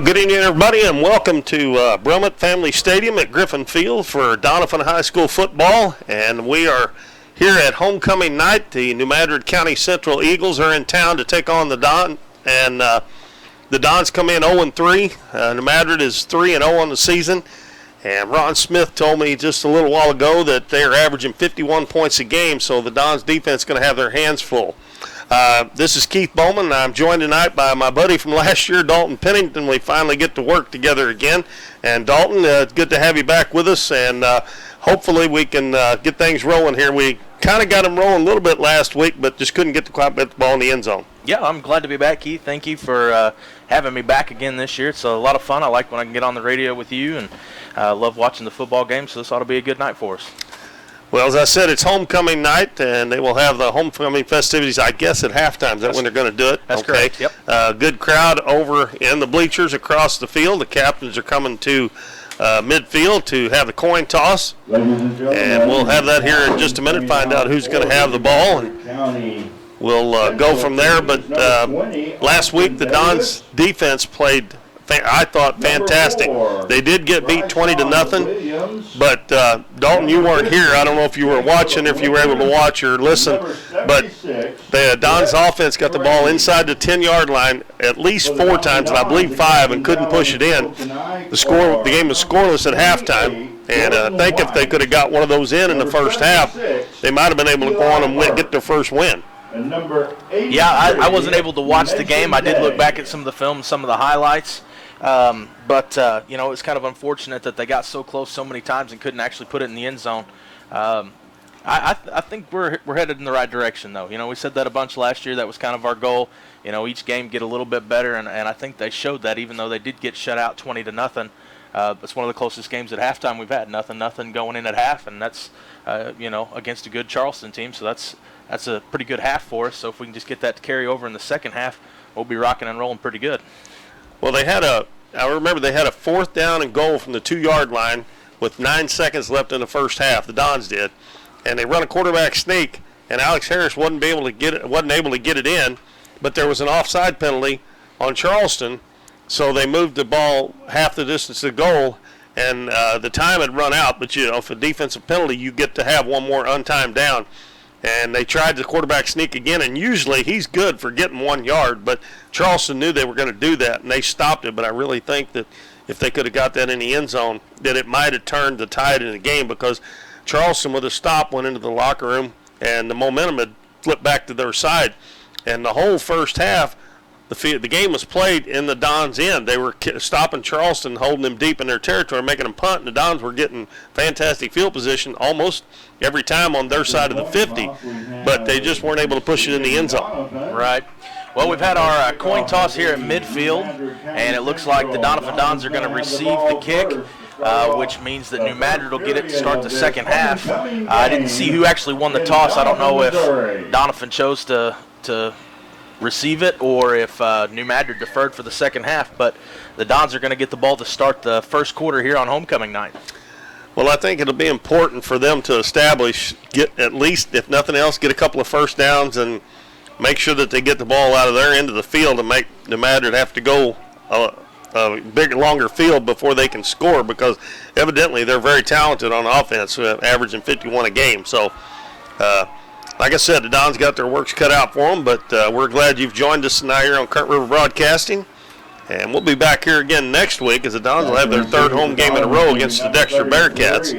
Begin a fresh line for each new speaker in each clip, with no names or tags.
Well, good evening, everybody, and welcome to Brummett Family Stadium at Griffin Field for Doniphan High School football. And we are here at homecoming night. The New Madrid County Central Eagles are in town to take on the Don, and the Dons come in 0-3. New Madrid is 3-0 on the season. And Ron Smith told me just a little while ago that they are averaging 51 points a game, so the Dons defense is going to have their hands full. This is Keith Bowman. I'm joined tonight by my buddy from last year, Dalton Pennington. We finally get to work together again. And Dalton, it's good to have you back with us, and hopefully we can get things rolling here. We kind of got them rolling a little bit last week, but just couldn't get quite the ball in the end zone.
Yeah, I'm glad to be back, Keith. Thank you for having me back again this year. It's a lot of fun. I like when I can get on the radio with you, and love watching the football game, so this ought to be a good night for us.
Well, as I said, it's homecoming night, and they will have the homecoming festivities, I guess, at halftime. Is that when they're going to do it?
That's correct, yep.
Good crowd over in the bleachers across the field. The captains are coming to midfield to have the coin toss, and we'll have that here in just a minute, find out who's going to have the ball, and we'll go from there. But last week, the Dons defense played, I thought, fantastic. They did get beat 20-0, but Dalton, you weren't here. I don't know if you were watching, if you were able to watch or listen, but the Dons offense got the ball inside the 10-yard line at least 4 times, and I believe 5, and couldn't push it in. The game was scoreless at halftime, and I think if they could have got one of those in the first half, they might have been able to go on and get their first win.
Yeah, I wasn't able to watch the game. I did look back at some of the film, some of the highlights. But it's kind of unfortunate that they got so close so many times and couldn't actually put it in the end zone. I think we're headed in the right direction, though. We said that a bunch last year. That was kind of our goal. Each game get a little bit better, and I think they showed that, even though they did get shut out 20-0. It's one of the closest games at halftime we've had. Nothing going in at half, and that's against a good Charleston team. So that's a pretty good half for us. So if we can just get that to carry over in the second half, we'll be rocking and rolling pretty good.
Well, I remember they had a 4th down and goal from the 2-yard line with 9 seconds left in the first half. The Dons did, and they run a quarterback sneak, and Alex Harris wasn't able to get it in, but there was an offside penalty on Charleston, so they moved the ball half the distance to goal, and the time had run out. But for defensive penalty, you get to have one more untimed down. And they tried the quarterback sneak again, and usually he's good for getting 1 yard, but Charleston knew they were going to do that, and they stopped it. But I really think that if they could have got that in the end zone, that it might have turned the tide in the game, because Charleston, with a stop, went into the locker room, and the momentum had flipped back to their side. And the whole first half, the game was played in the Dons' end. They were stopping Charleston, holding them deep in their territory, making them punt, and the Dons were getting fantastic field position almost every time on their side of the 50, but they just weren't able to push it in the end zone.
Right. Well, we've had our coin toss here at midfield, and it looks like the Doniphan Dons are going to receive the kick, which means that New Madrid will get it to start the second half. I didn't see who actually won the toss. I don't know if Doniphan chose to receive it or if New Madrid deferred for the second half, but the Dons are going to get the ball to start the first quarter here on homecoming night.
Well, I think it'll be important for them to get at least, if nothing else, get a couple of first downs and make sure that they get the ball out of their end of the field and make New Madrid have to go a bigger, longer field before they can score, because evidently they're very talented on offense, averaging 51 a game. So, like I said, the Dons got their works cut out for them, but we're glad you've joined us tonight here on Current River Broadcasting. And we'll be back here again next week, as the Dons will have their 3rd home game in a row against the Dexter Bearcats.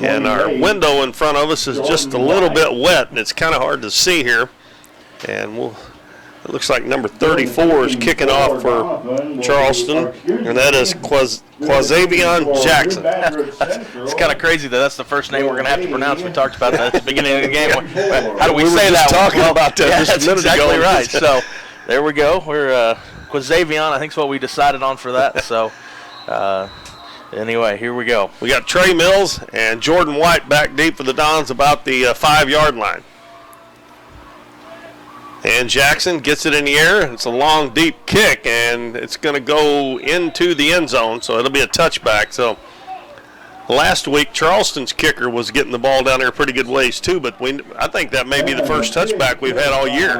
And our window in front of us is just a little bit wet, and it's kind of hard to see here. And it looks like number 34 is kicking off for Charleston, and that is Quazavion Jackson.
It's kind of crazy that that's the first name we're going to have to pronounce. We talked about that at the beginning of the game. How do we say that?
Talking about that
yeah,
just a minute
exactly
ago.
Right. So there we go. We're Quazavion, I think is what we decided on for that. So anyway, here we go.
We got Trey Mills and Jordan White back deep for the Dons about the 5-yard line. And Jackson gets it in the air. It's a long, deep kick, and it's going to go into the end zone, so it'll be a touchback. So Last week, Charleston's kicker was getting the ball down there a pretty good ways too, but I think that may be the first touchback we've had all year.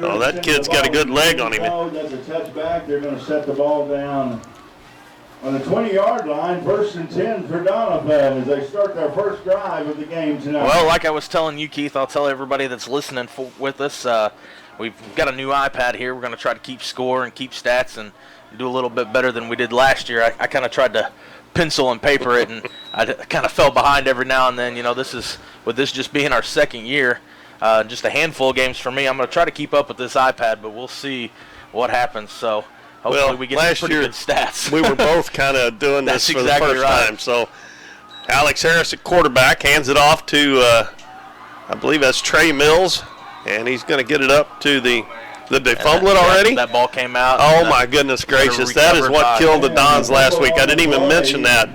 Oh, that kid's got a good leg on him.
That's a touchback. They're going to set the ball down on the 20-yard line, 1st and 10 for Doniphan as they start their first drive of the game tonight.
Well, like I was telling you, Keith, I'll tell everybody that's listening with us, we've got a new iPad here. We're going to try to keep score and keep stats and do a little bit better than we did last year. I kind of tried to pencil and paper it, and I kind of fell behind every now and then. You know, this just being our second year, just a handful of games for me. I'm going to try to keep up with this iPad, but we'll see what happens. So hopefully we get some pretty good stats.
We were both kind of doing this for the first time. So Alex Harris at quarterback hands it off to, I believe that's Trey Mills, and he's going to get it up to the – did they fumble it already?
That ball came out.
Oh, my goodness gracious. That is what killed the Dons last week. I didn't even mention that.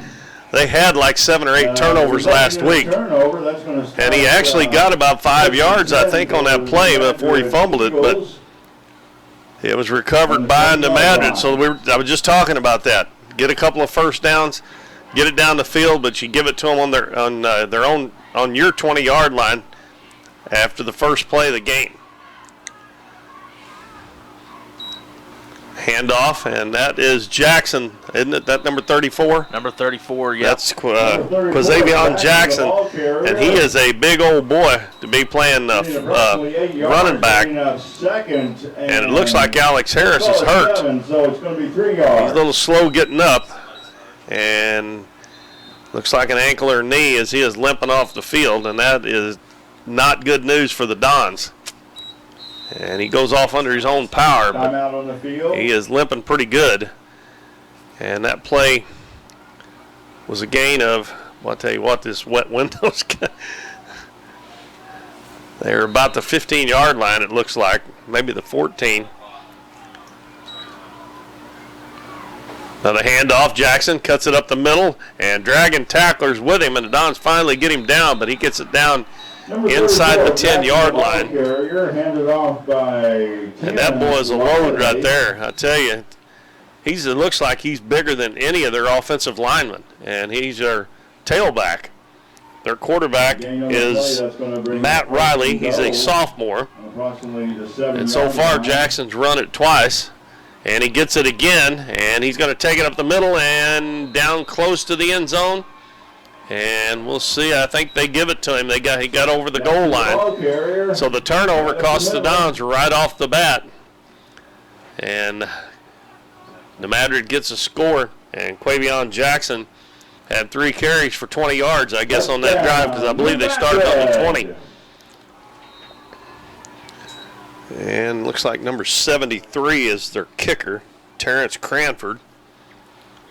They had like 7 or 8 turnovers last week. And he actually got about 5 yards, I think, on that play before he fumbled it. But it was recovered by Madrid. So I was just talking about that. Get a couple of first downs, get it down the field, but you give it to them on their own on your 20-yard line after the first play of the game. Handoff, and that is Jackson, isn't it? That number 34?
Number 34, yeah.
That's Quazavion Jackson, and he is a big old boy to be playing running back. And it looks like Alex Harris is hurt. He's a little slow getting up, and looks like an ankle or knee as he is limping off the field, and that is not good news for the Dons. And he goes off under his own power, but
on the field.
He is limping pretty good. And that play was a gain of, well, I'll tell you what, this wet window's they're about the 15-yard line, it looks like, maybe the 14. Now the handoff, Jackson cuts it up the middle, and dragging tacklers with him, and the Dons finally get him down, but he gets it down inside the 10-yard line. And that boy is a load right there. I tell you, it looks like he's bigger than any of their offensive linemen, and he's their tailback. Their quarterback is Matt Riley. He's a sophomore. And so far, Jackson's run it twice, and he gets it again, and he's going to take it up the middle and down close to the end zone. And we'll see. I think they give it to him. He got over the goal line. So the turnover cost the Dons right off the bat. And the Madrid gets a score. And Quavion Jackson had 3 carries for 20 yards, I guess, on that drive, because I believe they started on the 20. And looks like number 73 is their kicker, Terrence Cranford.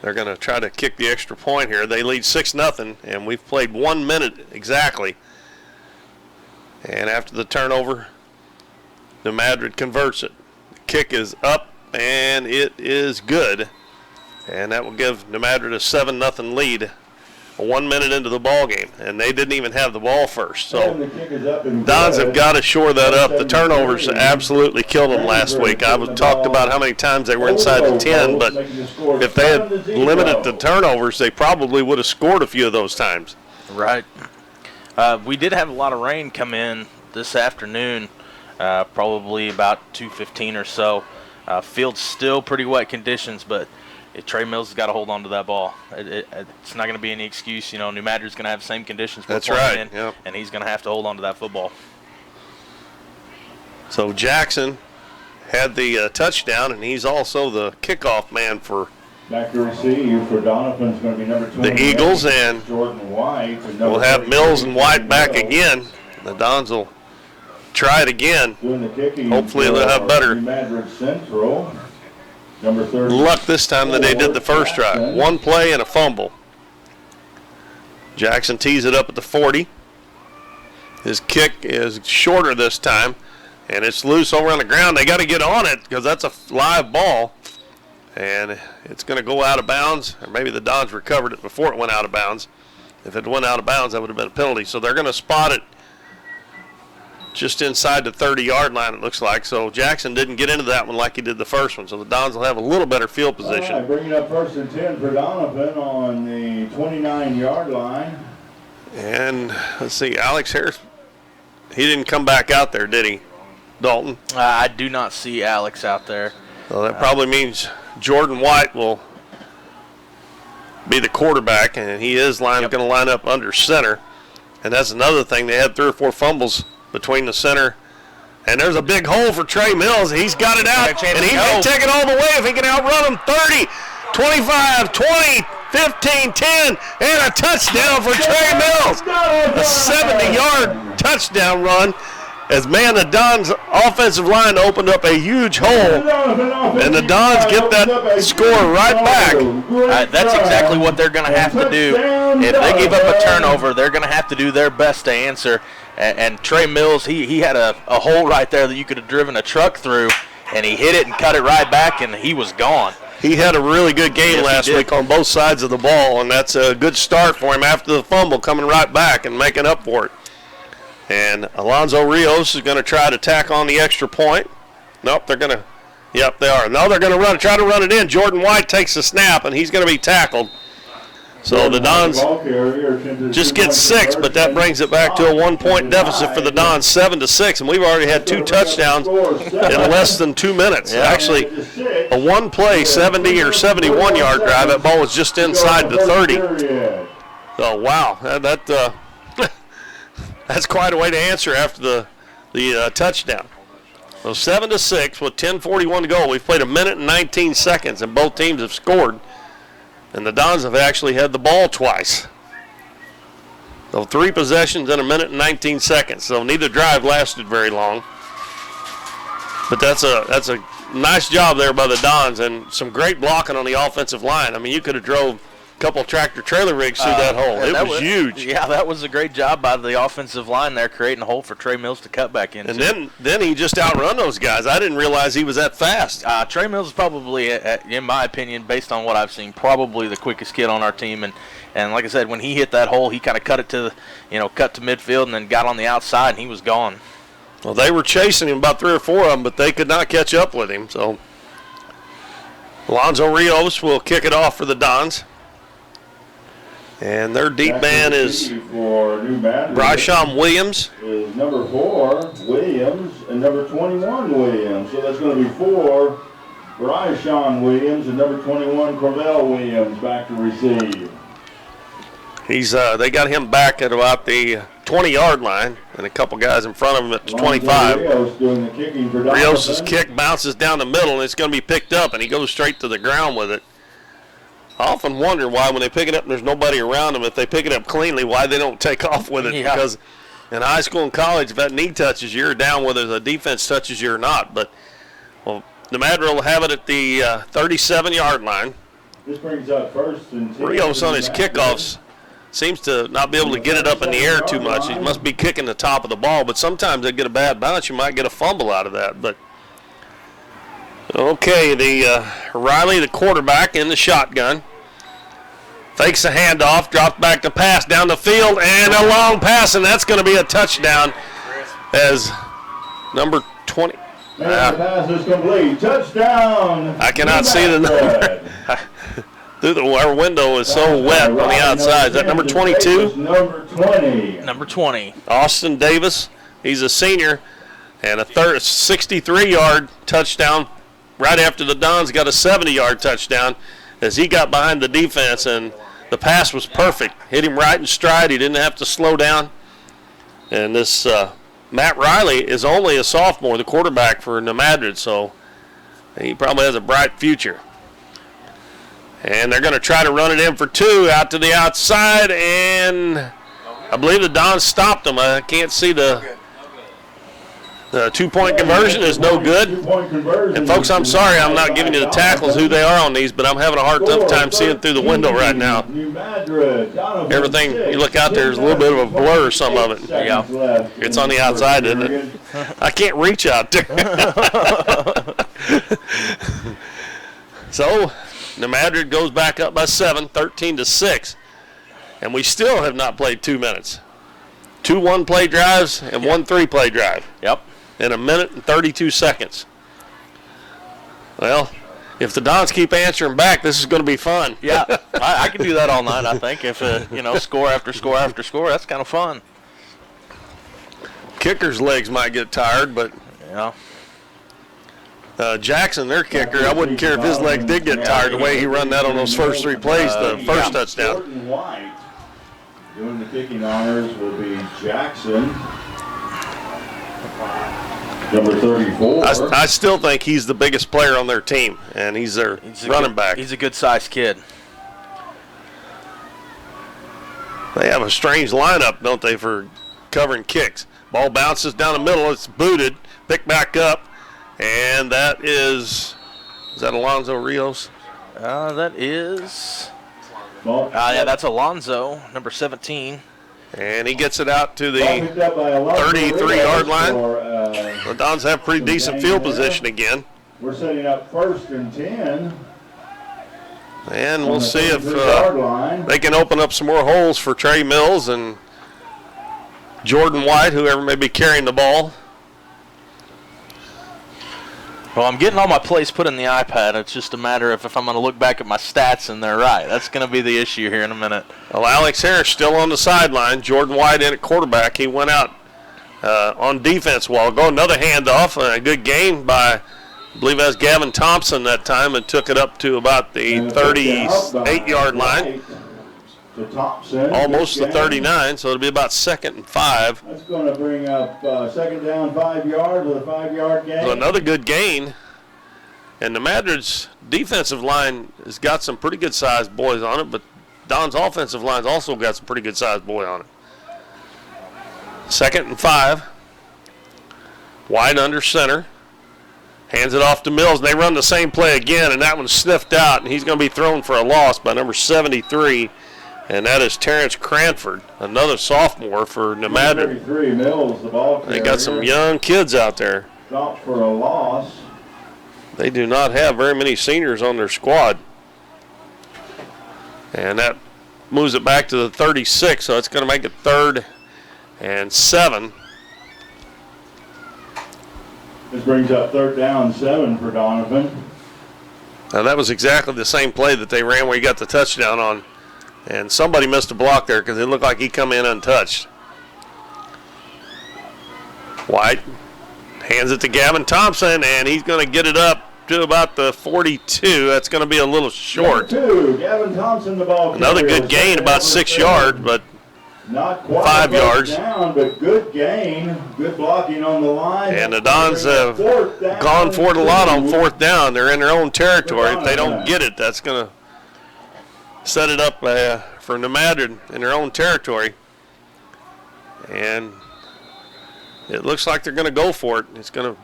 They're going to try to kick the extra point here. They lead 6-0, and we've played 1 minute exactly. And after the turnover, the Madrid converts it. The kick is up, and it is good. And that will give the Madrid a 7-0 lead 1 minute into the ball game, and they didn't even have the ball first. So Dons have got to shore that up. The turnovers absolutely killed them last week. I was talked about how many times they were inside the 10, but if they had limited the turnovers, they probably would have scored a few of those times.
Right. We did have a lot of rain come in this afternoon, probably about 2:15 or so. Field's still pretty wet conditions, but Trey Mills has got to hold on to that ball. It's not going to be any excuse. You know, New Madrid's going to have the same conditions.
That's right.
Yep. And he's going to have to hold on to that football.
So Jackson had the touchdown, and he's also the kickoff man for
back to receive for Doniphan is going to be number 20.
The Eagles, and
Jordan White.
We'll have Mills and White back again. The Dons will try it again. Hopefully they'll have better
Madrid Central. Number 30.
Luck this time than they did the first drive. 1 play and a fumble. Jackson tees it up at the 40. His kick is shorter this time, and it's loose over on the ground. They got to get on it because that's a live ball, and it's going to go out of bounds. Or maybe the Dons recovered it before it went out of bounds. If it went out of bounds, that would have been a penalty. So they're going to spot it just inside the 30-yard line, it looks like. So Jackson didn't get into that one like he did the first one. So the Dons will have a little better field position.
All right, bringing up 1st and 10 for Doniphan on the 29-yard line.
And let's see, Alex Harris, he didn't come back out there, did he, Dalton?
I do not see Alex out there.
So that probably means Jordan White will be the quarterback, and he is going to line up under center. And that's another thing. They had 3 or 4 fumbles between the center. And there's a big hole for Trey Mills. He's got it out, and he may take it all the way if he can outrun him. 30, 25, 20, 15, 10, and a touchdown for Trey Mills. A 70-yard touchdown run. As, man, the Dons' offensive line opened up a huge hole, and the Dons get that score right back.
That's exactly what they're going to have to do. If they give up a turnover, they're going to have to do their best to answer. And Trey Mills, he had a hole right there that you could have driven a truck through, and he hit it and cut it right back, and he was gone.
He had a really good game last week on both sides of the ball, and that's a good start for him after the fumble, coming right back and making up for it. And Alonzo Rios is going to try to tack on the extra point. Nope, they're going to. Yep, they are. No, they're going to try to run it in. Jordan White takes the snap, and he's going to be tackled. So the Dons just get 6, but that brings it back to a 1-point deficit for the Dons, 7-6. And we've already had 2 touchdowns in less than 2 minutes. Yeah. Actually, a one-play 70 or 71-yard drive. That ball was just inside the 30. So, wow, that's quite a way to answer after the touchdown. So 7-6 with 10:41 to go. We've played 1 minute and 19 seconds, and both teams have scored. And the Dons have actually had the ball twice. So 3 possessions in 1 minute and 19 seconds. So neither drive lasted very long. But that's a nice job there by the Dons, and some great blocking on the offensive line. I mean, you could have drove couple tractor-trailer rigs through that hole. It was huge.
Yeah, that was a great job by the offensive line there, creating a hole for Trey Mills to cut back into.
And then he just outrun those guys. I didn't realize he was that fast.
Trey Mills is probably, in my opinion, based on what I've seen, probably the quickest kid on our team. And like I said, when he hit that hole, he kind of cut to midfield and then got on the outside, and he was gone.
Well, they were chasing him, about 3 or 4 of them, but they could not catch up with him. So Alonzo Rios will kick it off for the Dons. And their deep man is Bryshawn Williams.
Is number 4, Williams, and number 21, Williams. So that's going to be 4, Bryshawn Williams, and number 21, Corvell Williams, back to receive.
They got him back at about the 20-yard line, and a couple guys in front of him at the 25.
Rios doing the kicking for
Rios' kick bounces down the middle, and it's going to be picked up, and he goes straight to the ground with it. I often wonder why when they pick it up and there's nobody around them, if they pick it up cleanly, why they don't take off with it. Yeah. Because in high school and college, if that knee touches you, you're down whether the defense touches you or not. But, well, the Madrid will have it at the 37-yard line.
This brings up 1st and 10.
Rios on his kickoffs seems to not be able to get it up in the air too much. He must be kicking the top of the ball, but sometimes they get a bad bounce. You might get a fumble out of that. But okay, Riley, the quarterback, in the shotgun. Fakes a handoff, drops back to pass down the field, and a long pass, and that's going to be a touchdown as number 20.
And the pass is complete. Touchdown.
I cannot see the number. Our window is so wet on the outside. Is that number 22?
Number 20.
Number 20.
Austin Davis. He's a senior, and a 63-yard touchdown right after the Dons got a 70-yard touchdown as he got behind the defense, and the pass was perfect. Hit him right in stride. He didn't have to slow down. And this Matt Riley is only a sophomore, the quarterback for Madrid, so he probably has a bright future. And they're going to try to run it in for 2 out to the outside, and I believe the Dons stopped them. I can't see the 2-point conversion is no good. And, folks, I'm sorry I'm not giving you the tackles who they are on these, but I'm having a hard time seeing through the window right now. Everything, you look out there, there's a little bit of a blur, some of it. Yeah, it's on the outside, isn't it? I can't reach out there. So, the Madrid goes back up by 7, 13-6. And we still have not played 2 minutes. 2 one-play drives and 1 3-play drive.
Yep.
In 1 minute and 32 seconds. Well, if the Dons keep answering back, this is going to be fun.
Yeah, I can do that all night, I think. If, score after score after score, that's kind of fun.
Kicker's legs might get tired, but
yeah.
Jackson, their kicker, I wouldn't care if his legs did get tired the way he run that on those first 3 plays, the first touchdown.
Jordan White doing the kicking honors will be Jackson. Number 34.
I still think he's the biggest player on their team, and he's their running back.
He's a good-sized kid.
They have a strange lineup, don't they, for covering kicks. Ball bounces down the middle. It's booted, picked back up, and that is that Alonzo Rios?
That is that's Alonzo, number 17.
And he gets it out to the 33-yard line. The Dons have pretty decent field position again.
We're setting up 1st and 10.
And we'll see if they can open up some more holes for Trey Mills and Jordan White, whoever may be carrying the ball.
Well, I'm getting all my plays put in the iPad. It's just a matter of if I'm going to look back at my stats and they're right. That's going to be the issue here in a minute.
Well, Alex Harris still on the sideline. Jordan White in at quarterback. He went out on defense a while ago. Another handoff. A good gain by, I believe that's Gavin Thompson that time, and took it up to about the 38-yard line.
Thompson,
almost the 39, so it'll be about 2nd and 5.
That's going to bring up 2nd down 5 yards with a 5-yard gain.
So another good gain. And the Madrid's defensive line has got some pretty good-sized boys on it, but Don's offensive line's also got some pretty good-sized boy on it. 2nd and 5. Wide under center. Hands it off to Mills, and they run the same play again, and that one's sniffed out, and he's going to be thrown for a loss by number 73. And that is Terrence Cranford, another sophomore for the Madrid.
Mills, the ball carrier.
They got some young kids out there.
Stopped for a loss.
They do not have very many seniors on their squad. And that moves it back to the 36, so it's going to make it 3rd and 7.
This brings up 3rd down 7 for Doniphan.
Now that was exactly the same play that they ran where he got the touchdown on. And somebody missed a block there because it looked like he come in untouched. White hands it to Gavin Thompson, and he's going to get it up to about the 42. That's going to be a little short.
Gavin Thompson, the ball
Another good gain, about 6 yards, but
not quite
5 yards.
Down, but good gain, good blocking on the line.
And the Dons have gone for it a lot on 4th down. They're in their own territory. If they don't get it, that's going to set it up for the Madrid in their own territory. And it looks like they're going to go for it. It's going to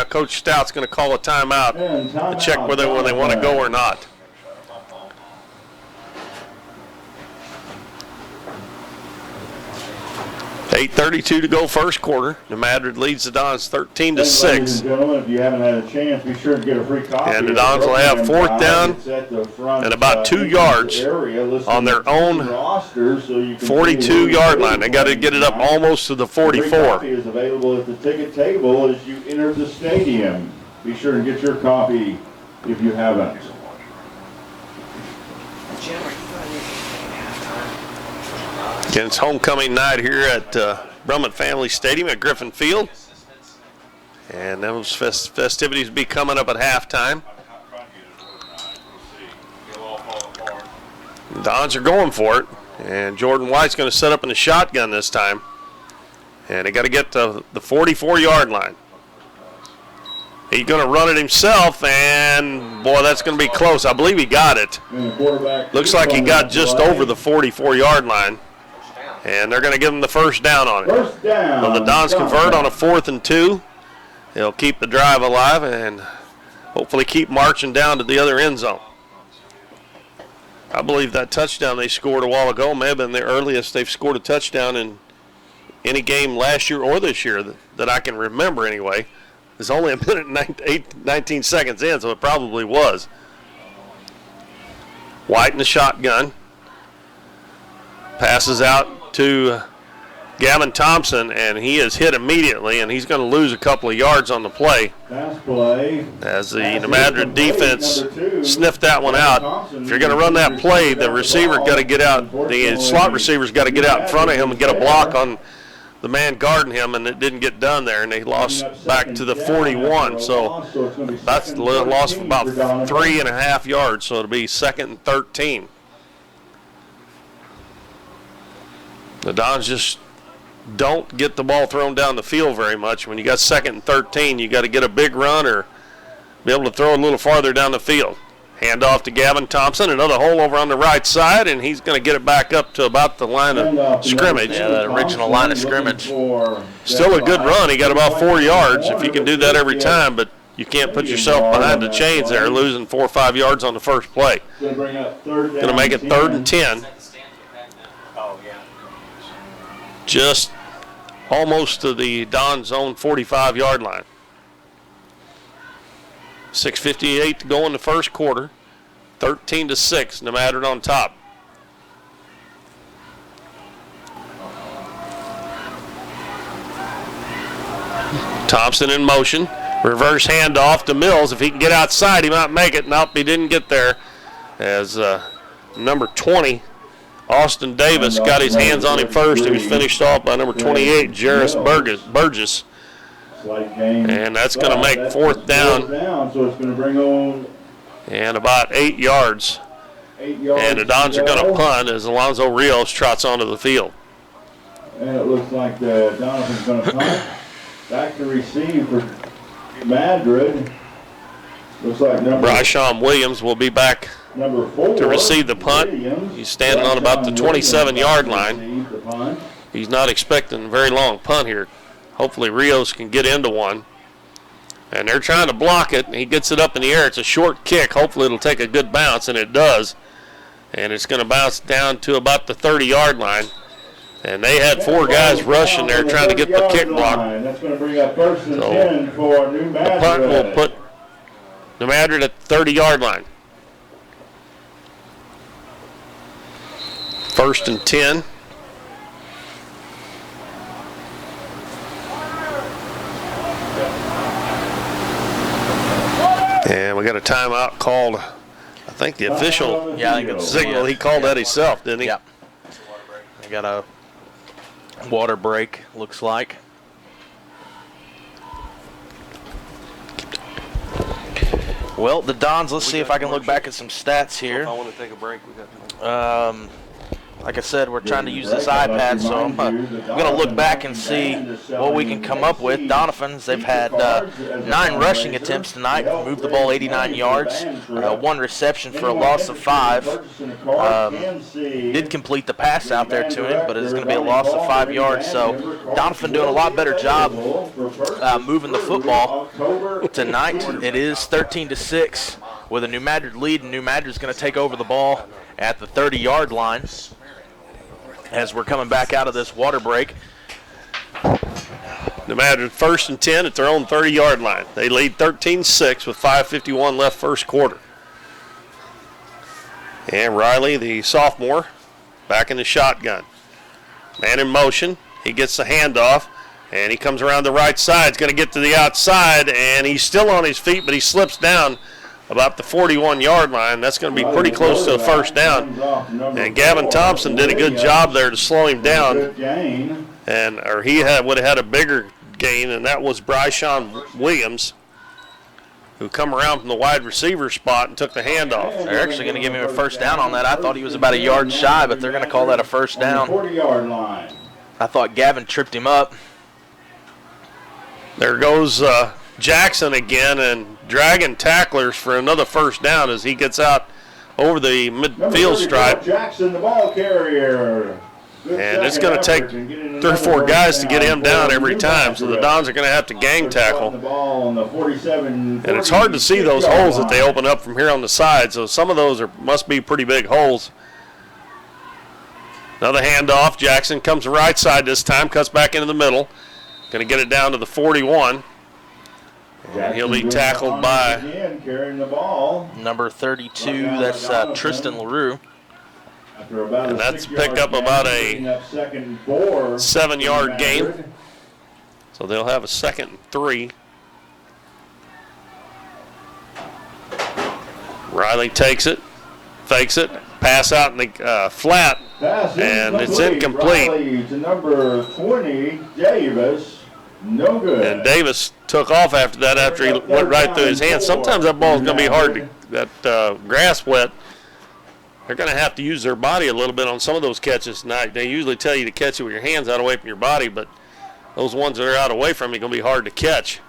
Coach Stout's going to call a timeout to check whether they want to go or not. 8:32 to go first quarter. The Madrid leads the Dons 13-6.
Ladies and gentlemen, if you haven't had a chance, be sure to get a free copy.
And the Dons will have 4th down and about 2 yards on their own 42-yard line. They got to get it up almost to the 44.
Free copy is available at the ticket table as you enter the stadium. Be sure and get your copy if you haven't.
Again, it's homecoming night here at Brummett Family Stadium at Griffin Field. And those festivities will be coming up at halftime. The Dons are going for it. And Jordan White's going to set up in the shotgun this time. And they got to get to the 44-yard line. He's going to run it himself, and, boy, that's going to be close. I believe he got it. Looks like he got just over the 44-yard line. And they're going to give him the 1st down on it.
First down.
So the Dons convert on a 4th and 2. They'll keep the drive alive and hopefully keep marching down to the other end zone. I believe that touchdown they scored a while ago may have been the earliest they've scored a touchdown in any game last year or this year that I can remember anyway. It's only 1 minute and 19 seconds in, so it probably was. White in the shotgun. Passes out to Gavin Thompson, and he is hit immediately, and he's going to lose a couple of yards on the play.
Pass play.
As the Madrid defense sniffed that one out. If you're going to run that play, the receiver got to get out. The slot receiver's got to get out in front of him and get a block on the man guarding him, and it didn't get done there, and they lost back to the 41. So that's a loss of about 3.5 yards. So it'll be 2nd and 13. The Dons just don't get the ball thrown down the field very much. When you got 2nd and 13, you got to get a big run or be able to throw a little farther down the field. Hand off to Gavin Thompson, another hole over on the right side, and he's going to get it back up to about the line of scrimmage.
Yeah, that original line of scrimmage.
Still a good run. He got about 4 yards if you can do that every time, but you can't put yourself behind the chains there, losing 4 or 5 yards on the first play. Going to make it 3rd and 10. Just almost to the Don's own 45-yard line. 6:58 to go in the first quarter. 13-6, no matter on top. Thompson in motion. Reverse handoff to Mills. If he can get outside, he might make it. Nope, he didn't get there. As number 20, Austin Davis, got his hands on him first. He was finished off by number 28, Jarris Burgess. And that's going to make 4th down.
So it's going to bring on
and about 8 yards. And the Dons are going to punt as Alonzo Rios trots onto the field.
And it looks like Doniphan's going to punt. Back to receive for Madrid. Looks like
Bryshawn Williams will be back
number 4
to receive the punt. He's standing on about the 27-yard line. He's not expecting a very long punt here. Hopefully Rios can get into one. And they're trying to block it, and he gets it up in the air. It's a short kick. Hopefully it'll take a good bounce, and it does. And it's going to bounce down to about the 30-yard line. And they had 4 guys rushing there trying to get the kick block.
That's going to bring up 1st and 10 for New Madrid.
The punt will put New Madrid at the 30-yard line. 1st and 10. And we got a timeout called, I think the official signal, he called that himself, didn't he?
Yeah. We got a water break, looks like. Well, the Dons, let's see if I can look back at some stats here.
If I want to take a break, we got
like I said, we're trying to use this iPad, so I'm going to look back and see what we can come up with. Doniphan's, they've had 9 rushing attempts tonight, moved the ball 89 yards, 1 reception for a loss of 5. Did complete the pass out there to him, but it's going to be a loss of 5 yards. So Doniphan doing a lot better job moving the football tonight. It is 13-6 with a New Madrid lead, and New Madrid's going to take over the ball at the 30-yard line as we're coming back out of this water break.
New Madrid 1st and 10 at their own 30-yard line. They lead 13-6 with 5:51 left first quarter. And Riley, the sophomore, back in the shotgun. Man in motion. He gets the handoff, and he comes around the right side. He's going to get to the outside, and he's still on his feet, but he slips down about the 41-yard line. That's going to be pretty close to a 1st down. And Gavin Thompson did a good job there to slow him down. Or he would have had a bigger gain, and that was Bryshawn Williams, who come around from the wide receiver spot and took the handoff.
They're actually going to give him a 1st down on that. I thought he was about a yard shy, but they're going to call that a 1st down.
40-yard line.
I thought Gavin tripped him up.
There goes Jackson again, and dragging tacklers for another 1st down as he gets out over the midfield stripe.
Jackson, the ball carrier.
And it's going to take 3 or 4 guys to get him down every time, so the Dons are going to have to gang tackle. And it's hard to see those holes that they open up from here on the side, so some of those must be pretty big holes. Another handoff. Jackson comes right side this time, cuts back into the middle. Going to get it down to the 41. And he'll be tackled by
number 32, that's Tristan LaRue.
And that's pick up about a 7-yard gain. So they'll have a 2nd and 3. Riley takes it, fakes it, pass out in the flat, and it's incomplete.
Riley to number 20, Davis. No good.
And Davis took off after that after he went right through his hands. Sometimes that ball is going to be hard to grass wet. They're going to have to use their body a little bit on some of those catches tonight. They usually tell you to catch it with your hands out away from your body, but those ones that are out away from you are going to be hard to catch.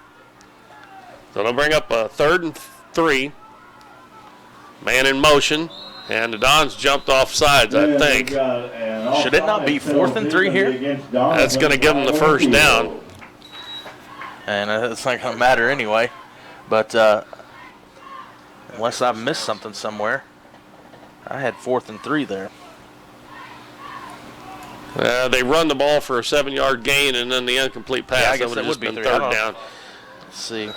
So they'll bring up a 3rd and 3. Man in motion, and the Dons jumped off sides, I think.
Should it not be 4th and 3 here?
That's going to give them the first down.
And it's not going to matter anyway. But unless I've missed something somewhere, I had 4th and 3 there.
They run the ball for a 7-yard gain, and then the incomplete pass.
Yeah, I guess
that would have just been
3rd
down.
Let's see.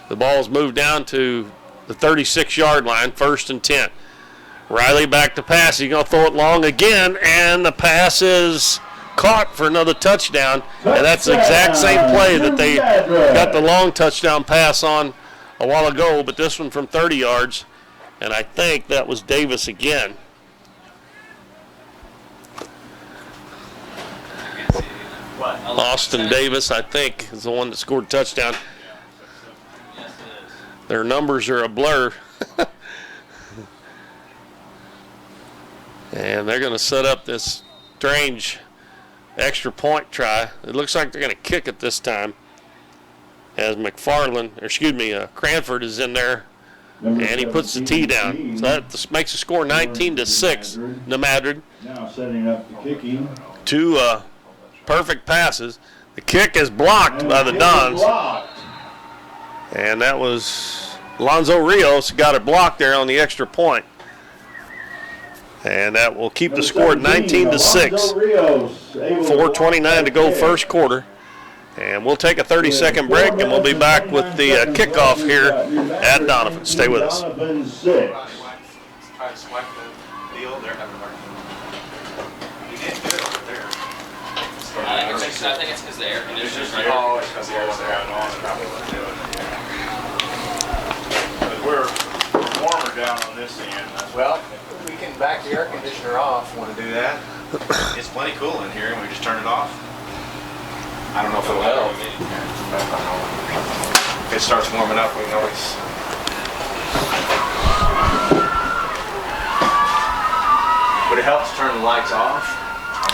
The ball's moved down to the 36-yard line, 1st and 10. Riley back to pass. He's going to throw it long again, and the pass is caught for another touchdown. And that's the exact same play that they got the long touchdown pass on a while ago, but this one from 30 yards. And I think that was Davis again. Austin Davis, I think, is the one that scored a touchdown. Their numbers are a blur. And they're going to set up this strange extra point try. It looks like they're going to kick it this time. As Cranford is in there, and he puts the tee down. So that makes the score 19-6. Madrid.
Now setting up the kicking.
2 perfect passes. The kick is blocked by the Dons. And that was Alonzo Rios got it blocked there on the extra point. And that will keep the score at 19-6. 4:29 to go first quarter. And we'll take a 30-second break, and we'll be back with the kickoff here at Doniphan. Stay with us.
I think it's because the air conditioner's right.
Oh, it's because the air's there. We're warmer down on this end.
Well, we can back the air conditioner off. Want to do that?
It's plenty cool in here, and we just turn it off. I don't know if it will. If it starts warming up, we can always.
Would it help to turn the lights off?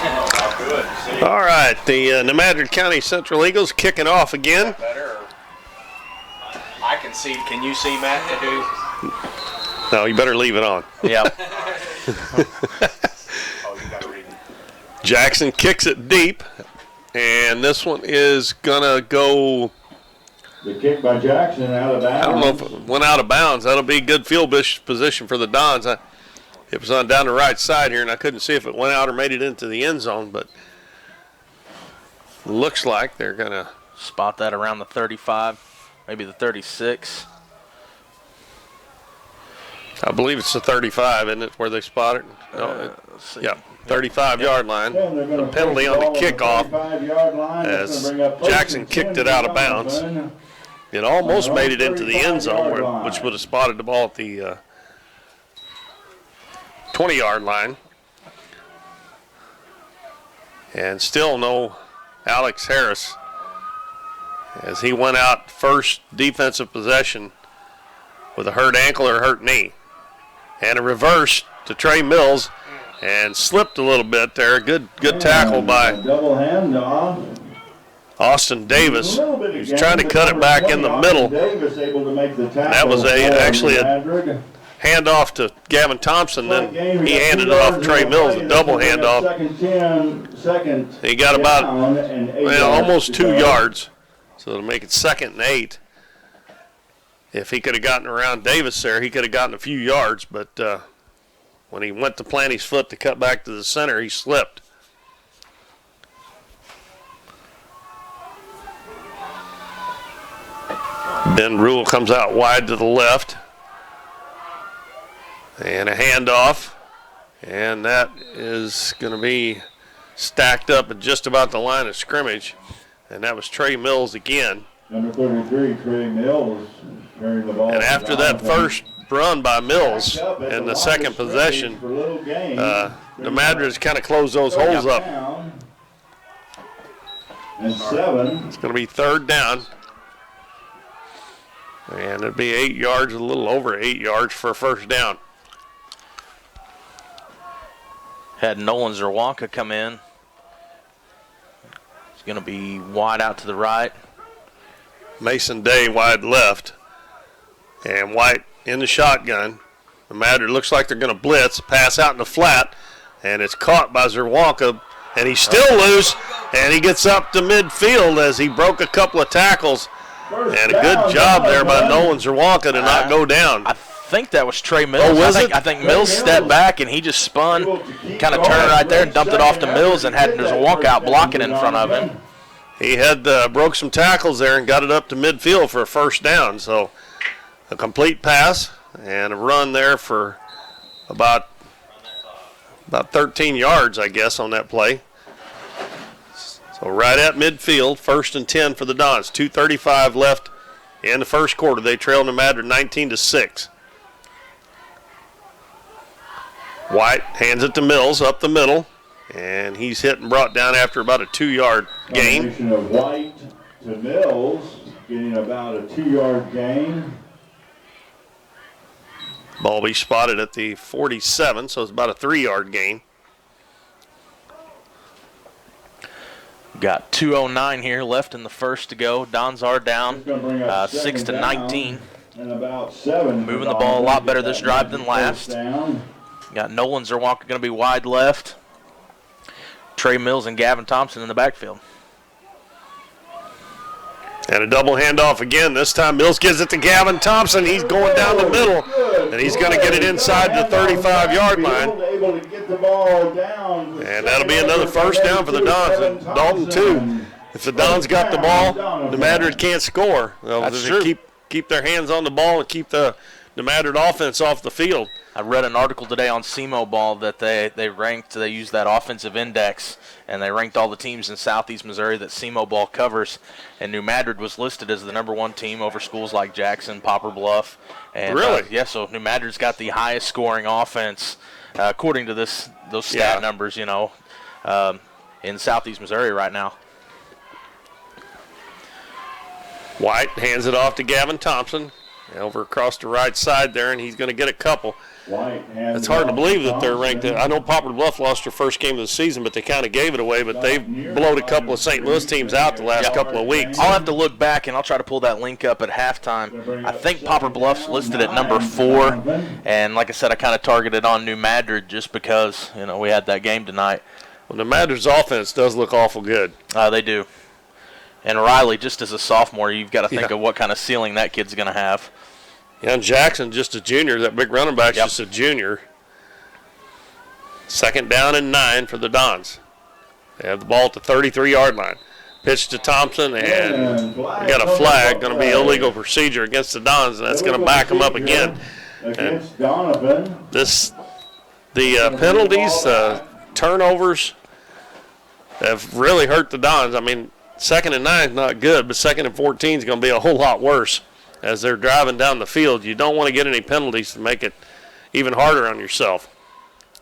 Oh, good. See?
All right, the Madrid County Central Eagles kicking off again.
Better. I can see. Can you see, Matt? To do?
No, you better leave it on.
Yeah.
Oh, you got to read it.
Jackson kicks it deep, and this one is gonna go.
The kick by Jackson out of bounds.
I don't know if it went out of bounds. That'll be good field position for the Dons. It was on down the right side here, and I couldn't see if it went out or made it into the end zone, but looks like they're going to
spot that around the 35, maybe the 36.
I believe it's the 35, isn't it, where they spot it? No, yeah, 35-yard line. The penalty on the kickoff as Jackson kicked it out of bounds. It almost made it into the end zone, which would have spotted the ball at the 20-yard line. And still no Alex Harris as he went out first defensive possession with a hurt ankle or hurt knee. And a reverse to Trey Mills and slipped a little bit there. Good tackle by
double hand off.
Austin Davis. He's trying to cut it back in the middle.
Davis able to make the tackle.
That was actually a handoff to Gavin Thompson, then he handed it off to Trey Mills, a double handoff. He got about almost 2 yards, so it'll make it 2nd and 8. If he could have gotten around Davis there, he could have gotten a few yards, but when he went to plant his foot to cut back to the center, he slipped. Ben Rule comes out wide to the left. And a handoff. And that is going to be stacked up at just about the line of scrimmage. And that was Trey Mills again.
Number 33, Trey Mills, carrying the ball.
And after that first run by Mills in the second possession, the Madrids kind of closed those holes up.
And 7.
It's going to be third down. And it'll be 8 yards, a little over 8 yards for a first down.
Had Nolan Zerwanka come in. He's going to be wide out to the right.
Mason Day wide left. And White in the shotgun. The Madrid looks like they're going to blitz, pass out in the flat, and it's caught by Zerwanka, and he's still loose, and he gets up to midfield as he broke a couple of tackles. And a good job there by Nolan Zerwanka to not go down.
I think that was Trey Mills.
Oh, was it?
I think Mills stepped back, and he just spun, kind of turned right there and dumped it off to Mills and had Zerwanka out blocking in front of him.
He had broke some tackles there and got it up to midfield for a first down. So a complete pass and a run there for about 13 yards, I guess, on that play. So right at midfield, 1st and 10 for the Dons. 2:35 left in the first quarter. They trail the Madrid 19-6. White hands it to Mills up the middle, and he's hit and brought down after about a 2-yard gain.
Combination of White to Mills, getting about a 2-yard gain.
Ball be spotted at the 47, so it's about a 3-yard gain.
Got 2:09 here left in the first to go. Dons are down 6-19.
And about 7.
Moving the ball a lot better this drive than last. Got Nolan Zerwanka going to be wide left. Trey Mills and Gavin Thompson in the backfield.
And a double handoff again. This time Mills gives it to Gavin Thompson. He's going down the middle, and he's going to get it inside the 35-yard line. And that'll be another first down for the Dons. And Dalton, too. If the Dons got the ball, the Madrid can't score.
That's true.
Keep their hands on the ball and keep the Madrid offense off the field.
I read an article today on SEMO Ball that they used that offensive index, and they ranked all the teams in Southeast Missouri that SEMO Ball covers, and New Madrid was listed as the #1 team over schools like Jackson, Poplar Bluff. And,
really?
Yeah, so New Madrid's got the highest scoring offense, according to those stat numbers, in Southeast Missouri right now.
White hands it off to Gavin Thompson. Over across the right side there, and he's going to get a couple. It's hard to believe that they're ranked. I know Poplar Bluff lost their first game of the season, but they kind of gave it away. But they've blown a couple of St. Louis teams out the last couple of weeks.
I'll have to look back, and I'll try to pull that link up at halftime. I think Poplar Bluff's listed at number 4, and like I said, I kind of targeted on New Madrid just because we had that game tonight.
Well, the Madrid's offense does look awful good.
They do. And Riley, just as a sophomore, you've got to think of what kind of ceiling that kid's going to have.
Yeah, and Jackson, just a junior. That big running back's just a junior. 2nd down and 9 for the Dons. They have the ball at the 33-yard line. Pitch to Thompson, and we got a flag. Going to be illegal procedure against the Dons, and that's going to back them up again.
Against Doniphan.
The penalties, turnovers have really hurt the Dons. I mean, 2nd and 9 is not good, but 2nd and 14 is going to be a whole lot worse. As they're driving down the field, you don't want to get any penalties to make it even harder on yourself.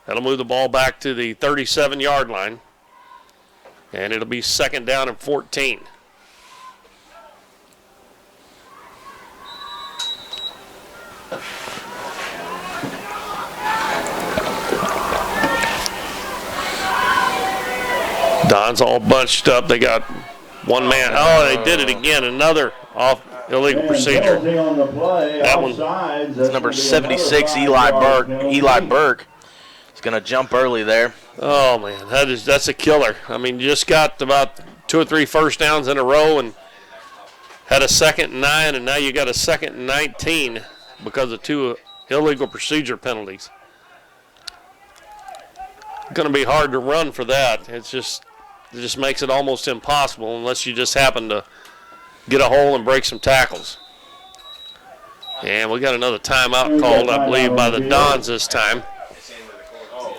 That'll move the ball back to the 37-yard line, and it'll be 2nd down and 14. Don's all bunched up. They got one man. Oh, they did it again. Another off. Illegal procedure. That one.
It's number 76, Eli Burke. He's going to jump early there.
Oh, man, that's a killer. I mean, you just got about 2 or 3 first downs in a row and had a 2nd and 9, and now you got a 2nd and 19 because of 2 illegal procedure penalties. It's going to be hard to run for that. It just makes it almost impossible unless you just happen to get a hole and break some tackles. And we got another timeout called, I believe, by the Dons this time.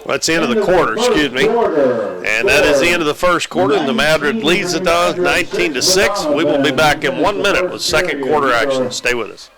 That's the end of the quarter, excuse me. And that is the end of the first quarter, and the Madrid leads the Dons 19-6. We will be back in 1 minute with second quarter action. Stay with us.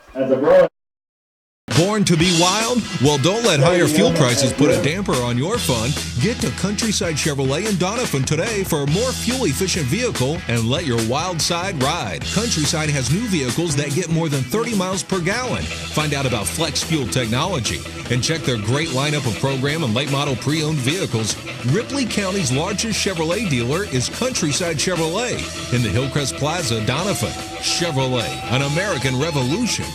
Born to be wild? Well, don't let higher fuel prices put a damper on your fun. Get to Countryside Chevrolet in Doniphan today for a more fuel-efficient vehicle and let your wild side ride. Countryside has new vehicles that get more than 30 miles per gallon. Find out about flex fuel technology and check their great lineup of program and late model pre-owned vehicles. Ripley County's largest Chevrolet dealer is Countryside Chevrolet in the Hillcrest Plaza, Doniphan. Chevrolet, an American revolution.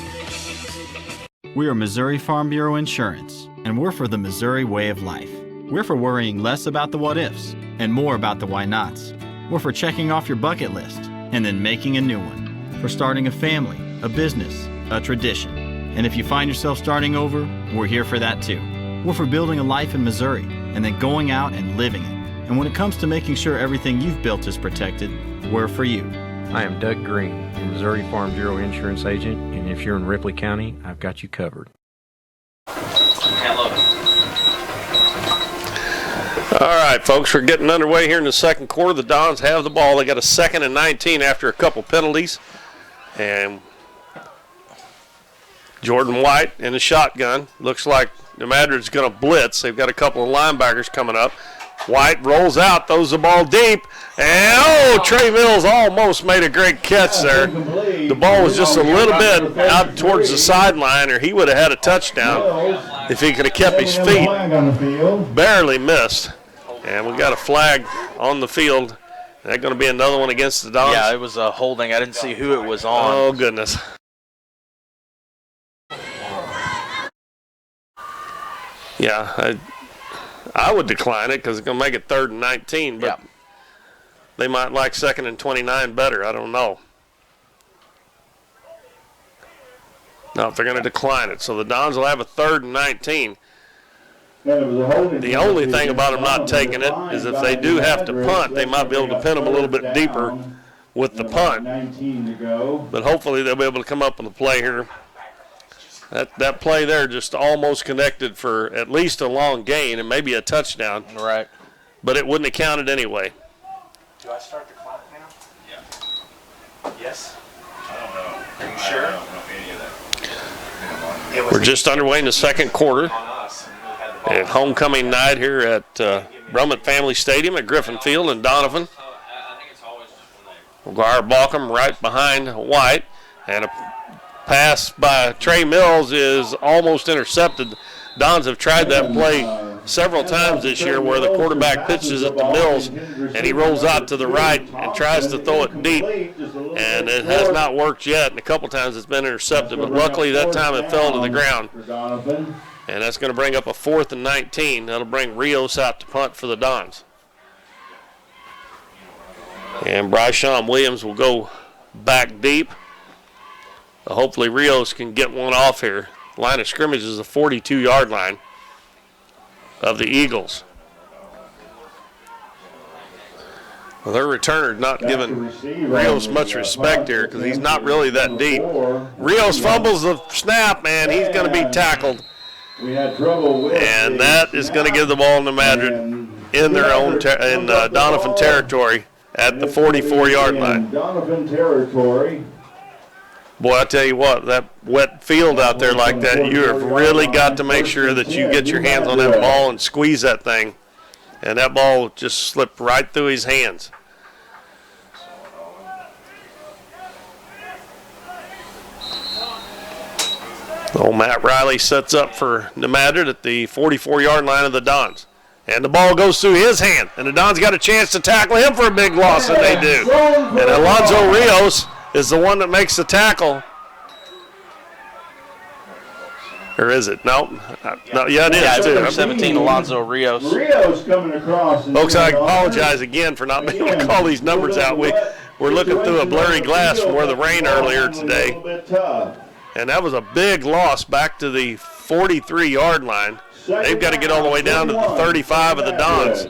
We are Missouri Farm Bureau Insurance, and we're for the Missouri way of life. We're for worrying less about the what-ifs and more about the why-nots. We're for checking off your bucket list and then making a new one. For starting a family, a business, a tradition. And if you find yourself starting over, we're here for that too. We're for building a life in Missouri and then going out and living it. And when it comes to making sure everything you've built is protected, we're for you.
I am Doug Green, the Missouri Farm Bureau Insurance Agent, and if you're in Ripley County, I've got you covered.
All right, folks, we're getting underway here in the second quarter. The Dons have the ball. They got a 2nd and 19 after a couple penalties. And Jordan White in the shotgun. Looks like the Madrid's going to blitz. They've got a couple of linebackers coming up. White rolls out, throws the ball deep, and Trey Mills almost made a great catch there. The ball was just a little bit out towards the sideline, or he would have had a touchdown if he could have kept his feet. Barely missed. And we got a flag on the field. Is that going to be another one against the Dons?
Yeah, it was a holding. I didn't see who it was on.
Oh, goodness. Yeah, I would decline it because it's going to make it 3rd and 19, but they might like 2nd and 29 better. I don't know. No, if they're going to decline it. So the Dons will have a 3rd and 19. The only thing about them not taking it is if they do have to punt, they might be able to pin them a little bit deeper with the punt. But hopefully they'll be able to come up with a play here. That play there just almost connected for at least a long gain and maybe a touchdown.
Right.
But it wouldn't have counted anyway.
Do I start the clock now?
Yeah.
Yes.
I don't know.
Are you sure?
I don't know any of that.
We're just underway in the second quarter. And homecoming night here at Brummett Family Stadium at Griffin Field in Doniphan. McGuire Balcom right behind White. And a pass by Trey Mills is almost intercepted. Dons have tried that play several times this year where the quarterback pitches it to Mills and he rolls out to the right and tries to throw it deep. And it has not worked yet, and a couple times it's been intercepted. But luckily that time it fell to the ground. And that's going to bring up a 4th and 19. That'll bring Rios out to punt for the Dons. And Bryshon Williams will go back deep. Hopefully Rios can get one off here. Line of scrimmage is the 42-yard line of the Eagles. Well, their returner not giving Rios much respect here because he's not really that deep. Rios fumbles the snap, and he's going to be tackled. And that is going to give the ball to Madrid in their own Doniphan territory at the 44-yard line.
Doniphan territory.
Boy, I tell you what, that wet field out there like that, you have really got to make sure that you get your hands on that ball and squeeze that thing. And that ball just slipped right through his hands. Old Matt Riley sets up for the Madrid at the 44-yard line of the Dons. And the ball goes through his hand. And the Dons got a chance to tackle him for a big loss, and they do. And Alonzo Rios is the one that makes the tackle. Or is it? No, yeah, it is, too.
Number 17, Alonzo Rios.
Rios coming across.
Folks, I apologize again for not being able to call these numbers out. We're looking through a blurry glass from where the rain earlier today. And that was a big loss back to the 43-yard line. They've got to get all the way down to the 35 of the Dons.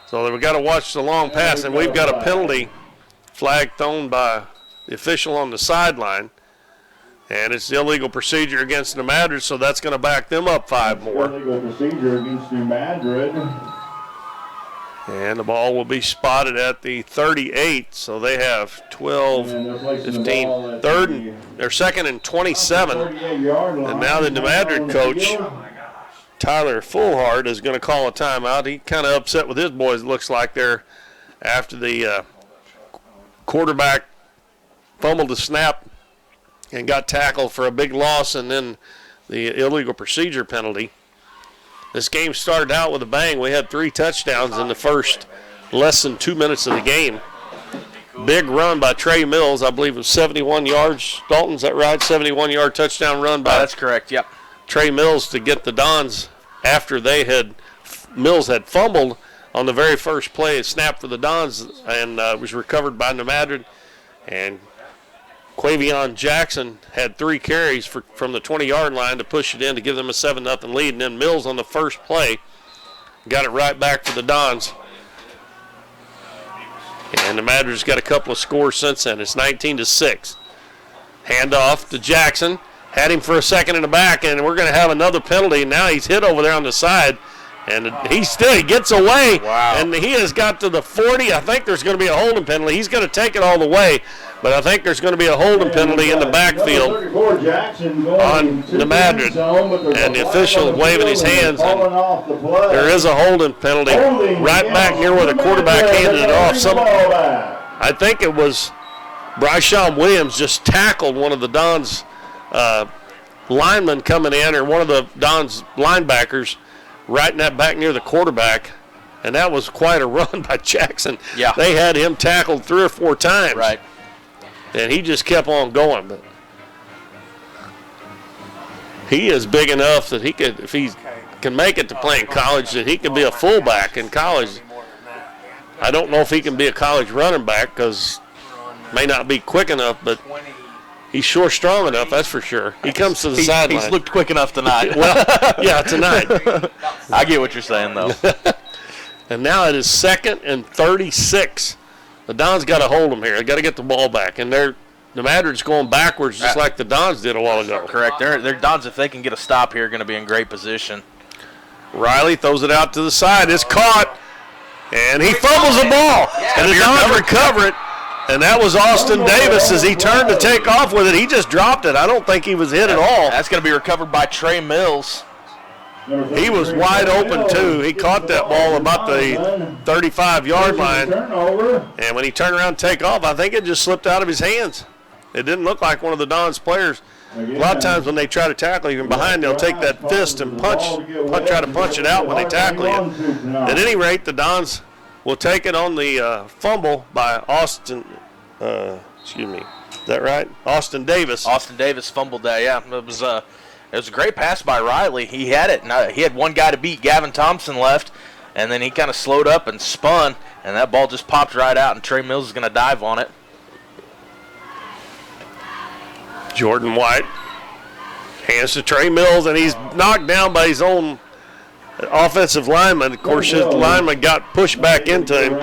So we've got to watch the long pass, and we've got a penalty flag thrown by the official on the sideline. And it's illegal procedure against New Madrid, so that's going to back them up 5 more.
Illegal procedure against New Madrid.
And the ball will be spotted at the 38, so they have 12, 15, they're second and 27. And now the New Madrid coach, Tyler Fullhart, is going to call a timeout. He kind of upset with his boys, it looks like, there after the quarterback fumbled the snap and got tackled for a big loss, and then the illegal procedure penalty. This game started out with a bang. We had 3 touchdowns in the first less than 2 minutes of the game. Big run by Trey Mills. I believe it was 71 yards. Dalton, is that right? 71-yard touchdown run by
that's correct, yep.
Trey Mills to get the Dons after Mills had fumbled on the very first play. It snapped for the Dons and was recovered by New Madrid. And Quavion Jackson had 3 carries from the 20-yard line to push it in to give them a 7-0 lead. And then Mills on the first play got it right back for the Dons. And the Madrid's got a couple of scores since then. It's 19-6. Handoff to Jackson. Had him for a second in the back, and we're going to have another penalty. And now he's hit over there on the side. And he gets away.
Wow.
And he has got to the 40. I think there's going to be a holding penalty. He's going to take it all the way. But I think there's going to be a holding penalty in the backfield on the Madrid. And the official waving his hands. And there is a holding penalty right back near where the quarterback handed it off. I think it was Bryshawn Williams just tackled one of the Dons linemen coming in, or one of the Dons linebackers, right in that back near the quarterback. And that was quite a run by Jackson.
Yeah.
They had him tackled 3 or 4 times.
Right.
And he just kept on going. But he is big enough that he could, if he can make it to playing college, that he could be a fullback in college. I don't know if he can be a college running back because may not be quick enough, but he's sure strong enough, that's for sure. He comes to the sideline.
He's looked quick enough tonight.
Well, yeah, tonight.
I get what you're saying, though.
And now it is 2nd and 36. The Dons got to hold them here. They got to get the ball back. And the Madrid's going backwards just like the Dons did a while ago.
Correct. They're Dons, if they can get a stop here, are going to be in great position.
Riley throws it out to the side. It's caught. And he fumbles the ball. And the Dons recover it. And that was Austin Davis as he turned to take off with it. He just dropped it. I don't think he was hit at all.
That's going to be recovered by Trey Mills.
He was wide open, too. He caught that ball about the 35-yard line. And when he turned around to take off, I think it just slipped out of his hands. It didn't look like one of the Dons players. A lot of times when they try to tackle you from behind, they'll take that fist and try to punch it out when they tackle you. At any rate, the Dons will take it on the fumble by Austin. Excuse me. Is that right? Austin Davis.
Austin Davis fumbled that, yeah. It was a great pass by Riley. He had it. He had one guy to beat. Gavin Thompson left, and then he kind of slowed up and spun, and that ball just popped right out, and Trey Mills is going to dive on it.
Jordan White hands to Trey Mills, and he's knocked down by his own offensive lineman. Of course, his lineman got pushed back into him.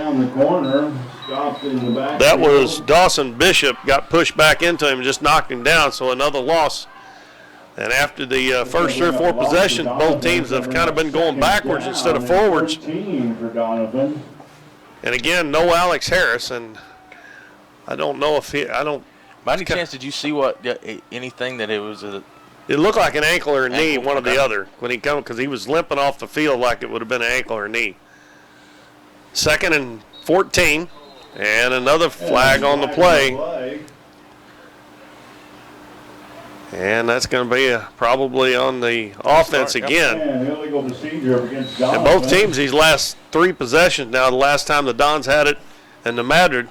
That was Dawson Bishop got pushed back into him and just knocked him down, so another loss. And after the first 3 or 4 possessions, both teams have kind of been going backwards instead of forwards. And again, no Alex Harris, and I don't know if
By any chance, did you see anything that it was?
It looked like an ankle or a knee, one or the other, when he come, because he was limping off the field like it would have been an ankle or a knee. 2nd and 14, and another flag on the play. And that's going to be probably on the offense again. And both teams, these last 3 possessions now, the last time the Dons had it and the Madrid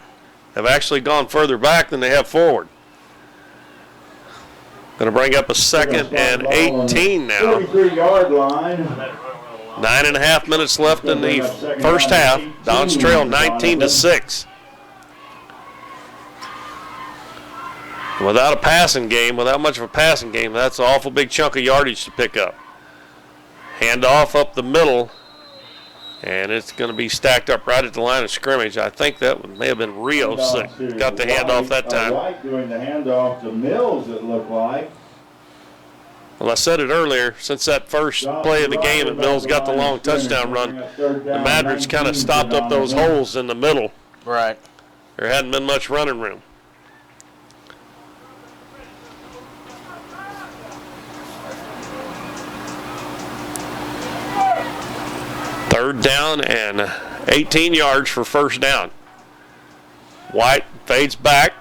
have actually gone further back than they have forward. Going to bring up a 2nd and 18 now.
33-yard line.
9.5 minutes left in the first half. Dons trail 19-6. Without a passing game, without much of a passing game, that's an awful big chunk of yardage to pick up. Hand off up the middle And it's going to be stacked up right at the line of scrimmage. I think that may have been Rios that got the handoff that time.
White doing the handoff to Mills, it looked like.
Well, I said it earlier, since that first play of the game and Mills got the long touchdown run, the Madrid's kind of stopped up those holes in the middle.
Right.
There hadn't been much running room. Third down and 18 yards for first down. White fades back,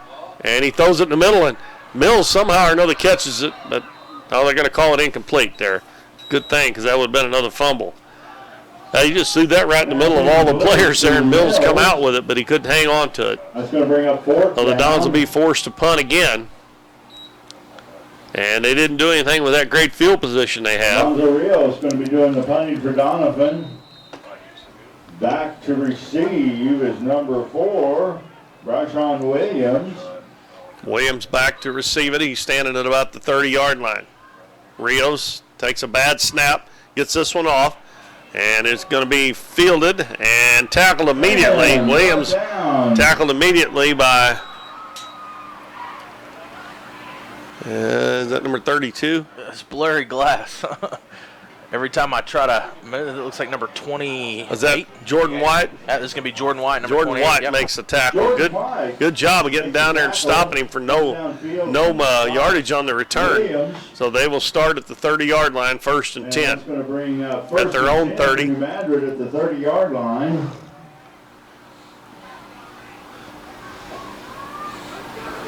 and he throws it in the middle, and Mills somehow or another catches it, but they're going to call it incomplete there. Good thing, because that would have been another fumble. Now, you just threw that right in the middle of all the players there, and Mills come out with it, but he couldn't hang on to it.
That's going to bring up fourth.
So the Dons will be forced to punt again. And they didn't do anything with that great field position they have.
Alonzo Rios is going to be doing the punting for Doniphan. Back to receive is number 4, Brashawn Williams.
Williams back to receive it. He's standing at about the 30-yard line. Rios takes a bad snap, gets this one off, and it's going to be fielded and tackled immediately. Williams tackled immediately by, is that number 32?
It's blurry glass. Every time I try to, it looks like number 28.
Is that Jordan White?
This is going to be Jordan White, number
Jordan
28.
White makes the tackle. Good job of getting down there and stopping him for no yardage on the return. So they will start at the 30-yard line, 1st and 10.
That's going to bring
at their own 30.
Madrid at the 30-yard line.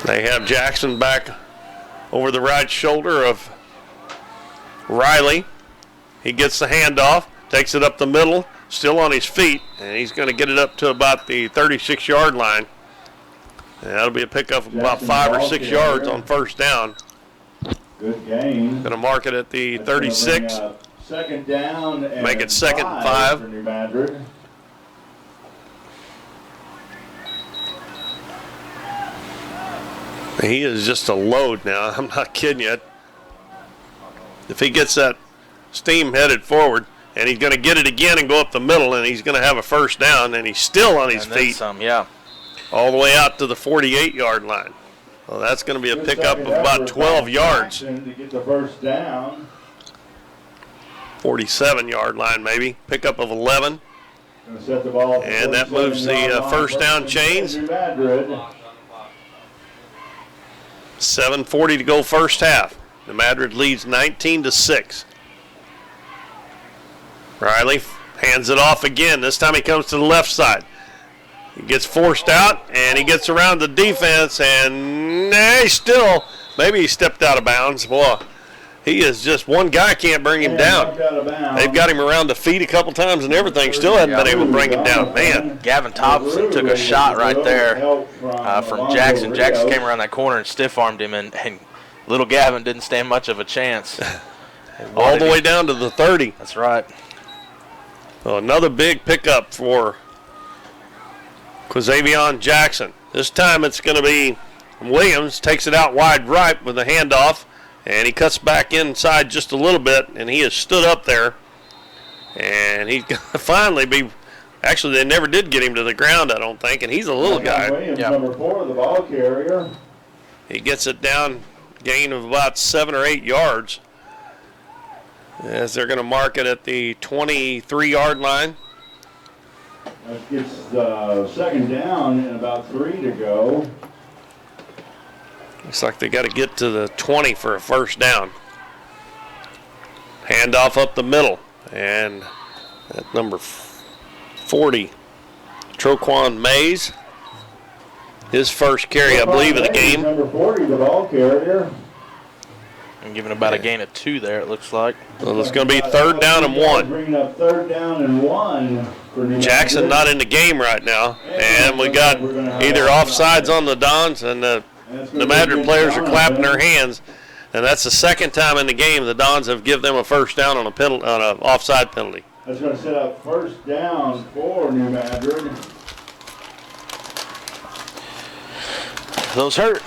They have Jackson back over the right shoulder of Riley. He gets the handoff, takes it up the middle, still on his feet, and he's going to get it up to about the 36-yard line. And that'll be a pickup of about 5 or 6 yards on first down.
Good game.
Going to mark it at the 36.
Second down and
make it 2nd and 5.
For New Madrid.
He is just a load now. I'm not kidding you. If he gets that steam headed forward, and he's going to get it again and go up the middle, and he's going to have a first down, and he's still on his feet. All the way out to the 48-yard line. Well, that's going to be a pickup of about 12 yards.
To get the first down.
47-yard line maybe. Pickup of 11.
Set the ball
and that moves the first down chains. 7:40 to go first half. The Madrid leads 19-6. Riley hands it off again. This time he comes to the left side. He gets forced out, and he gets around the defense, and maybe he stepped out of bounds. Boy, he is just one guy can't bring him down. They've got him around the feet a couple times and everything. Still hadn't been able to bring him down. Man.
Gavin Thompson took a shot right there from Jackson. Jackson came around that corner and stiff-armed him, and little Gavin didn't stand much of a chance.
All the way down to the 30.
That's right.
So another big pickup for Quazavion Jackson. This time it's going to be Williams, takes it out wide right with a handoff, and he cuts back inside just a little bit, and he has stood up there. And he's going to finally be – actually, they never did get him to the ground, I don't think, and he's a little guy.
Williams, number 4, the ball carrier.
He gets it down, gain of about 7 or 8 yards, as they're going to mark it at the 23-yard line.
That gets second down and about 3 to go.
Looks like they got to get to the 20 for a first down. Handoff up the middle, and at number 40, Troquan Mays, his first carry, I believe, of the game.
Number 40, the ball carrier.
And giving about a gain of 2 there, it looks like.
Well, it's going to be 3rd down and 1.
Bringing up 3rd down and 1 for New
Jackson not in the game right now, and we got either offsides on the Dons, and the Madrid players are clapping their hands, and that's the second time in the game the Dons have given them a first down on an offside penalty.
That's going to set up first down for New Madrid.
Those hurt.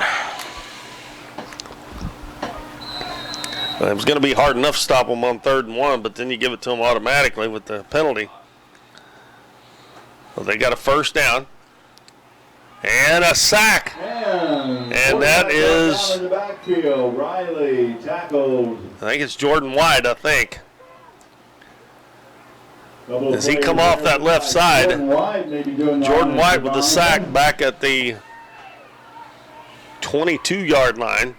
It was going to be hard enough to stop them on 3rd and 1, but then you give it to them automatically with the penalty. Well, they got a first down. And a sack. And that is,
in the backfield. Riley tackled.
I think it's Jordan White, I think. As he come off that left side, Jordan White with the sack back at the 22-yard line.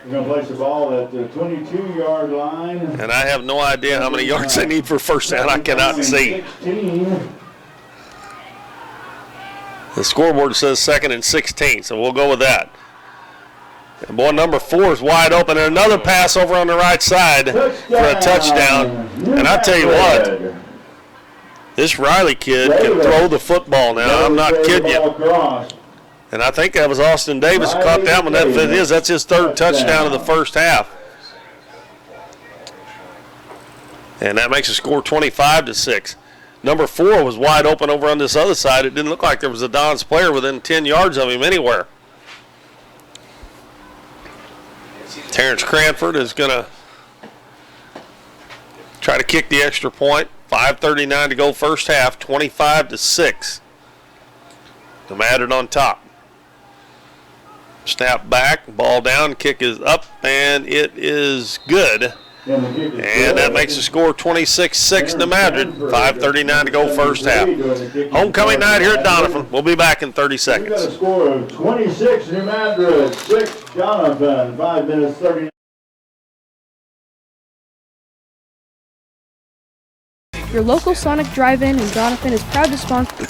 We're going to place the ball at the 22-yard line.
And I have no idea how many yards they need for first down. I cannot see.
16.
The scoreboard says 2nd and 16, so we'll go with that. And boy, number 4 is wide open. And another pass over on the right side for a touchdown. And I tell you what, this Riley kid can throw the football now. I'm not kidding you. And I think that was Austin Davis who caught that one. That's his 3rd touchdown of the first half. And that makes the score 25-6. Number 4 was wide open over on this other side. It didn't look like there was a Dons player within 10 yards of him anywhere. Terrence Cranford is going to try to kick the extra point. 5:39 to go first half, 25-6. The Madrid on top. Snap back, ball down, kick is up, and it is good. And that makes the score 26-6 to Madrid. 5:39 to go first half. Homecoming night here at Doniphan. We'll be back in 30
We got
seconds.
a score of 26 New Madrid, 6 Doniphan, 5 minutes 30.
Your local Sonic Drive-In in Doniphan is proud to sponsor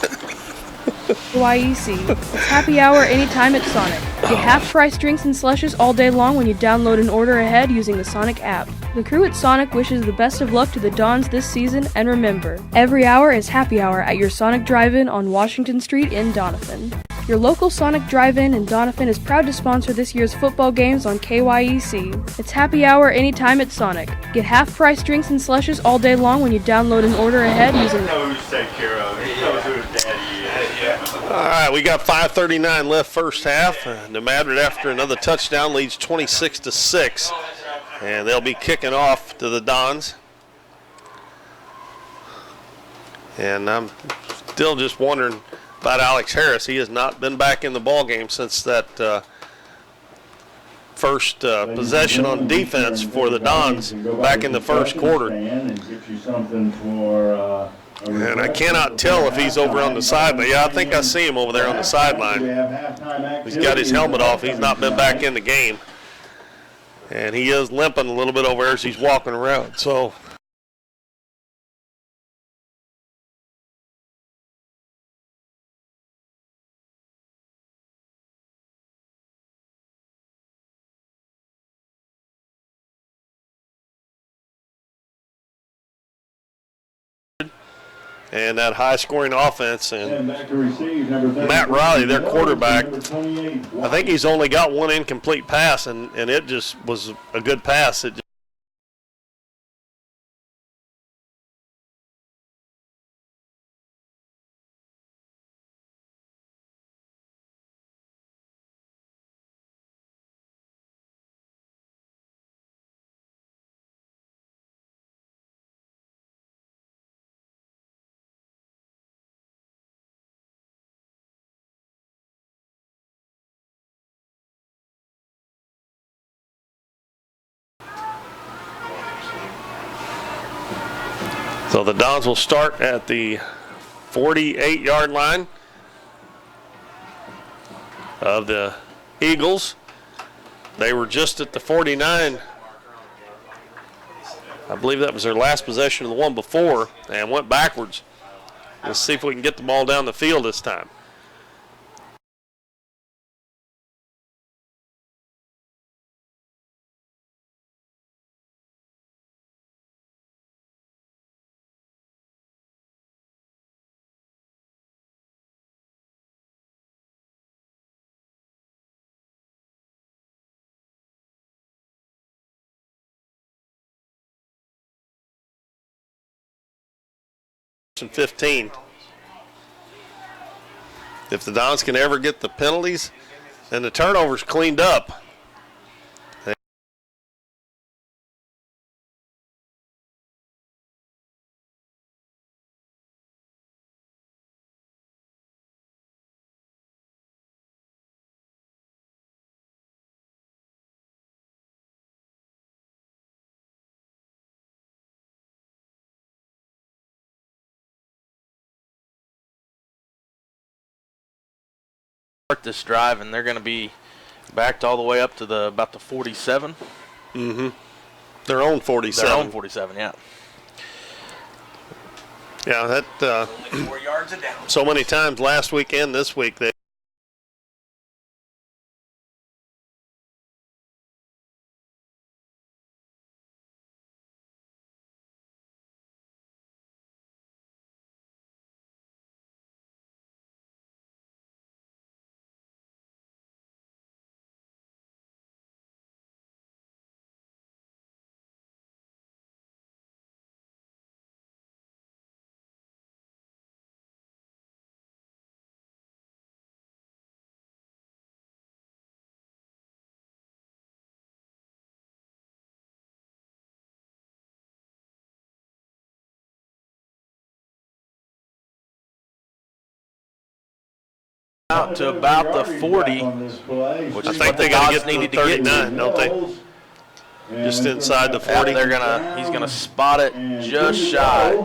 YEC. It's happy hour anytime at Sonic. Get half-price drinks and slushes all day long when you download and order ahead using the Sonic app. The crew at Sonic wishes the best of luck to the Dons this season, and remember, every hour is happy hour at your Sonic Drive-In on Washington Street in Doniphan. Your local Sonic Drive-In in Doniphan is proud to sponsor this year's football games on KYEC. It's happy hour anytime at Sonic. Get half-price drinks and slushes all day long when you download and order ahead using the
Knows to take care of. He knows who his daddy is.
All right, we got 5:39 left first half. The Madrid, after another touchdown, leads 26-6. And they'll be kicking off to the Dons. And I'm still just wondering about Alex Harris. He has not been back in the ball game since that first possession on defense for the Dons back in the first quarter. And I cannot tell if he's over on the sideline. Yeah, I think I see him over there on the sideline. He's got his helmet off. He's not been back in the game. And he is limping a little bit over there as he's walking around. So and that high-scoring offense, and Matt Riley, their quarterback, I think he's only got one incomplete pass, and it just was a good pass. It So the Dons will start at the 48-yard line of the Eagles. They were just at the 49. I believe that was their last possession of the one before, and went backwards. Let's see if we can get the ball down the field this time. And 15. If the Dons can ever get the penalties and the turnovers cleaned up,
start this drive, and they're going to be backed all the way up to about the 47.
Mm-hmm. Their own 47.
Their own 47, yeah.
Yeah, that.
Only 4 yards a down.
So many times last week and this week they.
Out to about the 40, which
I
is
think
what the
they got to
Dons
get to
needed
the
to get
39,
to.
don't they? Just inside the 40.
He's gonna spot it just shy.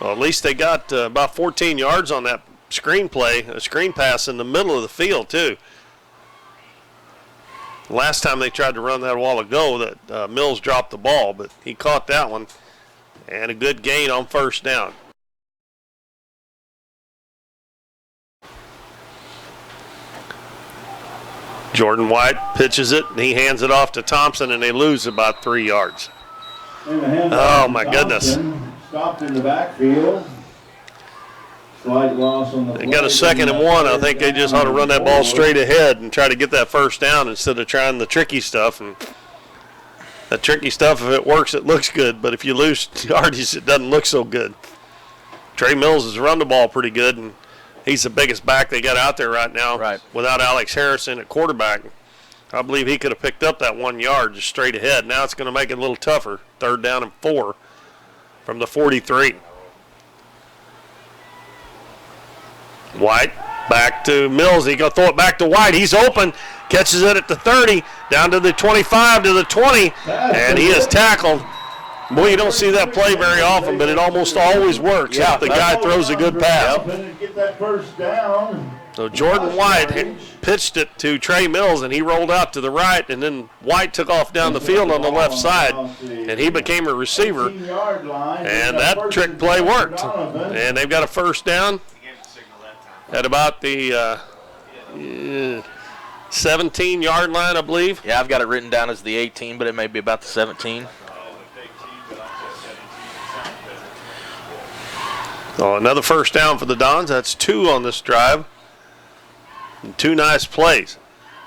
Well, at least they got about 14 yards on that screen play, a screen pass in the middle of the field too. Last time they tried to run that a while ago, that Mills dropped the ball, but he caught that one, and a good gain on first down. Jordan White pitches it, and he hands it off to Thompson, and they lose about 3 yards. Oh, my goodness.
Stopped in the backfield. Slight loss on the
They got a 2nd and 1. I think they just ought to run that ball straight ahead and try to get that first down instead of trying the tricky stuff. And that tricky stuff, if it works, it looks good. But if you lose yardage, it doesn't look so good. Trey Mills has run the ball pretty good, and he's the biggest back they got out there right now.
Right.
Without Alex Harrison at quarterback, I believe he could have picked up that 1 yard just straight ahead. Now it's going to make it a little tougher. 3rd down and 4 from the 43. White back to Mills. He's going to throw it back to White. He's open. Catches it at the 30, down to the 25, to the 20, and he is tackled. Boy, you don't see that play very often, but it almost always works if the guy throws a good pass.
Get that first down.
So Jordan White pitched it to Trey Mills, and he rolled out to the right, and then White took off down the field on the left side, and he became a receiver, and that trick play worked. And they've got a first down at about the 17-yard line, I believe.
Yeah, I've got it written down as the 18, but it may be about the 17.
So another first down for the Dons. That's 2 on this drive. And 2 nice plays.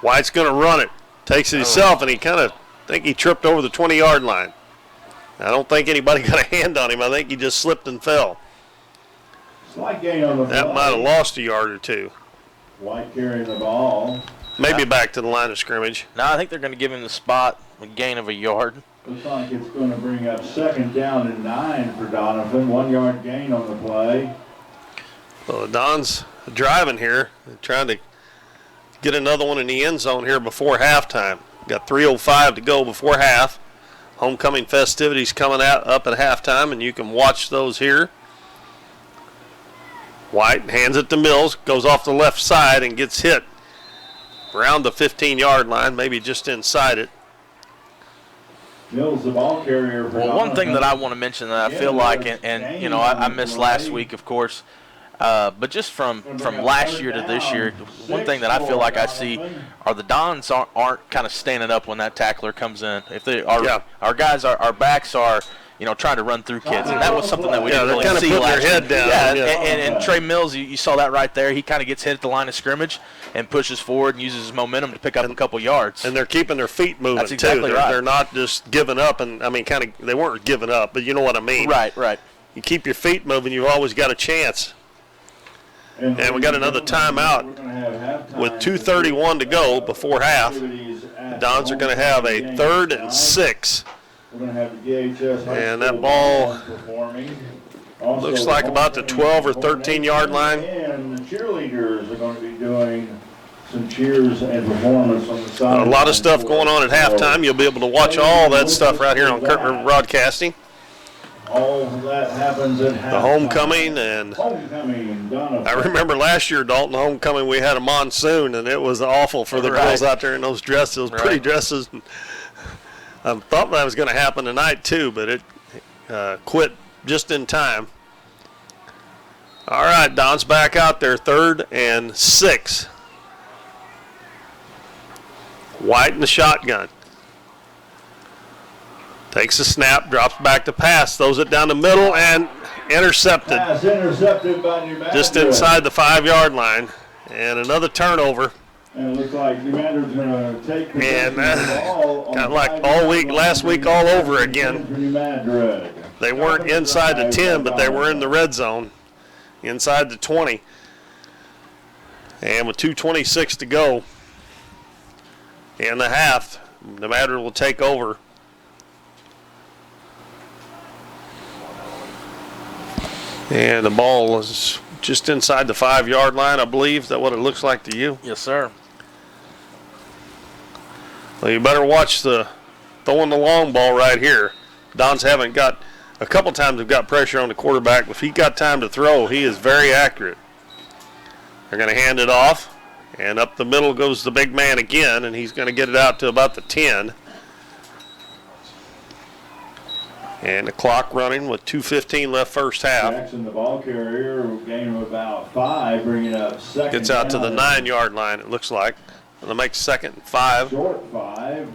White's going to run it. Takes it himself, and he kind of think he tripped over the 20-yard line. I don't think anybody got a hand on him. I think he just slipped and fell.
Slight gain on the
That
play.
might have lost a yard or 2.
White carrying the ball.
Maybe back to the line of scrimmage.
No, I think they're going to give him the spot, a gain of a yard.
Looks like it's going to bring up 2nd down and 9 for Doniphan. 1 yard gain on the play.
Well, the Dons driving here. They're trying to get another one in the end zone here before halftime. Got 3:05 to go before half. Homecoming festivities coming up at halftime, and you can watch those here. White hands it to Mills, goes off the left side and gets hit around the 15-yard line, maybe just inside it.
Mills, the ball carrier.
Well, one thing that I want to mention that I feel like, and you know, I missed last week, of course, but just from last year to this year, one thing that I feel like I see are the Dons aren't kind of standing up when that tackler comes in. If they are, our guys, our backs are, you know, trying to run through kids, and that was something that we didn't really
kind of
see
putting
last
their head
year.
down.
And Trey Mills, you saw that right there. He kind of gets hit at the line of scrimmage and pushes forward and uses his momentum to pick up a couple yards.
And they're keeping their feet moving.
That's exactly
too.
right.
They're not just giving up, and I mean, kind of they weren't giving up, but you know what I mean.
Right.
You keep your feet moving, you've always got a chance. And we got another timeout with 2:31 to go before half. The Dons are going to have a 3rd and 6. And that ball looks like about the 12 or 13-yard line.
And the cheerleaders are going to be doing some cheers and performance on the side.
A lot of stuff going on at halftime. You'll be able to watch all that stuff right here on Curtin River Broadcasting.
All that happens at halftime.
The homecoming, and
Homecoming, Doniphan.
I remember last year, Dalton, homecoming, we had a monsoon, and it was awful for the girls out there in those dresses, those pretty dresses. I thought that was going to happen tonight too, but it quit just in time. All right, Don's back out there, 3rd and 6. White in the shotgun. Takes a snap, drops back to pass, throws it down the middle, and intercepted.
Pass intercepted by New Madrid.
Just inside the 5-yard line. And another turnover.
And it looks like New Madrid's going to take
And
the ball on
got like
the
all week,
5-yard
last
line.
week all over again.
For New Madrid.
They weren't inside the 10, but they were in the red zone, inside the 20. And with 2:26 to go in the half, New Madrid will take over. And the ball is just inside the 5-yard line, I believe. Is that what it looks like to you?
Yes, sir.
Well, you better watch the throwing the long ball right here. Don's haven't got a couple times have got pressure on the quarterback. If he got time to throw, he is very accurate. They're going to hand it off, and up the middle goes the big man again, and he's going to get it out to about the 10. And the clock running with 2:15 left first half.
Jackson, the ball carrier, gain of about 5, bringing up second.
Gets out to the
down.
9-yard line, it looks like. And they'll make 2nd and 5.
Short 5.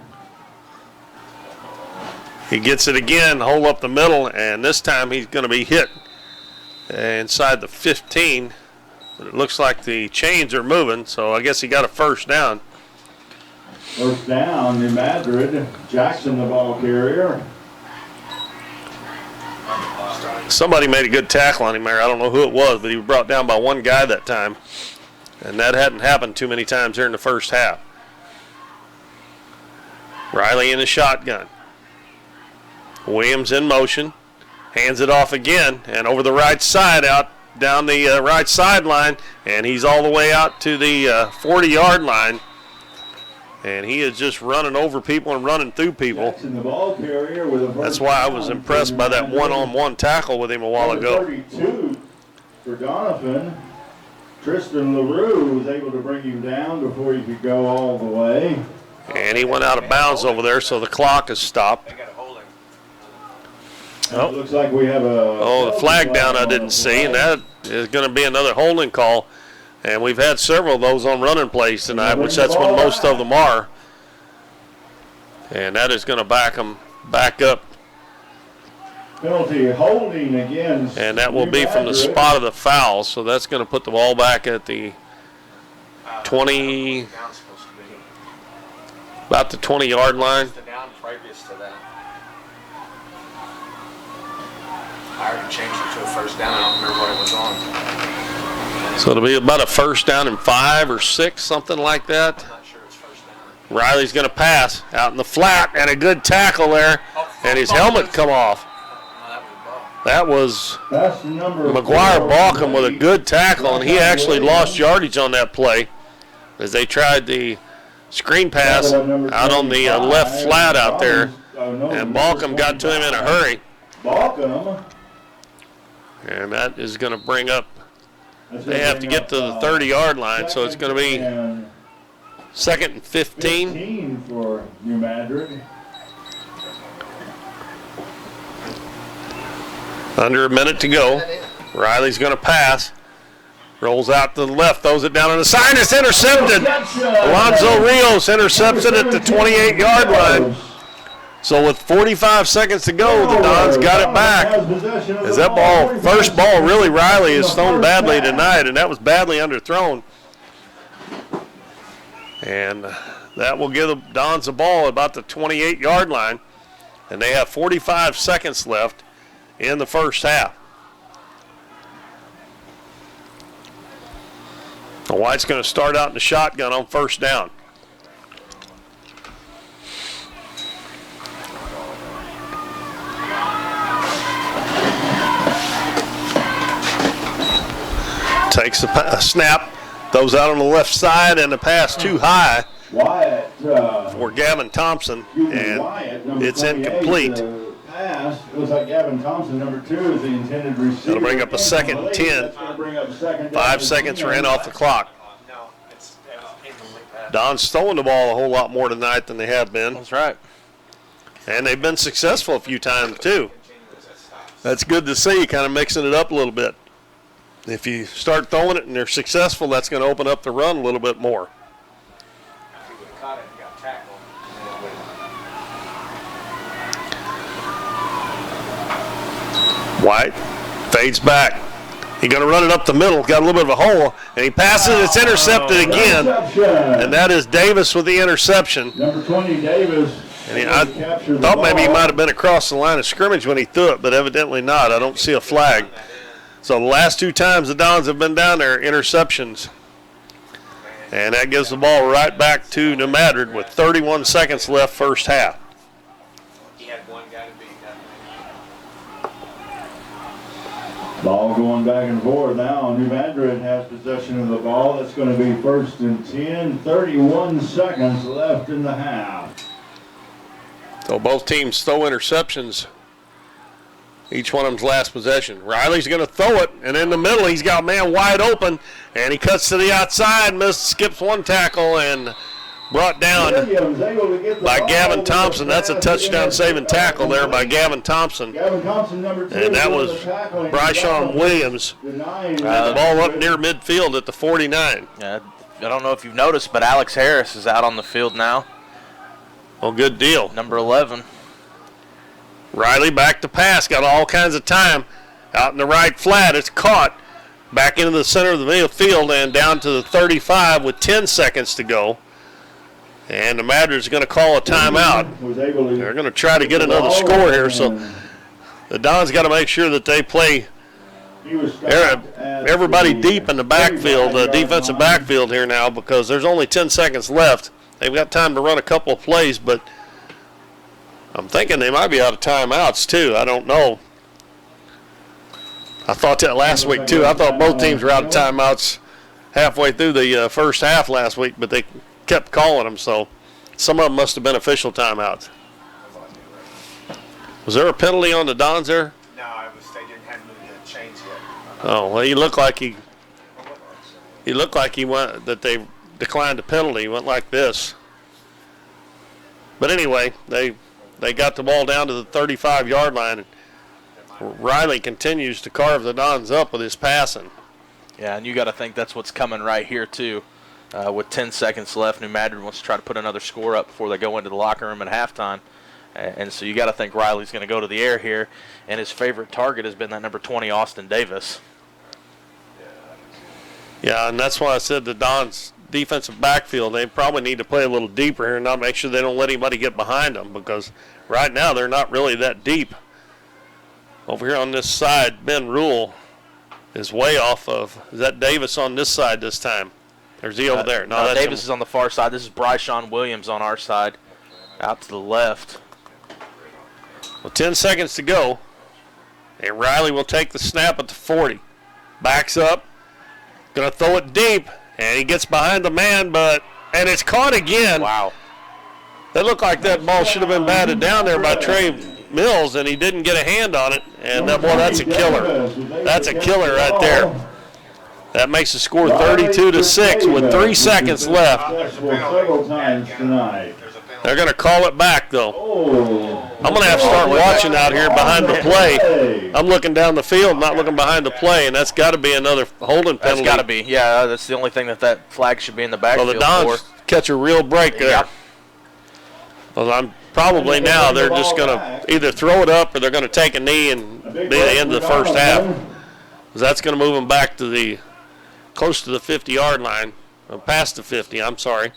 He gets it again, hold up the middle, and this time he's going to be hit inside the 15. But it looks like the chains are moving, so I guess he got a first down.
First down, New Madrid. Jackson, the ball carrier.
Somebody made a good tackle on him there. I don't know who it was, but he was brought down by one guy that time. And that hadn't happened too many times here in the first half. Riley in the shotgun. Williams in motion. Hands it off again. And over the right side, out down the right sideline. And he's all the way out to the 40-yard line. And he is just running over people and running through people.
Jackson, the ball carrier, with a
That's why I was impressed by that one-on-one tackle with him a while ago.
32 for Doniphan. Tristan LaRue was able to bring him down before he could go all the way.
And he went out of bounds over there, so the clock is stopped.
It looks like we have a...
the flag down I didn't see, and that is going to be another holding call. And we've had several of those on running plays tonight, which that's what most of them are. And that is going to back them back up.
Penalty holding against...
And that will be from the spot of the foul, so that's going to put the ball back at the 20... About the 20-yard line.
The down previous to that. I already changed it to a first down. I don't remember what it was on.
So it'll be about a first down and 5 or 6, something like that.
I'm not sure it's first down.
Riley's going to pass out in the flat, and a good tackle there, and his helmet come off. That was McGuire Balcom with a good tackle, and he actually lost yardage on that play as they tried the screen pass out on the left flat out there, and Balcom got to him in a hurry. And that is going to bring up, they have to get to the 30-yard line, so it's going to be 2nd and 15.
15 for New Madrid.
Under a minute to go. Riley's going to pass. Rolls out to the left, throws it down on the side. It's intercepted. Alonzo Rios intercepts it at the 28-yard line. So with 45 seconds to go, the Dons got it back. As that ball, first ball, really Riley has thrown badly tonight, and that was badly underthrown. And that will give the Dons a ball at about the 28-yard line. And they have 45 seconds left in the first half. The White's going to start out in the shotgun on first down. Takes a snap, throws out on the left side, and the pass too high for Gavin Thompson, and it's incomplete.
pass. It looks like Gavin Thompson, number 2, is the intended receiver.
That'll bring up a second and 10.
That's gonna bring up second
5 seconds ran off the clock. Don's throwing the ball a whole lot more tonight than they have been.
That's right.
And they've been successful a few times, too. That's good to see, kind of mixing it up a little bit. If you start throwing it and they're successful, that's going to open up the run a little bit more. White fades back. He's going to run it up the middle. Got a little bit of a hole, and he passes. It's intercepted again, and that is Davis with the interception.
Number 20, Davis.
And I thought maybe he might have been across the line of scrimmage when he threw it, but evidently not. I don't see a flag. So the last 2 times the Dons have been down there, interceptions. And that gives the ball right back to New Madrid with 31 seconds left first half.
Ball going back and forth now. New Madrid has possession of the ball. That's going to be 1st and 10. 31 seconds left in the half.
So both teams throw interceptions. Each one of them's last possession. Riley's going to throw it, and in the middle he's got a man wide open, and he cuts to the outside, skips one tackle, and brought down by Gavin Thompson. That's a touchdown-saving tackle there by Gavin Thompson. And that was Bryshawn Williams. The ball up near midfield at the 49.
I don't know if you've noticed, but Alex Harris is out on the field now.
Oh, good deal.
Number 11.
Riley back to pass. Got all kinds of time. Out in the right flat. It's caught. Back into the center of the field and down to the 35 with 10 seconds to go. And the Madrid's going to call a timeout. They're going to try to get another score here. So the Dons got to make sure that they play everybody deep in the backfield, the defensive backfield here now, because there's only 10 seconds left. They've got time to run a couple of plays, but I'm thinking they might be out of timeouts too. I don't know. I thought that last week too. I thought both teams were out of timeouts halfway through the first half last week, but they kept calling them, so some of them must have been official timeouts. Was there a penalty on the Dons there?
No, they didn't have the change yet.
Oh, well, he looked like he went, that they declined the penalty. He went like this. But anyway, they got the ball down to the 35-yard line. And Riley continues to carve the Dons up with his passing.
Yeah, and you got to think that's what's coming right here too. With 10 seconds left, New Madrid wants to try to put another score up before they go into the locker room at halftime. And so you got to think Riley's going to go to the air here. And his favorite target has been that number 20, Austin Davis.
Yeah, and that's why I said the Dons' defensive backfield, they probably need to play a little deeper here and not make sure they don't let anybody get behind them, because right now they're not really that deep. Over here on this side, Ben Rule is way off of, is that Davis on this side this time? Or is he over there?
No, Davis is on the far side. This is Bryshawn Williams on our side, out to the left.
Well, 10 seconds to go. And Riley will take the snap at the 40. Backs up. Going to throw it deep. And he gets behind the man, and it's caught again.
Wow.
That looked like that ball should have been batted down there by Trey Mills, and he didn't get a hand on it. And that's a killer. That's a killer right there. That makes the score 32-6 with 3 seconds left. They're going to call it back, though. I'm going to have to start watching out here behind the play. I'm looking down the field, not looking behind the play, and that's got to be another holding penalty.
That's got to be. Yeah, that's the only thing that flag should be in the backfield for.
Well, the Dons catch a real break there.
Yeah.
Well, I'm probably now they're just going to either throw it up or they're going to take a knee and be at the end of the first half. Because that's going to move them back to close to the 50-yard line, past the 50, I'm sorry.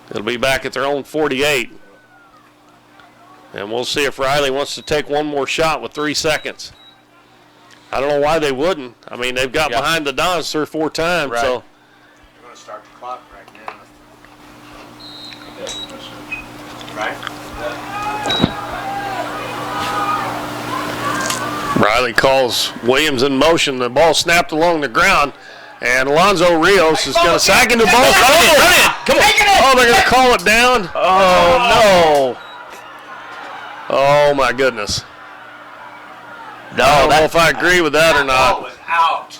It'll be back at their own 48. And we'll see if Riley wants to take one more shot with 3 seconds. I don't know why they wouldn't. I mean, they've got behind the Dons 3 or 4 times.
Right.
So.
You're going to start the clock right now. Right?
Riley calls Williams in motion. The ball snapped along the ground. And Alonzo Rios is going to sack into the ball.
Come on.
Oh, they're going to call it down.
Oh, no.
Oh, my goodness.
No,
I don't know if I agree with that or not.
Ball was out.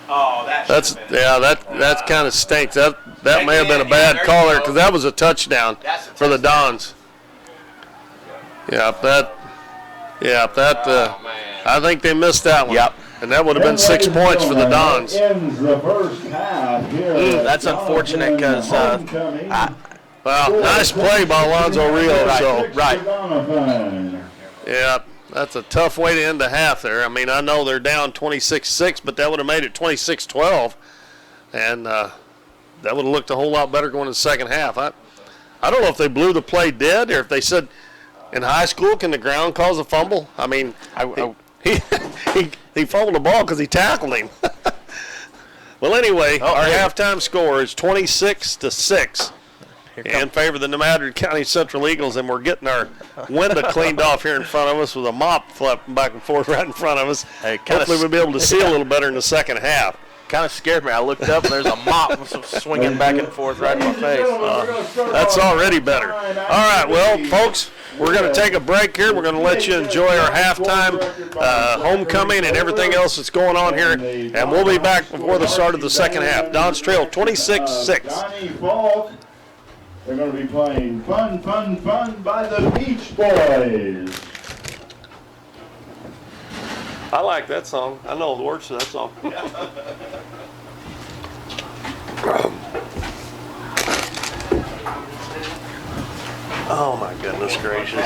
Oh,
That kind of stinks. That may have been a bad call there because that was a touchdown for the Dons. I think they missed that one.
Yep.
And that would have been 6 points for the Dons.
That's unfortunate because
nice play by Alonzo Rio.
Right.
Yeah, that's a tough way to end the half there. I mean, I know they're down 26-6, but that would have made it 26-12. And that would have looked a whole lot better going in the second half. I don't know if they blew the play dead or if they said, in high school, can the ground cause a fumble? I mean, he fumbled the ball because he tackled him. Well, anyway, our halftime score is 26-6 in favor of the Madrid County Central Eagles, and we're getting our window cleaned off here in front of us with a mop flapping back and forth right in front of us. Hopefully we'll be able to see a little better in the second half.
Kind of scared me. I looked up and there's a mop swinging back and forth right in my face.
That's already better. All right, well, folks, we're going to take a break here. We're going to let you enjoy our halftime homecoming and everything else that's going on here, and we'll be back before the start of the second half. Dons trail 26-6.
They're going to be playing Fun, Fun, Fun by the Beach Boys.
I like that song. I know the words to that song. Oh, my goodness gracious.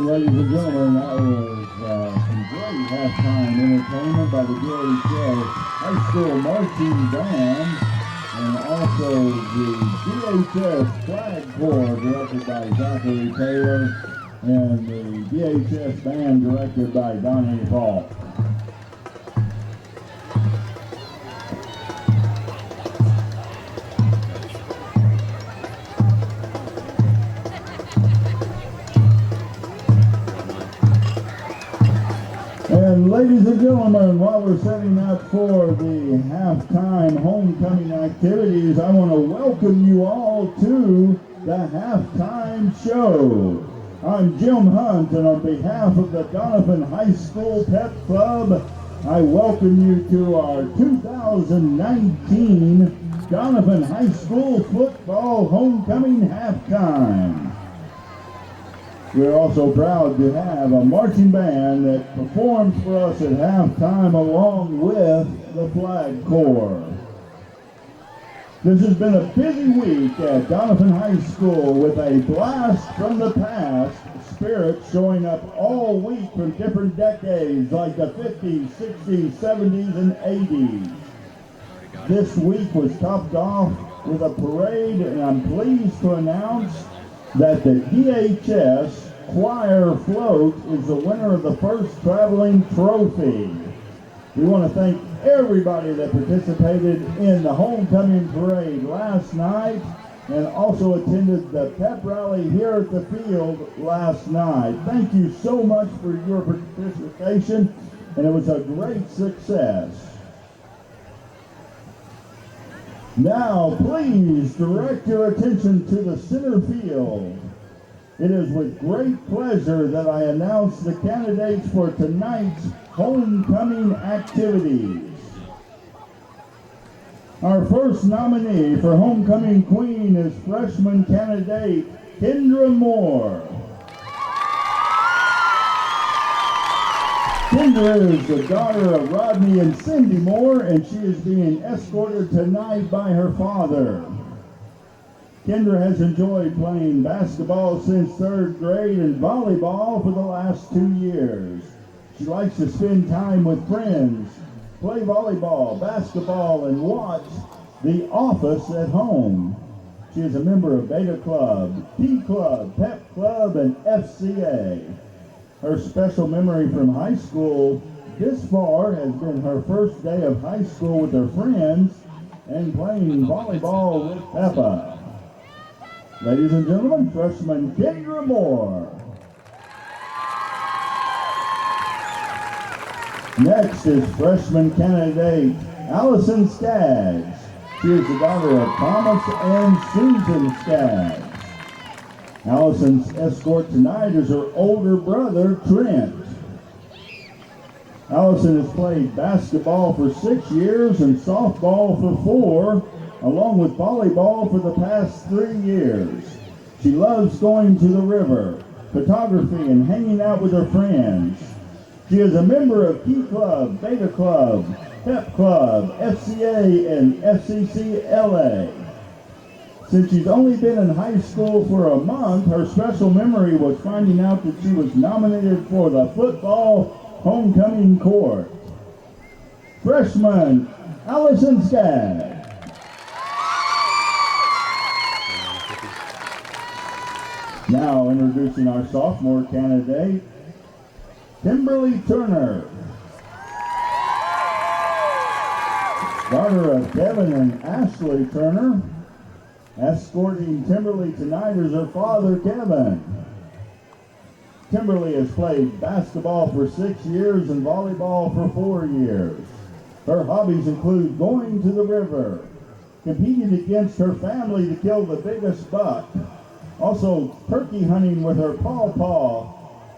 ladies and gentlemen, that was some great halftime entertainment by the DHS High School Marching Band and also the DHS Flag Corps directed by Zachary Taylor and the DHS Band directed by Doniphan. Ladies and gentlemen, while we're setting up for the halftime homecoming activities, I want to welcome you all to the halftime show. I'm Jim Hunt, and on behalf of the Doniphan High School Pep Club, I welcome you to our 2019 Doniphan High School Football Homecoming Halftime. We're also proud to have a marching band that performs for us at halftime along with the Flag Corps. This has been a busy week at Doniphan High School with a blast from the past spirit showing up all week from different decades like the 50s, 60s, 70s, and 80s. This week was topped off with a parade, and I'm pleased to announce that the DHS Choir Float is the winner of the first traveling trophy. We want to thank everybody that participated in the homecoming parade last night and also attended the pep rally here at the field last night. Thank you so much for your participation, and it was a great success. Now, please direct your attention to the center field. It is with great pleasure that I announce the candidates for tonight's homecoming activities. Our first nominee for homecoming queen is freshman candidate Kendra Moore. Kendra is the daughter of Rodney and Cindy Moore, and she is being escorted tonight by her father. Kendra has enjoyed playing basketball since 3rd grade and volleyball for the last 2 years. She likes to spend time with friends, play volleyball, basketball, and watch The Office at home. She is a member of Beta Club, P Club, Pep Club, and FCA. Her special memory from high school this far has been her first day of high school with her friends and playing volleyball with Peppa. Ladies and gentlemen, freshman Kendra Moore. Next is freshman candidate Allison Skaggs. She is the daughter of Thomas and Susan Skaggs. Allison's escort tonight is her older brother, Trent. Allison has played basketball for 6 years and softball for 4, along with volleyball for the past 3 years. She loves going to the river, photography, and hanging out with her friends. She is a member of P Club, Beta Club, Pep Club, FCA, and FCCLA. Since she's only been in high school for a month, her special memory was finding out that she was nominated for the football homecoming court. Freshman Allison Skaggs. Now introducing our sophomore candidate, Kimberly Turner. Daughter of Kevin and Ashley Turner. Escorting Kimberly tonight is her father, Kevin. Kimberly has played basketball for 6 years and volleyball for 4 years. Her hobbies include going to the river, competing against her family to kill the biggest buck, also turkey hunting with her pawpaw,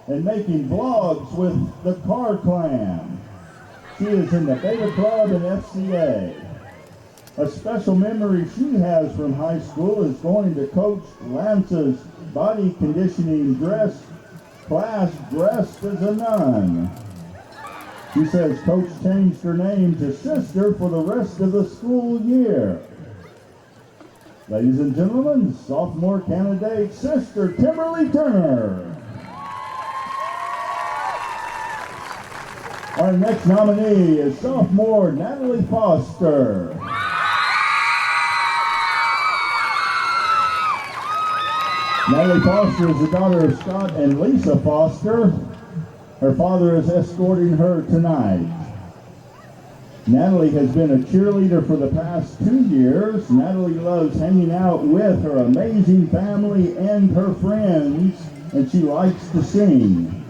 and making vlogs with the Carr Clan. She is in the Beta Club and FCA. A special memory she has from high school is going to Coach Lance's body conditioning class dressed as a nun. She says Coach changed her name to Sister for the rest of the school year. Ladies and gentlemen, sophomore candidate, Sister Kimberly Turner. Our next nominee is sophomore Natalie Foster. Natalie Foster is the daughter of Scott and Lisa Foster. Her father is escorting her tonight. Natalie has been a cheerleader for the past 2 years. Natalie loves hanging out with her amazing family and her friends, and she likes to sing.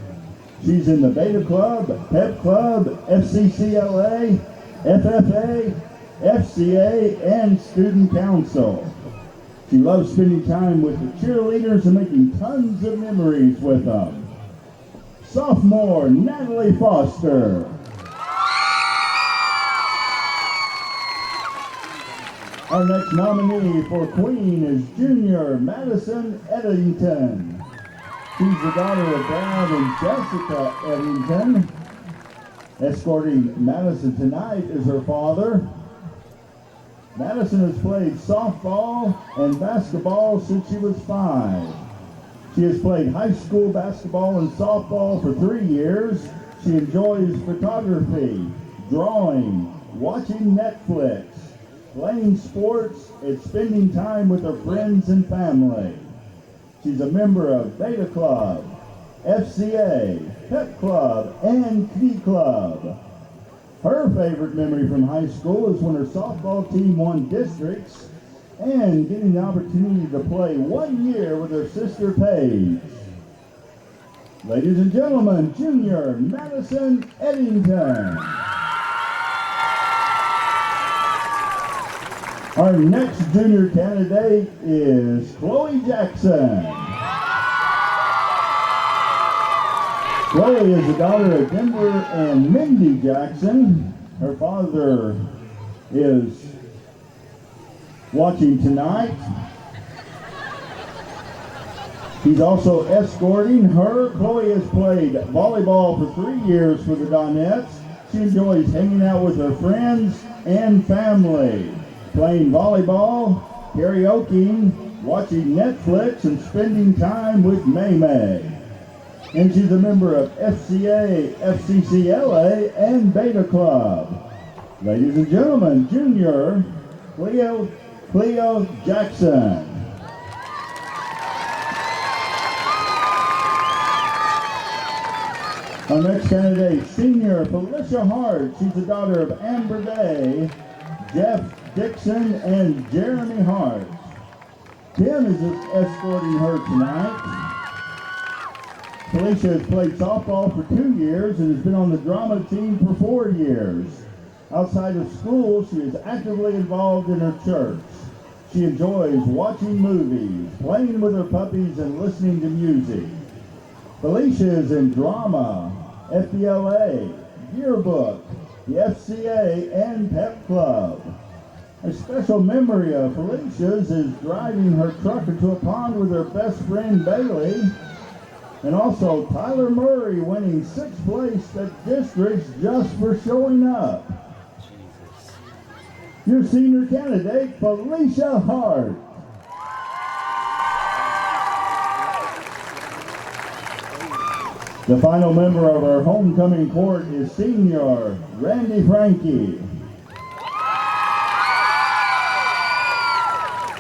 She's in the Beta Club, Pep Club, FCCLA, FFA, FCA, and Student Council. She loves spending time with the cheerleaders and making tons of memories with them. Sophomore Natalie Foster. Our next nominee for Queen is junior Madison Eddington. She's the daughter of Brad and Jessica Eddington. Escorting Madison tonight is her father. Madison has played softball and basketball since she was 5. She has played high school basketball and softball for 3 years. She enjoys photography, drawing, watching Netflix, playing sports, and spending time with her friends and family. She's a member of Beta Club, FCA, Pep Club, and Key Club. Her favorite memory from high school is when her softball team won districts and getting the opportunity to play 1 year with her sister Paige. Ladies and gentlemen, junior Madison Eddington. Our next junior candidate is Chloe Jackson. Chloe is the daughter of Denver and Mindy Jackson. Her father is watching tonight. He's also escorting her. Chloe has played volleyball for 3 years for the Donettes. She enjoys hanging out with her friends and family, playing volleyball, karaoke, watching Netflix, and spending time with May May. And she's a member of FCA, FCCLA, and Beta Club. Ladies and gentlemen, junior Cleo Jackson. Our next candidate, senior Felicia Hart. She's the daughter of Amber Day, Jeff Dixon, and Jeremy Hart. Tim is escorting her tonight. Felicia has played softball for 2 years and has been on the drama team for 4 years. Outside of school, she is actively involved in her church. She enjoys watching movies, playing with her puppies, and listening to music. Felicia is in drama, FBLA, yearbook, the FCA, and Pep Club. A special memory of Felicia's is driving her truck into a pond with her best friend Bailey, and also Tyler Murray winning 6th place at districts just for showing up. Your senior candidate, Felicia Hart. The final member of our homecoming court is senior Randy Frankie.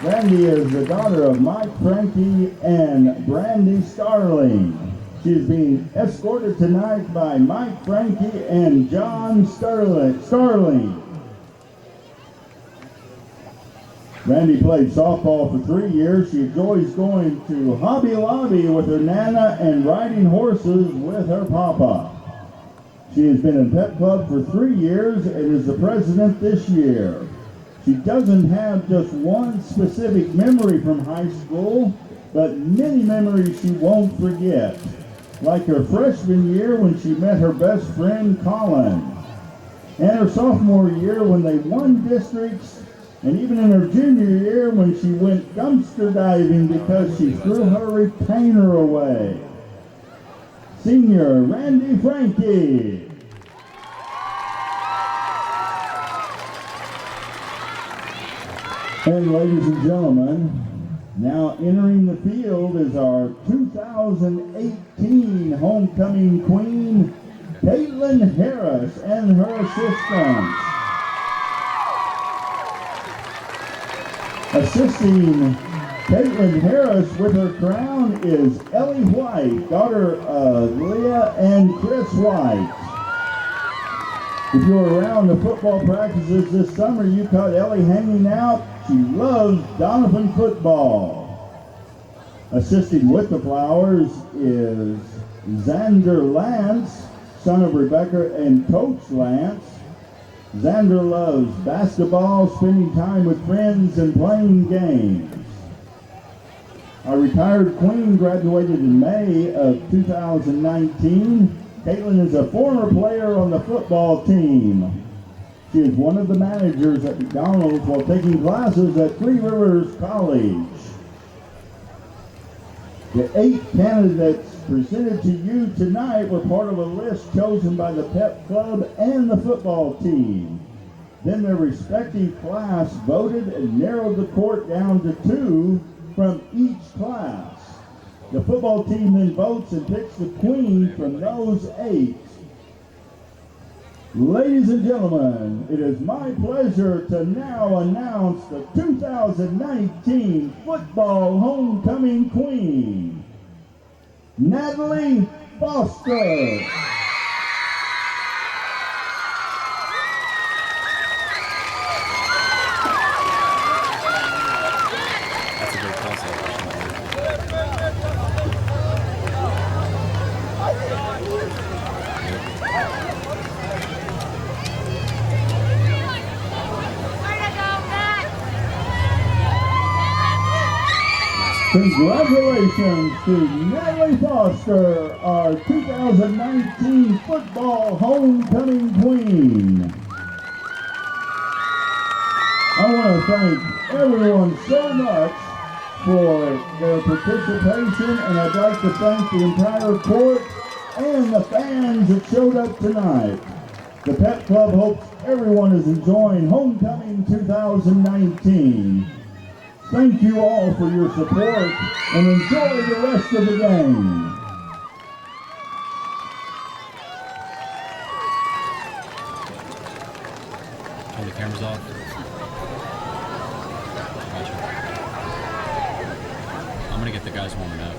Randy is the daughter of Mike Frankie and Brandy Starling. She is being escorted tonight by Mike Frankie and John Starling. Randy played softball for 3 years. She enjoys going to Hobby Lobby with her Nana and riding horses with her Papa. She has been in Pep Club for 3 years and is the president this year. She doesn't have just one specific memory from high school, but many memories she won't forget. Like her freshman year when she met her best friend Colin, and her sophomore year when they won districts, and even in her junior year when she went dumpster diving because she threw her retainer away. Senior Randy Frankie. And ladies and gentlemen, now entering the field is our 2018 homecoming queen, Caitlin Harris, and her assistants. Assisting Caitlin Harris with her crown is Ellie White, daughter of Leah and Chris White. If you were around the football practices this summer, you caught Ellie hanging out. She loves Doniphan football. Assisting with the flowers is Xander Lance, son of Rebecca and Coach Lance. Xander loves basketball, spending time with friends, and playing games. Our retired queen graduated in May of 2019. Caitlin is a former player on the football team. She is one of the managers at McDonald's while taking classes at Three Rivers College. The 8 candidates presented to you tonight were part of a list chosen by the Pep Club and the football team. Then their respective class voted and narrowed the court down to 2 from each class. The football team then votes and picks the queen from those 8. Ladies and gentlemen, it is my pleasure to now announce the 2019 Football Homecoming Queen, Natalie Foster.
That's a great concept.
Congratulations to Natalie Foster, our 2019 Football Homecoming Queen. I want to thank everyone so much for their participation, and I'd like to thank the entire court and the fans that showed up tonight. The Pep Club hopes everyone is enjoying Homecoming 2019. Thank you all for your support and enjoy the rest of the game.
Turn the cameras off. Gotcha. I'm gonna get the guys warming up.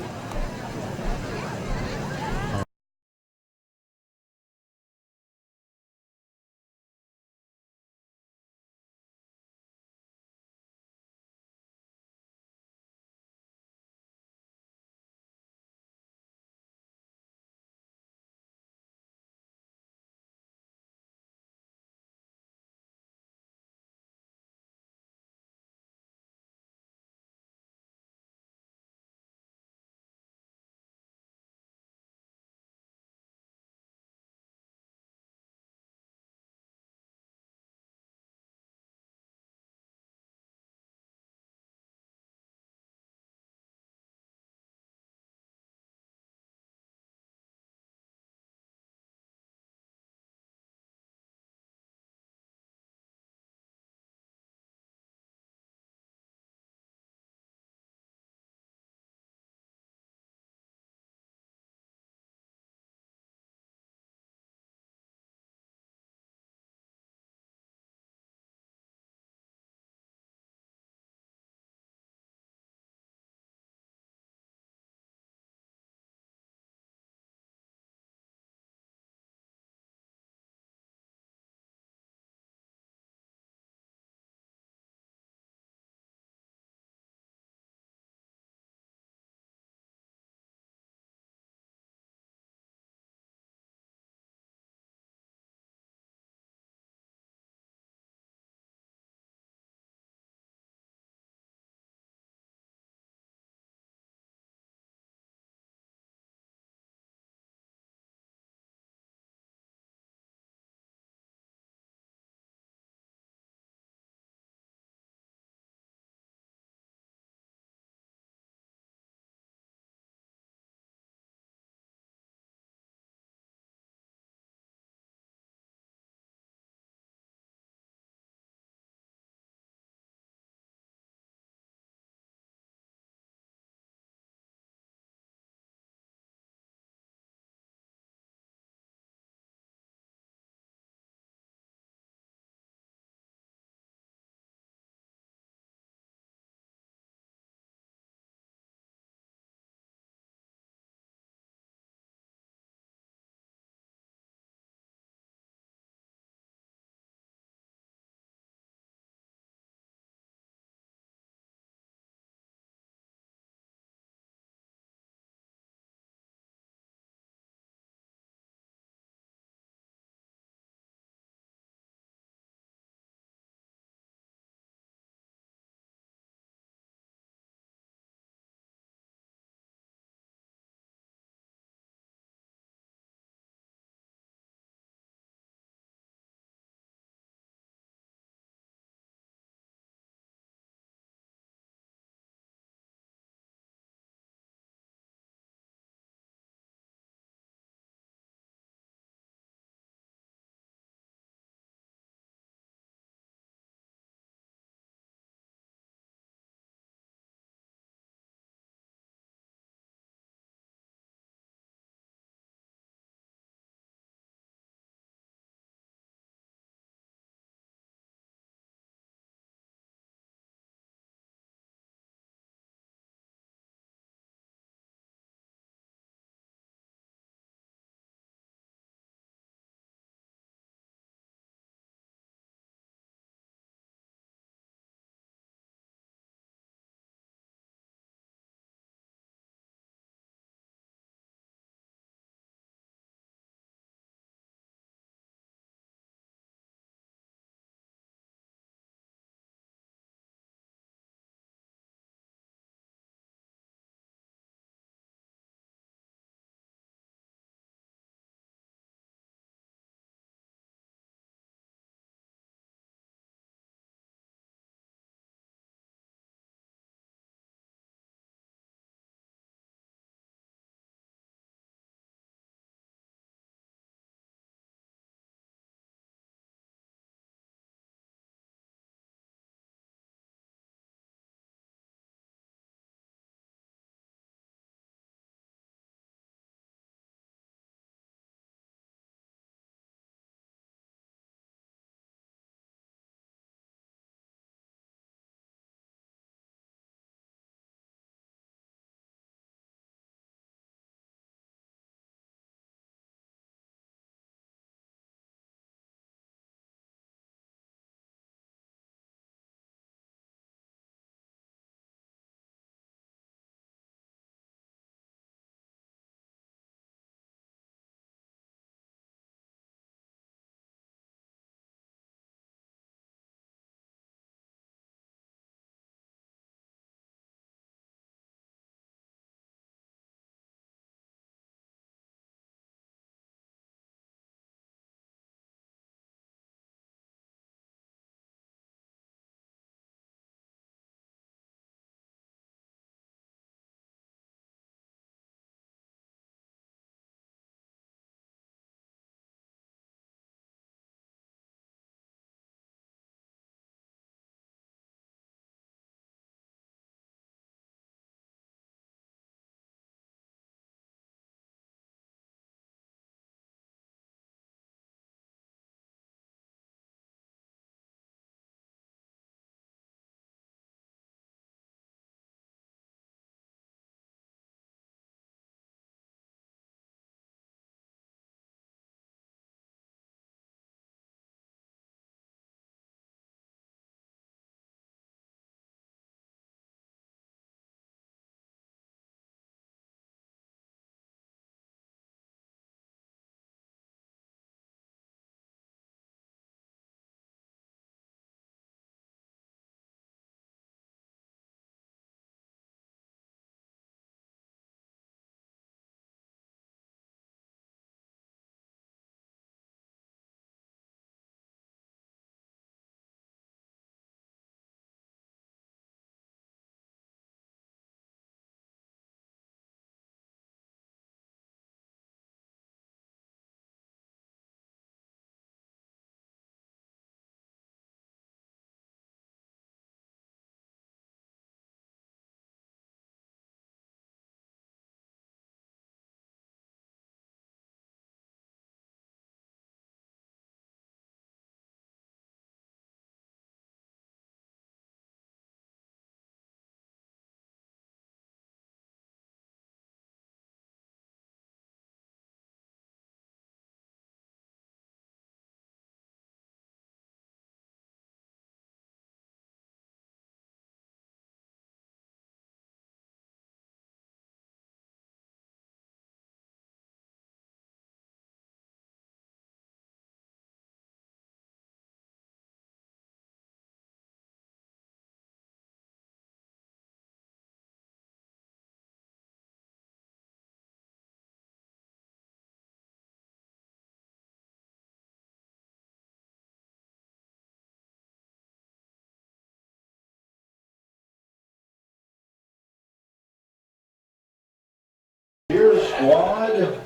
squad,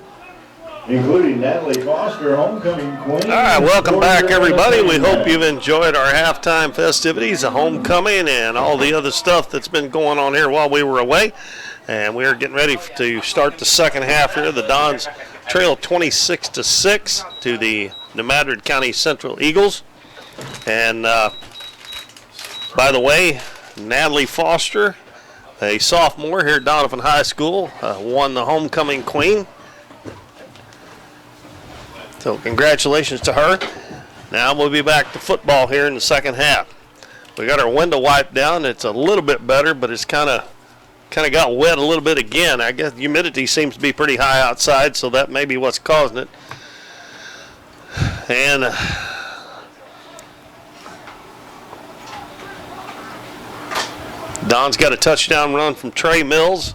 including Natalie Foster, homecoming queen.
All right, welcome back, everybody. We hope you've enjoyed our halftime festivities, the homecoming, and all the other stuff that's been going on here while we were away. And we are getting ready to start the second half here. The Dons trail 26-6 to the Madrid County Central Eagles. And by the way, Natalie Foster, a sophomore here at Doniphan High School, won the homecoming queen. So congratulations to her. Now we'll be back to football here in the second half. We got our window wiped down. It's a little bit better, but it's kind of got wet a little bit again. I guess humidity seems to be pretty high outside, so that may be what's causing it. And Don's got a touchdown run from Trey Mills,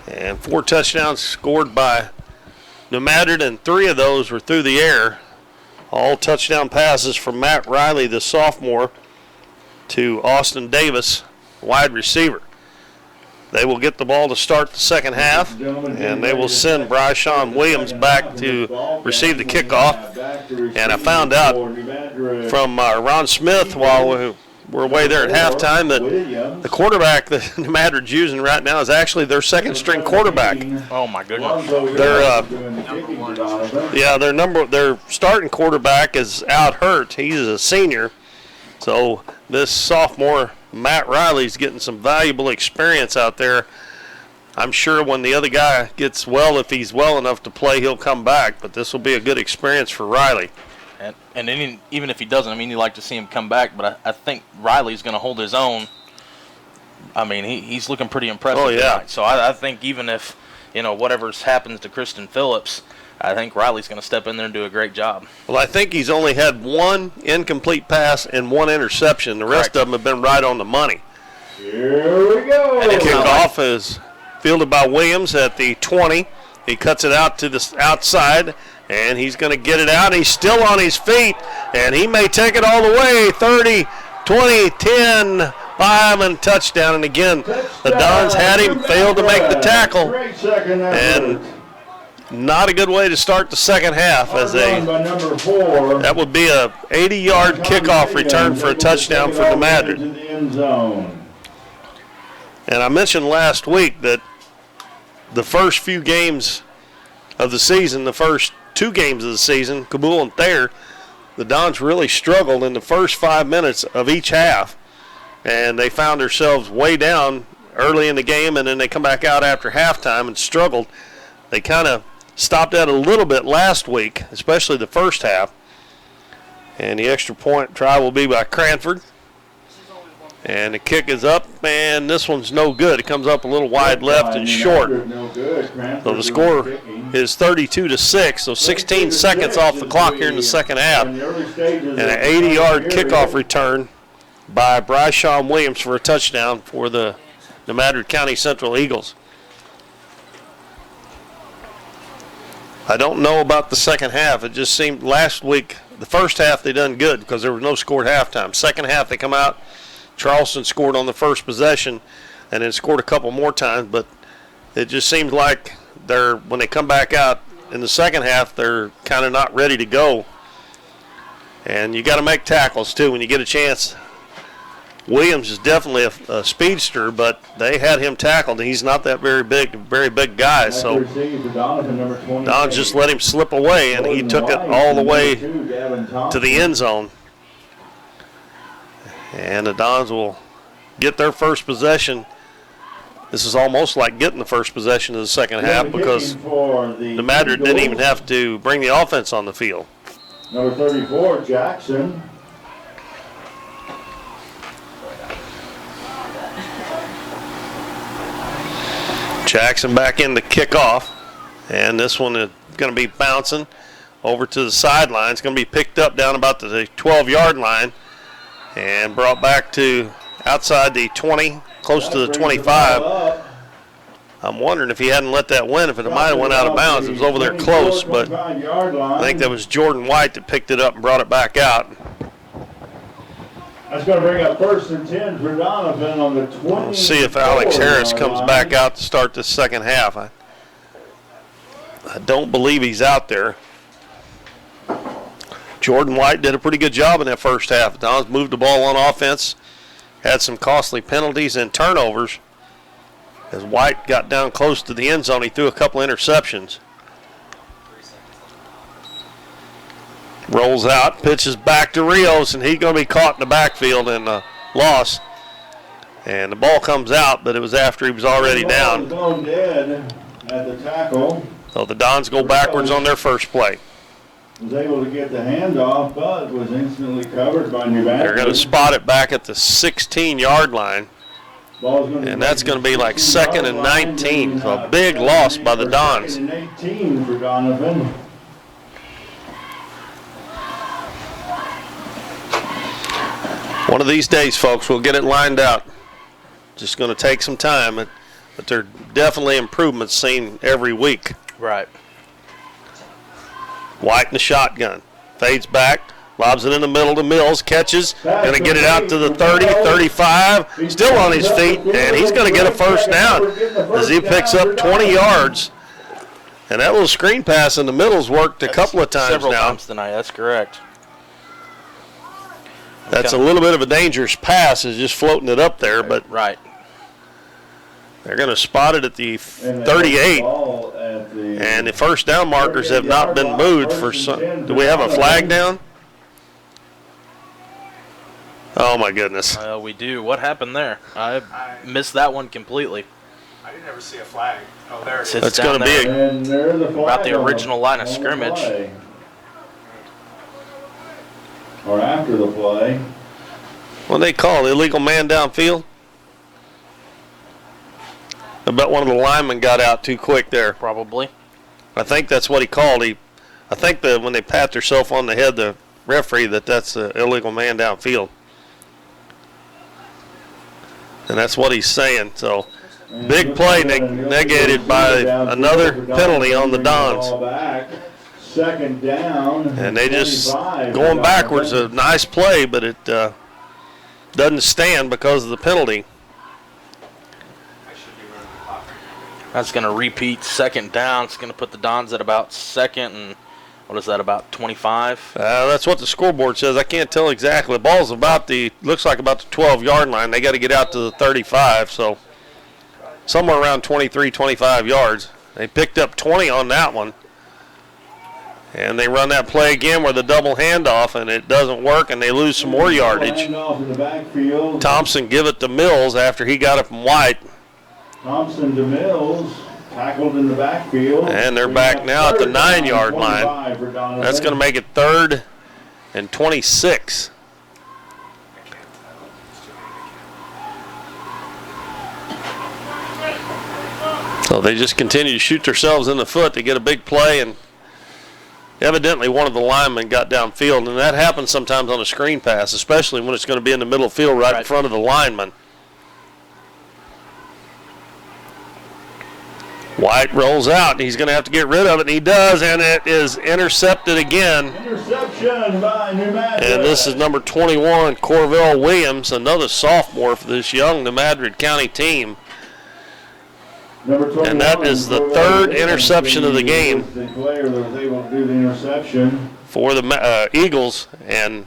and 4 touchdowns scored by New Madrid, and 3 of those were through the air. All touchdown passes from Matt Riley, the sophomore, to Austin Davis, wide receiver. They will get the ball to start the second half, and they will send Bryshawn Williams back to receive the kickoff. And I found out from Ron Smith while we were away there at halftime that the quarterback that Madrid's using right now is actually their second-string quarterback.
Oh my goodness!
Their starting quarterback is out hurt. He's a senior, so this sophomore Matt Riley's getting some valuable experience out there. I'm sure when the other guy gets well, if he's well enough to play, he'll come back. But this will be a good experience for Riley.
And even if he doesn't, I mean, you like to see him come back, but I think Riley's going to hold his own. I mean, he's looking pretty impressive tonight. So I think even if, whatever happens to Kristen Phillips, I think Riley's going to step in there and do a great job.
Well, I think he's only had 1 incomplete pass and 1 interception. The rest of them have been right on the money.
Here we go.
And the kickoff is fielded by Williams at the 20. He cuts it out to the outside, and he's going to get it out. He's still on his feet, and he may take it all the way. 30, 20, 10, 5, and touchdown. And again, the Dons had him, failed to make the tackle. And not a good way to start the second half, as that would be a 80-yard kickoff return for a touchdown for the Madrid. And I mentioned last week that the first few games of the season, the first 2 games of the season, Kabul and Thayer, the Dons really struggled in the first 5 minutes of each half. And they found themselves way down early in the game, and then they come back out after halftime and struggled. They kind of stopped that a little bit last week, especially the first half. And the extra point try will be by Cranford. And the kick is up, and this one's no good. It comes up a little wide left and short. So the score is 32-6, so 16 seconds off the clock here in the second half. And an 80-yard kickoff return by Bryshawn Williams for a touchdown for the Madrid County Central Eagles. I don't know about the second half. It just seemed last week, the first half they done good because there was no score at halftime. Second half they come out, Charleston scored on the first possession and then scored a couple more times, but it just seems like when they come back out in the second half, they're kind of not ready to go. And you got to make tackles too when you get a chance. Williams is definitely a speedster, but they had him tackled. He's not that very big guy, so Don just let him slip away, and he took it all the way to the end zone. And the Dons will get their first possession. This is almost like getting the first possession of the second half because the Madrid didn't even have to bring the offense on the field.
Number 34, Jackson.
Jackson back in the kickoff, and this one is going to be bouncing over to the sideline. It's going to be picked up down about to the 12-yard line and brought back to outside the 20, close to the 25. I'm wondering if he hadn't let that win, if it might have went out of bounds. It was over there close, but I think that was Jordan White that picked it up and brought it back out.
That's going to bring up 1st and 10 for Doniphan on the 20.
We'll see if Alex Harris comes back out to start the second half. I don't believe he's out there. Jordan White did a pretty good job in that first half. The Dons moved the ball on offense, had some costly penalties and turnovers. As White got down close to the end zone, he threw a couple interceptions. Rolls out, pitches back to Rios, and he's going to be caught in the backfield and lost. And the ball comes out, but it was after he was already down.
Dead at the tackle.
So the Dons go backwards on their first play.
Was able to get the handoff, but was instantly covered by New Madrid.
They're going to spot it back at the 16-yard line. And that's going to be like 2nd and 19. So a big loss by the Dons.
2nd and 18 for Doniphan.
One of these days, folks, we'll get it lined out. Just going to take some time, but there are definitely improvements seen every week.
Right.
White in the shotgun. Fades back. Lobs it in the middle to Mills. Catches. Going to get it out to the 30, 35. Still on his feet, and he's going to get a first down as he picks up 20 yards. And that little screen pass in the middle's worked a couple of times
several
now.
times tonight, that's correct.
That's a little bit of a dangerous pass, is just floating it up there, but
right.
They're going to spot it at the 38. And the first down markers have not been moved for some. Do we have a flag down? Oh, my goodness.
We do. What happened there? I missed that one completely.
I didn't ever see a flag. Oh, there it is.
It's going to be
about the original line of scrimmage.
Or after the play.
What do they call it? Illegal man downfield? I bet one of the linemen got out too quick there.
Probably.
I think that's what he called. I think that when they pat themselves on the head, the referee, that's an illegal man downfield. And that's what he's saying. So, big play negated by another penalty on the Dons.
2nd down.
And they just going backwards. A nice play, but it doesn't stand because of the penalty.
That's going to repeat 2nd down. It's going to put the Dons at about 2nd and, what is that, about 25?
That's what the scoreboard says. I can't tell exactly. The ball's looks like about the 12-yard line. They got to get out to the 35, so somewhere around 23, 25 yards. They picked up 20 on that one. And they run that play again with a double handoff, and it doesn't work, and they lose some more yardage. Thompson give it to Mills after he got it from White.
Thompson to Mills, tackled in the backfield.
And they're back now at the 9-yard line. That's going to make it 3rd and 26. So they just continue to shoot themselves in the foot to get a big play, and evidently one of the linemen got downfield, and that happens sometimes on a screen pass, especially when it's going to be in the middle field right in front of the lineman. White rolls out, and he's going to have to get rid of it, and he does, and it is intercepted again.
Interception by New Madrid.
And this is number 21, Corvell Williams, another sophomore for this young New Madrid County team. And that is the 3rd interception of the game for the Eagles, and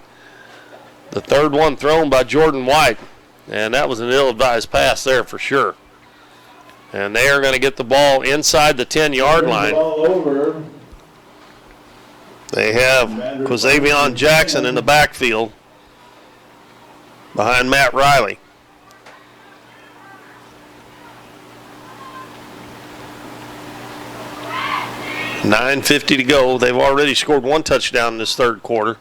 the 3rd one thrown by Jordan White. And that was an ill-advised pass there for sure. And they are going to get the ball inside the 10-yard line. They have Quasavion Jackson in the backfield behind Matt Riley. $9:50 to go. They've already scored 1 touchdown in this 3rd quarter.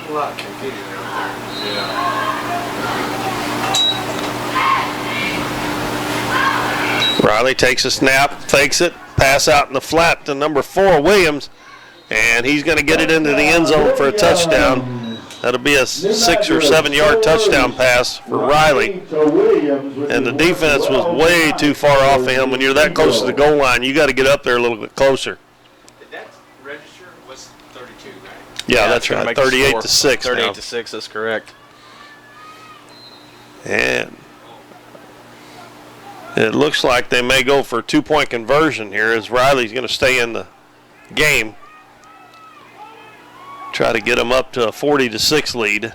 A lot of confusion out there. Yeah.
Riley takes a snap, fakes it, pass out in the flat to number 4, Williams, and he's going to get it into the end zone for a touchdown. That'll be a 6 or 7 yard touchdown pass for Riley. And the defense was way too far off of him. When you're that close to the goal line, you got to get up there a little bit closer.
Did that register? Was 32, right?
Yeah, that's right. 38-6.
38-6, that's correct.
And It looks like they may go for a 2-point conversion here as Riley's going to stay in the game. Try to get them up to a 40-6 lead.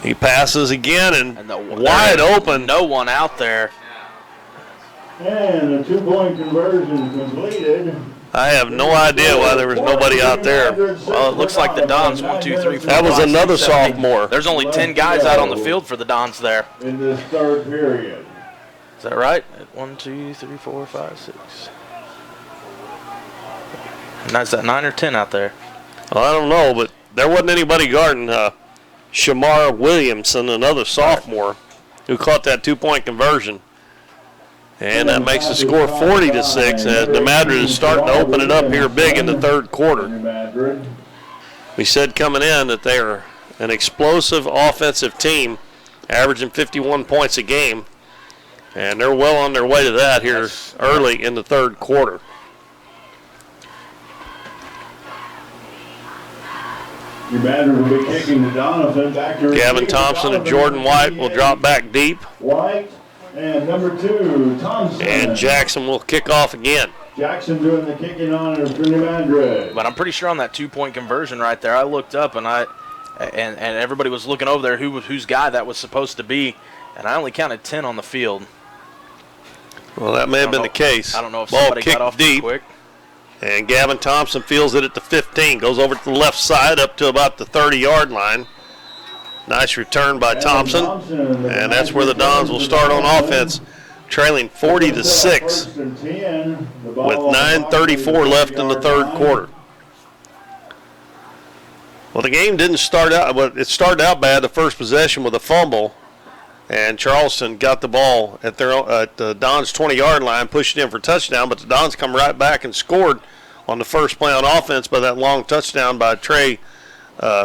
He passes again and wide open.
No one out there.
And a 2-point conversion completed.
I have no idea why there was nobody out there.
Well, it looks like the Dons 1, 2, 3, 4.
That was
5,
another
6, 7, 8.
sophomore.
There's only 10 guys out on the field for the Dons there.
In this third period.
Is that right? 1, 2, 3, 4, 5, 6. And that's that 9 or 10 out there.
Well, I don't know, but there wasn't anybody guarding Shamar Williamson, another sophomore, who caught that 2-point conversion. And that makes the score 40-6 as the Madrid is starting to open it up here big in the third quarter. We said coming in that they are an explosive offensive team, averaging 51 points a game. And they're well on their way to that here early in the third quarter.
Your Madrid will be kicking to Doniphan. Back to
Gavin Thompson and Jordan White will drop back deep.
White and number 2, Thompson.
And Jackson will kick off again.
Jackson doing the kicking on for New Madrid.
But I'm pretty sure on that 2-point conversion right there, I looked up and everybody was looking over there whose guy that was supposed to be, and I only counted 10 on the field.
Well, that may have been the case.
I don't know if
Ball
somebody
kicked
got off
deep.
too quick.
And Gavin Thompson fields it at the 15, goes over to the left side up to about the 30-yard line. Nice return by Thompson, and that's where the Dons will start on offense, trailing 40-6 with 9:34 left in the third quarter. Well, the game didn't start out, but it started out bad the first possession with a fumble, and Charleston got the ball at the Dons' 20-yard line, pushed it in for touchdown, but the Dons come right back and scored on the first play on offense by that long touchdown by Trey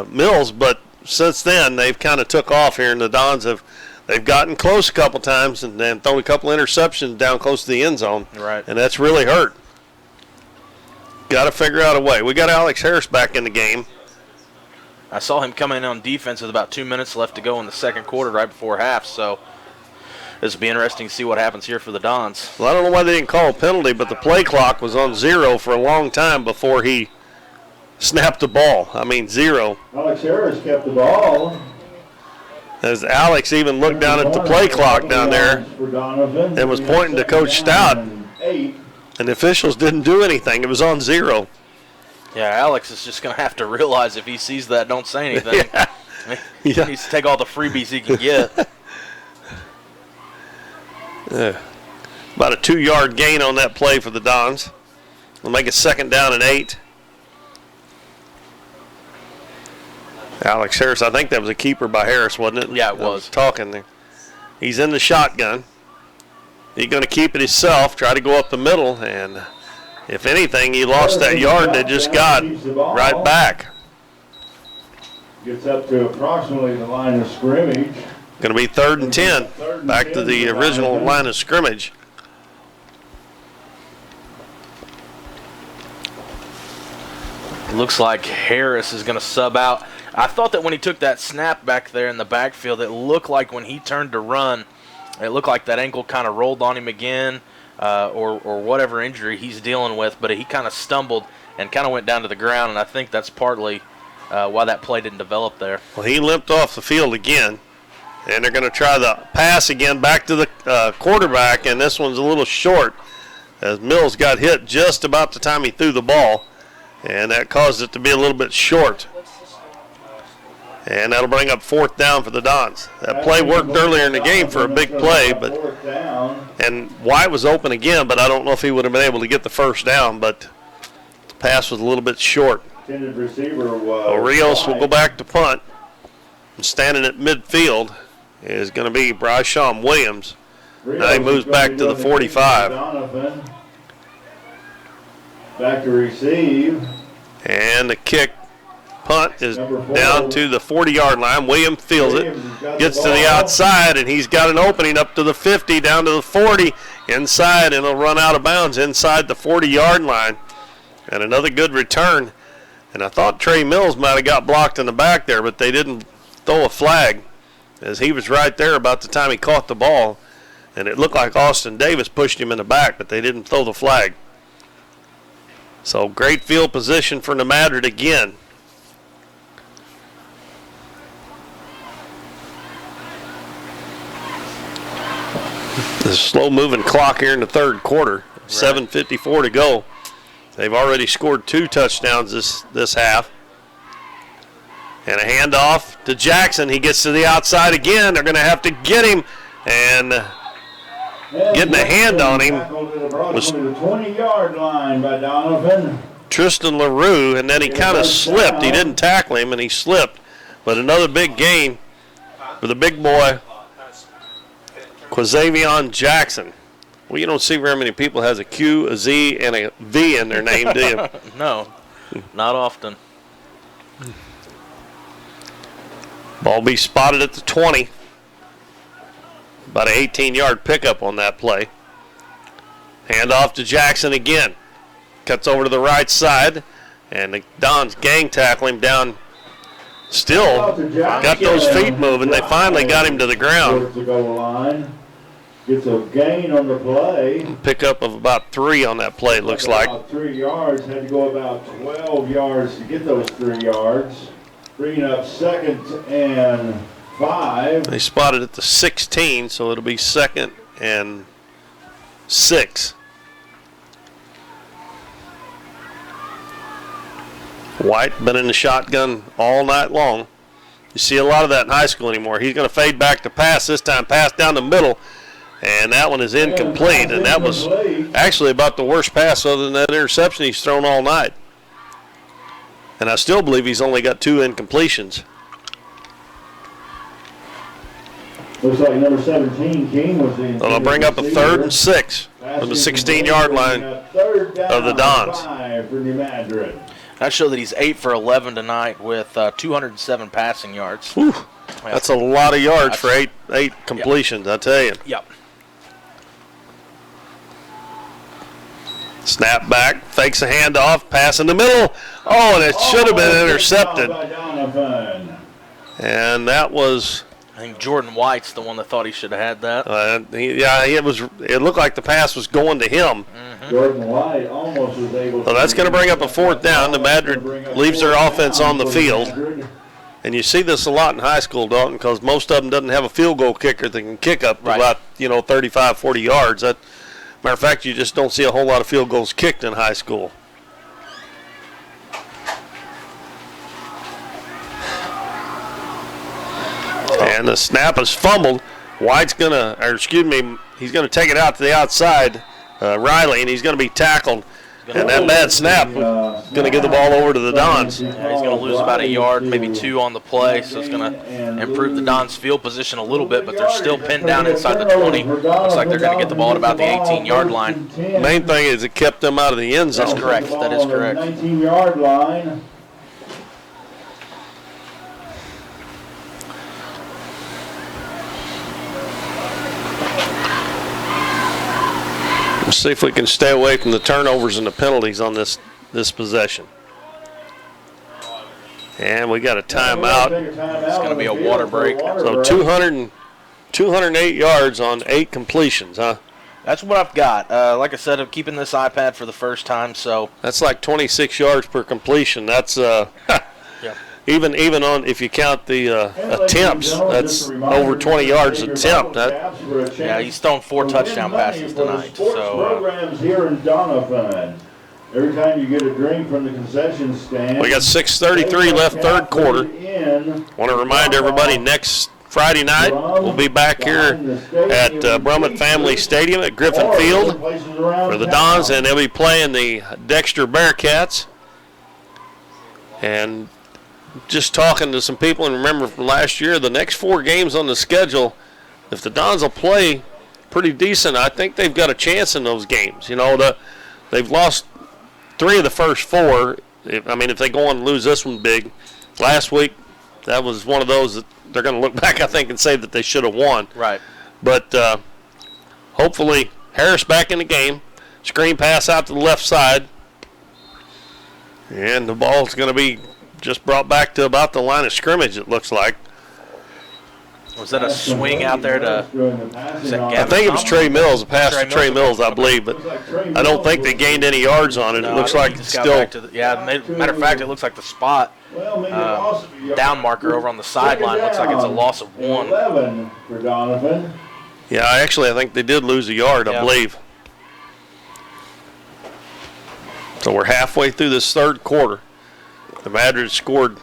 Mills. But since then, they've kind of took off here, and the Dons they've gotten close a couple times and then thrown a couple interceptions down close to the end zone.
Right.
And that's really hurt. Got to figure out a way. We got Alex Harris back in the game.
I saw him come in on defense with about 2 minutes left to go in the second quarter right before half, so this will be interesting to see what happens here for the Dons.
Well, I don't know why they didn't call a penalty, but the play clock was on 0 for a long time before he snapped the ball. I mean, 0.
Alex Harris kept the ball.
As Alex even looked down at the play clock down there and was pointing to Coach Stout, and the officials didn't do anything. It was on 0.
Yeah, Alex is just going to have to realize if he sees that, don't say anything. He needs to take all the freebies he can get.
About a 2-yard gain on that play for the Dons. We'll make it 2nd down and 8. Alex Harris, I think that was a keeper by Harris, wasn't it?
Yeah, it was.
Talking there. He's in the shotgun. He's going to keep it himself, try to go up the middle, and if anything, he lost that yard they just got right back.
Gets up to approximately the line of scrimmage.
Going to be 3rd and 10, back to the original line of scrimmage.
Looks like Harris is going to sub out. I thought that when he took that snap back there in the backfield, it looked like when he turned to run, it looked like that ankle kind of rolled on him again, or whatever injury he's dealing with, but he kind of stumbled and kind of went down to the ground, and I think that's partly why that play didn't develop there.
Well, he limped off the field again, and they're going to try the pass again back to the quarterback, and this one's a little short as Mills got hit just about the time he threw the ball, and that caused it to be a little bit short. And that'll bring up 4th down for the Dons. That play worked earlier in the game for a big play, and White was open again, but I don't know if he would have been able to get the first down, but the pass was a little bit short. Rios will go back to punt, and standing at midfield is going to be Bryshawn Williams. Now he moves back to the 45.
Back to receive.
And the punt is down to the 40-yard line. Williams fields it, gets to the outside, and he's got an opening up to the 50, down to the 40, inside, and he'll run out of bounds inside the 40-yard line. And another good return. And I thought Trey Mills might have got blocked in the back there, but they didn't throw a flag. as he was right there about the time he caught the ball, and it looked like Austin Davis pushed him in the back, but they didn't throw the flag. So great field position for Madrid again. The slow-moving clock here in the third quarter. 7:54 to go. They've already scored 2 touchdowns this half. And a handoff to Jackson. He gets to the outside again. They're going to have to get him. And getting a hand on him was
the 20-yard line by Doniphan.
Tristan LaRue, and then he kind of slipped. He didn't tackle him, and he slipped. But another big gain for the big boy, Quazavion Jackson. Well, you don't see very many people has a Q, a Z, and a V in their name, do you?
No, not often.
Ball be spotted at the 20. About an 18-yard pickup on that play. Hand off to Jackson again. Cuts over to the right side, and the Dons gang tackle him down. Still got those feet moving. They finally got him to the ground.
Gets a gain on the play.
Pickup of about 3 on that play, it looks like.
About 3 yards. Had to go about 12 yards to get those 3 yards. Bringing up 2nd and 5.
They spotted at the 16, so it'll be 2nd and 6. White been in the shotgun all night long. You see a lot of that in high school anymore. He's going to fade back to pass this time. Pass down the middle, and that one is incomplete. And that was actually about the worst pass other than that interception he's thrown all night. And I still believe he's only got 2 incompletions.
Looks like number 17, King, was the.
They'll bring up a 3rd and 6 from the 16-yard line of the Dons.
For New Madrid.
That showed that he's 8 for 11 tonight with 207 passing yards.
Whew. That's a lot of yards for eight completions, I tell you.
Yep.
Snap back, fakes a handoff, pass in the middle. Oh, and it should have been intercepted. And that was.
I think Jordan White's the one that thought he should have had that.
It looked like the pass was going to him.
Jordan White almost was able to.
So that's going to bring up a 4th down. The Madrid leaves their offense on the field. And you see this a lot in high school, Dalton, because most of them doesn't have a field goal kicker that can kick up to about 35, 40 yards. Matter of fact, you just don't see a whole lot of field goals kicked in high school. And the snap is fumbled. White's he's going to take it out to the outside, Riley, and he's going to be tackled. And that bad snap going to give the ball over to the Dons.
Yeah, he's going to lose about 1 yard, maybe 2 on the play, so it's going to improve the Dons' field position a little bit, but they're still pinned down inside the 20. Looks like they're going to get the ball at about the 18-yard line.
Main thing is it kept them out of the end zone.
That's correct. That is correct.
19-yard line.
Let's see if we can stay away from the turnovers and the penalties on this possession. And we got a timeout.
It's going to be a water break.
So 208 yards on 8 completions, huh?
That's what I've got. Like I said, I'm keeping this iPad for the first time, so.
That's like 26 yards per completion. That's even on, if you count the attempts, that's over 20 yards attempt.
Yeah, he's thrown 4 touchdown passes tonight. So
programs here in Doniphan. Every time you get a drink from the concession stand.
We got 6:33 left, third quarter. Want to remind everybody, next Friday night we'll be back here at Brummett Family Stadium at Griffin Field for the Dons, and they'll be playing the Dexter Bearcats. And just talking to some people, and remember from last year, the next 4 games on the schedule, if the Dons will play pretty decent, I think they've got a chance in those games. You know, they've lost 3 of the first 4. If they go on and lose this one big, last week, that was one of those that they're going to look back, I think, and say that they should have won.
Right.
But hopefully Harris back in the game, screen pass out to the left side, and the ball's going to be just brought back to about the line of scrimmage, it looks like.
Was that a swing out there to?
I think it was Trey Mills, a pass to Trey Mills, I believe, but I don't think they gained any yards on it. It looks like it's still.
Matter of fact, it looks like the spot down marker over on the sideline looks like it's a loss of 1.
11 for Doniphan.
Yeah, I think they did lose a yard, I believe. So we're halfway through this third quarter. The Madrid scored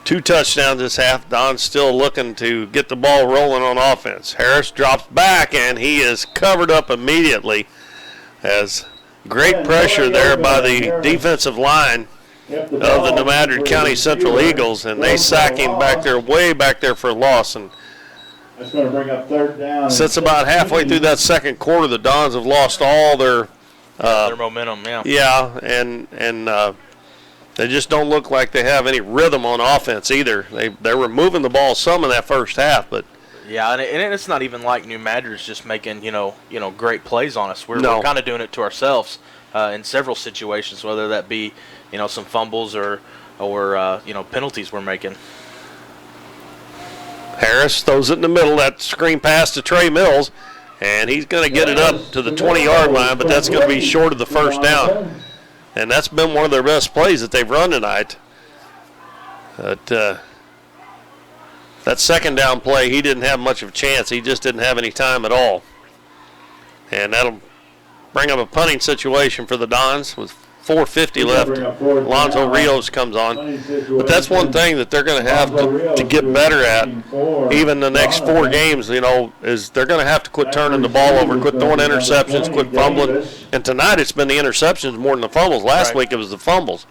2 touchdowns this half. Don's still looking to get the ball rolling on offense. Harris drops back, and he is covered up immediately. As great pressure there by the defensive line of the New Madrid County Central Eagles, and they sack him back there, way back there for a loss. And
that's going to bring up third down.
Since about halfway through that second quarter, the Dons have lost all their
momentum.
Yeah, and they just don't look like they have any rhythm on offense either. They were moving the ball some in that first half, but
yeah, and it's not even like New Madrid's just making great plays on us. We're kind of doing it to ourselves in several situations, whether that be some fumbles or penalties we're making.
Harris throws it in the middle. That screen pass to Trey Mills, and he's going to get it up to the 20-yard line, but that's going to be short of the first down. And that's been one of their best plays that they've run tonight. But that second down play, he didn't have much of a chance. He just didn't have any time at all. And that'll bring up a punting situation for the Dons with 4:50 left. Alonzo Rios comes on. But that's one thing that they're going to have to get better at, even the next 4 games, is they're going to have to quit turning the ball over, quit throwing interceptions, quit fumbling. And tonight it's been the interceptions more than the fumbles. Last week it was the fumbles.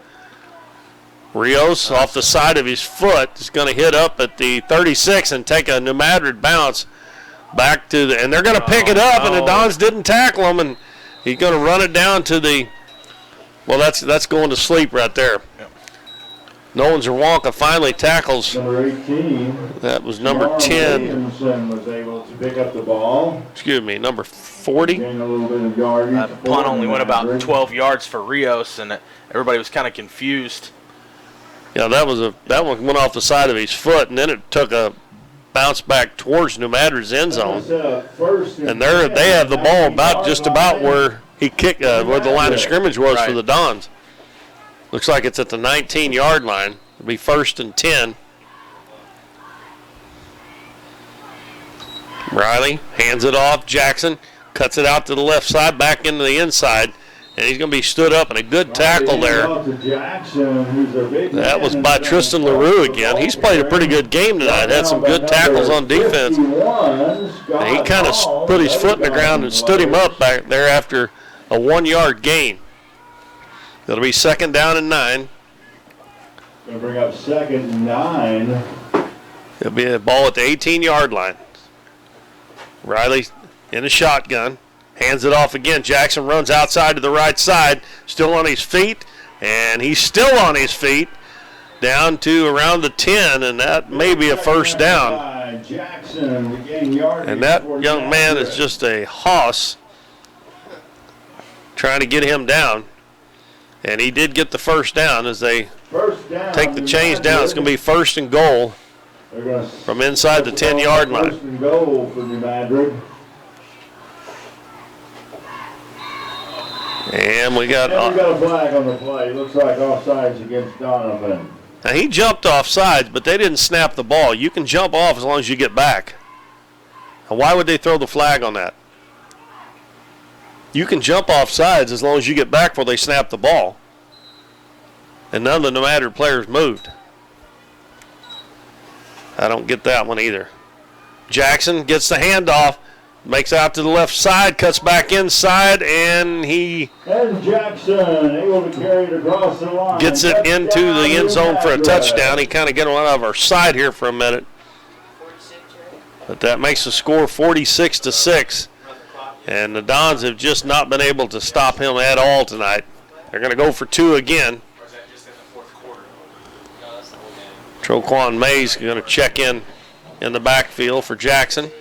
Rios off the side of his foot is going to hit up at the 36 and take a New Madrid bounce back to the – and they're going to pick it up, and the Dons didn't tackle him, and he's going to run it down to the – well, that's going to sleep right there. Yep. Nolan Zerwanka finally tackles.
Number 18.
That was number 10.
Williamson was able to pick up the ball.
Excuse me, number 40.
Gained a little bit of yardage.
The punt only went about 12 yards for Rios, and everybody was kind of confused.
Yeah, that one went off the side of his foot, and then it took a bounce back towards New Madrid's end zone. And they have the ball just about where he kicked, where the line of scrimmage was for the Dons. Looks like it's at the 19-yard line. It'll be 1st and 10. Riley hands it off. Jackson cuts it out to the left side, back into the inside. And he's going to be stood up, and a good tackle there. That was by Tristan LaRue again. He's played a pretty good game tonight. Had some good tackles on defense. And he kind of put his foot in the ground and stood him up back there after a 1-yard gain. It'll be 2nd down and 9.
Going to bring up 2nd and 9.
It'll be a ball at the 18-yard line. Riley in a shotgun. Hands it off again. Jackson runs outside to the right side, still on his feet, and he's still on his feet, down to around the 10, and that may be a first down. And that young man is just a hoss trying to get him down. And he did get the first down as they take the chains down. It's going to be 1st and goal from inside the 10-yard line.
1st and goal for New Madrid.
And we got
a flag on the play. Looks like offsides against Doniphan.
Now he jumped offsides, but they didn't snap the ball. You can jump off as long as you get back. Now why would they throw the flag on that? You can jump offsides as long as you get back before they snap the ball. And none of the New Madrid players moved. I don't get that one either. Jackson gets the handoff. Makes out to the left side, cuts back inside, and
Jackson able to carry it across the line.
Gets it into the end zone for a touchdown. He kind of got out of our side here for a minute. But that makes the score 46-6. And the Dons have just not been able to stop him at all tonight. They're going to go for 2 again. Troquan Mays going to check in the backfield for Jackson.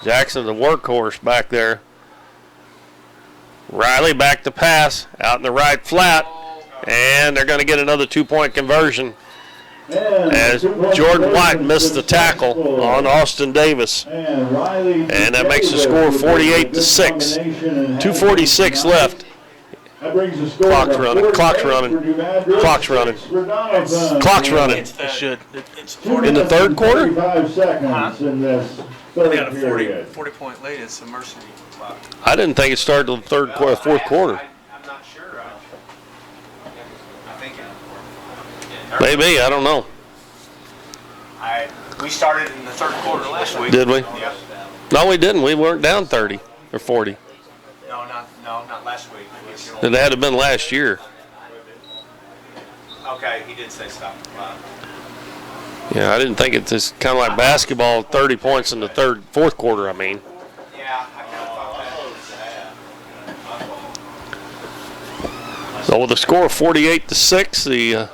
Jackson, the workhorse back there. Riley back to pass, out in the right flat, and they're going to get another 2-point conversion as Jordan White missed the tackle on Austin Davis. And that makes the score 48-6. 2:46 left. Clock's running. Clock's running. Clock's running. Clock's running.
It should.
In the third quarter?
35 seconds in this third
They got a
period.
40-point lead. It's a mercy clock.
I didn't think it started till the fourth quarter.
I'm not sure. I think
Maybe, I don't know.
We started in the third quarter last week.
Did we?
Yeah.
No, we didn't. We weren't down 30 or 40.
No, not last week.
It had to have been last year.
Okay, he did say stop.
Yeah, I didn't think it's just kind of like basketball, 30 points in the fourth quarter, I mean.
Yeah, I kind of thought that.
So with a score of 48-6, the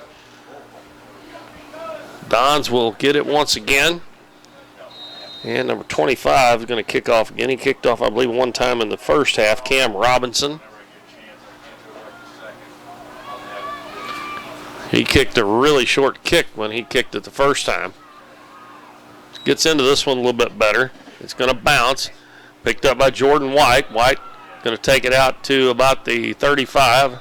Dons will get it once again. And number 25 is going to kick off again. He kicked off, I believe, one time in the first half, Cam Robinson. He kicked a really short kick when he kicked it the first time. Gets into this one a little bit better. It's going to bounce. Picked up by Jordan White. White going to take it out to about the 35,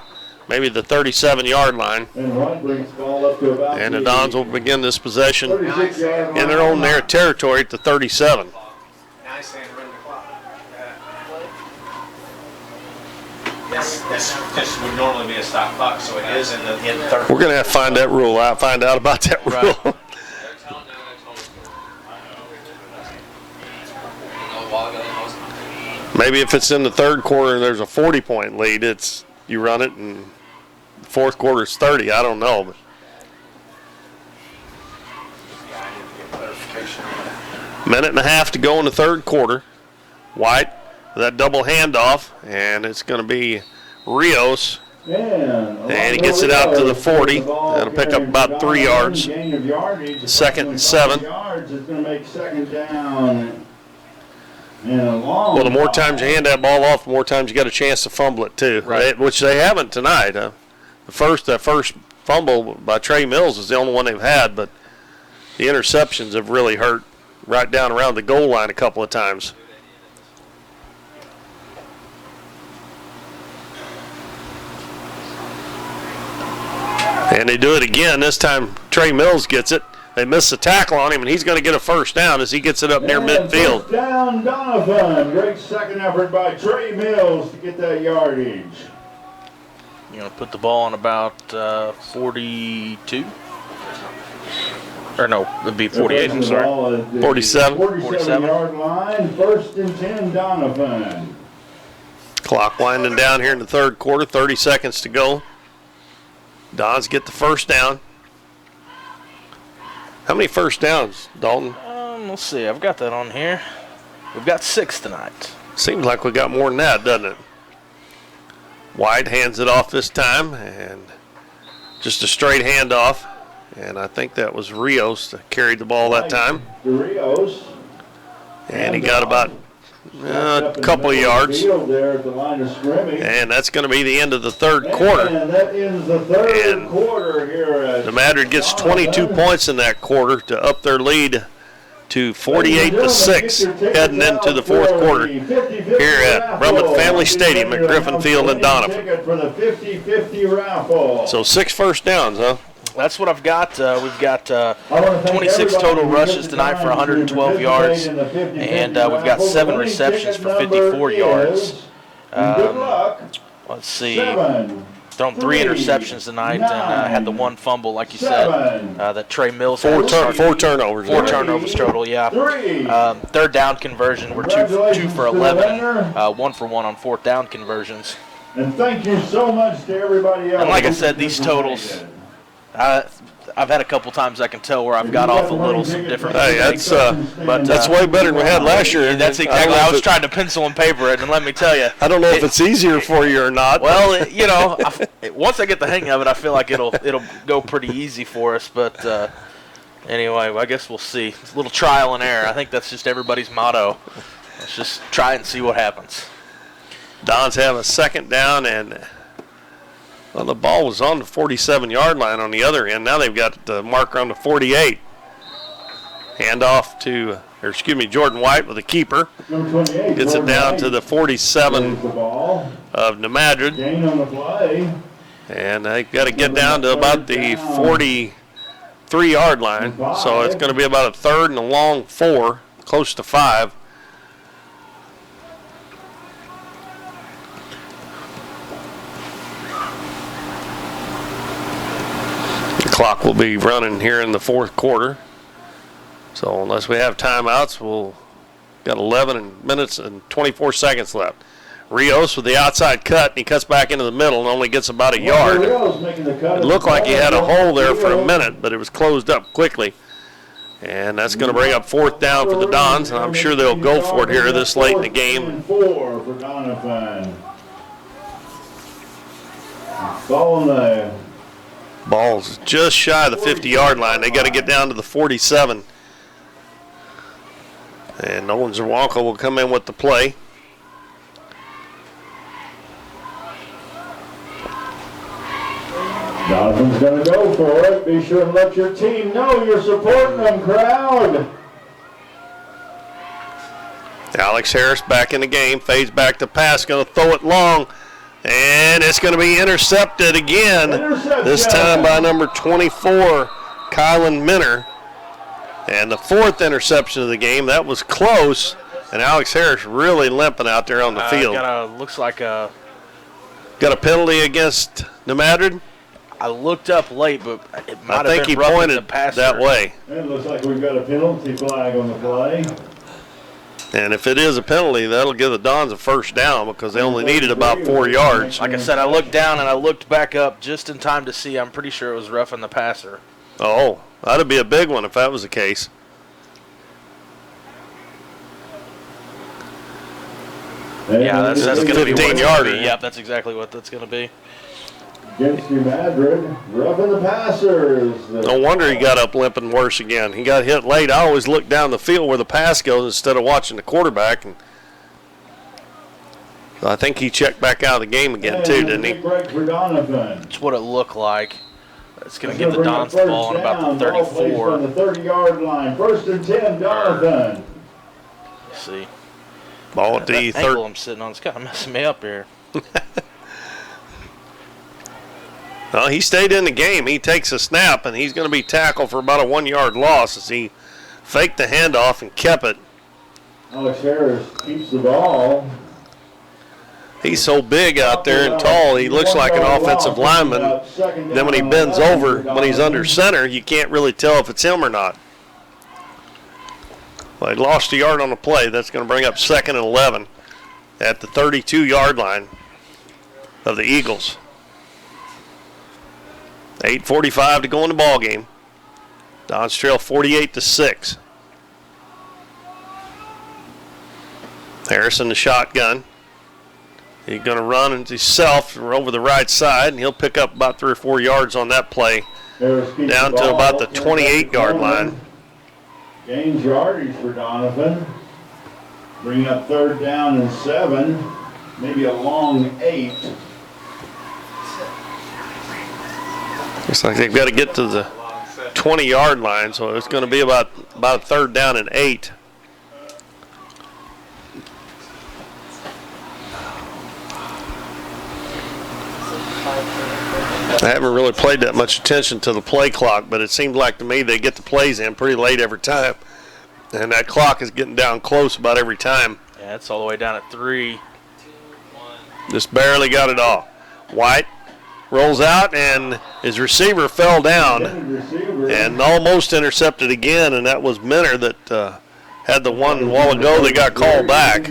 maybe the 37-yard line. And the Dons will begin this possession in their own territory at the 37.
This would normally be a stop clock, so it is in the third.
We're going to have to find that rule out, find out about that rule.
Right.
Maybe if it's in the third quarter and there's a 40-point lead, it's you run it, and the fourth quarter is 30. I don't know. Minute and a half to go in the third quarter. White, that double handoff, and it's going to be Rios. And he gets it out to the 40. That'll pick up about 3 yards. Second and 7.
It's going to make second down.
Well, the more times you hand that ball off, the more times you got a chance to fumble it too,
right.
Which they haven't tonight. The first fumble by Trey Mills is the only one they've had, but the interceptions have really hurt right down around the goal line a couple of times. And they do it again. This time Trey Mills gets it. They miss the tackle on him, and he's going to get a first down as he gets it up near midfield.
First down, Doniphan. Great second effort by Trey Mills to get that yardage.
You know, put the ball on about 42? Or no, it'd be 48, I'm sorry.
47.
47-yard line, first and 10, Doniphan.
Clock winding down here in the third quarter, 30 seconds to go. Dons get the first down. How many first downs, Dalton?
Let's see. I've got that on here. We've got 6 tonight.
Seems like we got more than that, doesn't it? White hands it off this time, and just a straight handoff. And I think that was Rios that carried the ball that time.
Rios.
And he got about a couple of yards. And that's going to be the end of the third quarter.
And that ends the third quarter here at
the Madrid gets 22 points in that quarter to up their lead to 48-6 heading into the fourth quarter here at Brummett Family Stadium at Griffin Field in Doniphan. So 6 first downs, huh?
That's what I've got. We've got 26 total rushes tonight for 112 yards, and we've got 7 receptions for 54 yards. Let's see. Thrown 3 interceptions tonight, and had the 1 fumble, like you said, that Trey Mills had.
4 turnovers.
4 turnovers total, yeah. Third down conversion, we're 2 for 11, 1 for 1 on 4th down conversions.
And thank you so much to everybody else.
And like I said, these totals, I've had a couple times I can tell where I've got off a little some different.
Hey, that's way better than we had last year.
That's exactly. I was trying to pencil and paper it, and let me tell you,
I don't know if it's easier for you or not.
Well, you know, once I get the hang of it, I feel like it'll go pretty easy for us. But anyway, I guess we'll see. It's a little trial and error. I think that's just everybody's motto. Let's just try it and see what happens.
Dons have a second down and Well, the ball was on the 47-yard line on the other end. Now they've got the marker on the 48. Hand off to, Jordan White with the keeper. Gets it down to the 47 of Madrid.
Gain on the play.
And they got to get down to about the 43-yard line. So it's going to be about a third and a long 4, close to 5. The clock will be running here in the fourth quarter. So unless we have timeouts, we'll got 11 minutes and 24 seconds left. Rios with the outside cut, and he cuts back into the middle and only gets about a yard. It looked like he had a hole there for a minute, but it was closed up quickly. And that's going to bring up fourth down for the Dons, and I'm sure they'll go for it here this late in the game.
4 for Doniphan. Ball in the
Ball's just shy of the 50-yard line. They got to get down to the 47. And Nolan Zawalka will come in with the play.
Doniphan's going to go for it. Be sure and let your team know you're supporting them, crowd.
Alex Harris back in the game. Fades back to pass. Going to throw it long. And it's going to be intercepted again. This time by number 24, Kylan Minner. And the 4th interception of the game. That was close. And Alex Harris really limping out there on the field.
Looks like a...
Got a penalty against New Madrid?
I looked up late, but it might have been
I think he pointed that way.
It looks like we've got a penalty flag on the play.
And if it is a penalty, that'll give the Dons a first down because they only needed about 4 yards.
Like I said, I looked down and I looked back up just in time to see. I'm pretty sure it was roughing the passer.
Oh, that'd be a big one if that was the case.
Yeah, that's going to be
15-yarder.
Yep, that's exactly what that's going to be.
Against New Madrid, roughing the passers.
No wonder he got up limping worse again. He got hit late. I always look down the field where the pass goes instead of watching the quarterback. And I think he checked back out of the game again too, didn't he?
That's what it looked like. It's going to give the Dons the ball on about the 34.
On the 30-yard line. 1st and 10, Doniphan.
Let's see.
Ball at the
third. Angle I'm sitting on is kind of messing me up here.
Well, he stayed in the game. He takes a snap, and he's going to be tackled for about a 1-yard loss as he faked the handoff and kept it.
Alex Harris keeps the ball.
He's so big out there and tall, he looks like an offensive lineman. Then when he bends over, when he's under center, you can't really tell if it's him or not. Well, he lost a yard on the play. That's going to bring up 2nd and 11 at the 32-yard line of the Eagles. 8:45 to go in the ball game. Dons trail 48-6. Harris in the shotgun. He's going to run himself over the right side, and he'll pick up about 3 or 4 yards on that play, down to about the 28-yard line.
Gains yardage for Doniphan. Bring up 3rd down and 7, maybe a long 8.
Looks like they've got to get to the 20-yard line, so it's going to be about a 3rd down and 8. I haven't really paid that much attention to the play clock, but it seems like to me they get the plays in pretty late every time. And that clock is getting down close about every time.
Yeah, it's all the way down at 3.
Just barely got it off. White rolls out, and his receiver fell down and almost intercepted again, and that was Minner that had the one a while ago that got called back.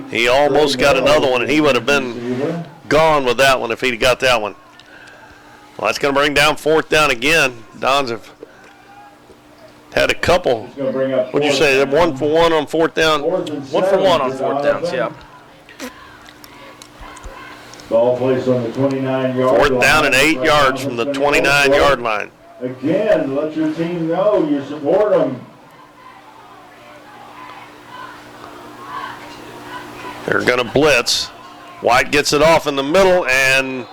He almost got another one, and he would have been gone with that one if he'd got that one. Well, that's going to bring down 4th down again. Dons have had a couple. What'd you say? 1 for 1 on 4th down?
1 for 1 on 4th downs, yeah.
Ball placed on the 29-yard line.
4th down and 8 yards from the 29-yard line.
Again, let your team know you support them.
They're going to blitz. White gets it off in the middle, and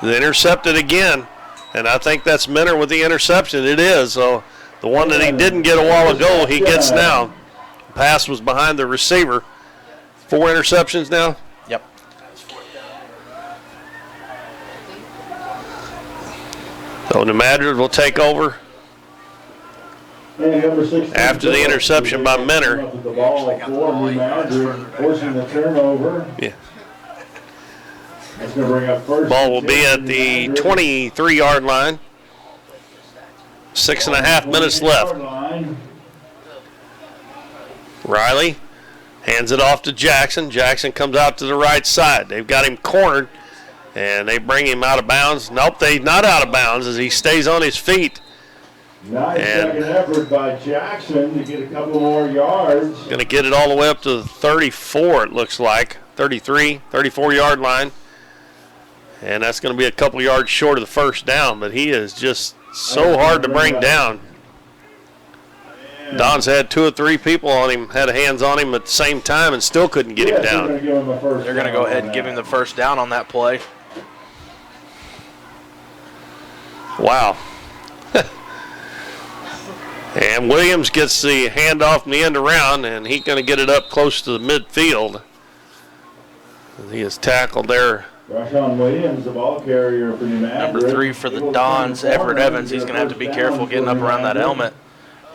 They intercepted again, and I think that's Minner with the interception. It is. So the one that he didn't get a while ago, he gets now. The pass was behind the receiver. 4 interceptions now?
Yep.
So New Madrid will take over after the interception by Minner.
The ball for New Madrid, forcing the turnover.
Yeah.
That's going to bring up first.
Ball will be at the 23-yard line. 6.5 minutes left. Riley hands it off to Jackson. Jackson comes out to the right side. They've got him cornered, and they bring him out of bounds. Nope, they're not out of bounds as he stays on his feet.
Nice second effort by Jackson to get a couple more yards.
Going to get it all the way up to 34, it looks like. 33, 34-yard line. And that's going to be a couple yards short of the first down, but he is just so hard to bring down. Don's had 2 or 3 people on him, had hands on him at the same time and still couldn't get him down.
They're going to go ahead and give him the first down on that play.
Wow. And Williams gets the handoff in the end around, and he's going to get it up close to the midfield. He is tackled there.
Rashawn Williams, the ball carrier for New Madrid.
Number 3 for the Dons, Everett Evans. He's going to have to be careful getting up around that helmet.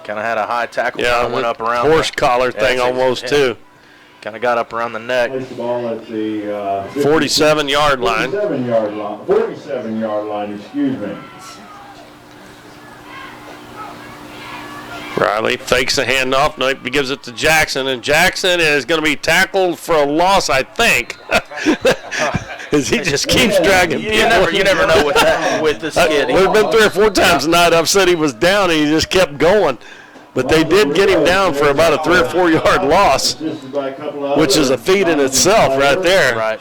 Kind of had a high tackle.
Yeah,
went up around
horse collar thing almost too.
Kind of got up around the neck.
Placed the ball at the
47-yard line.
47-yard line, excuse me.
Riley fakes the handoff. No, he gives it to Jackson, and Jackson is going to be tackled for a loss, I think. As he just keeps dragging people.
You never know with this kid.
There's been 3 or 4 times tonight I've said he was down, and he just kept going. But they did get him down for about a 3 or 4 yard loss, which is a feat in itself right there.
Right.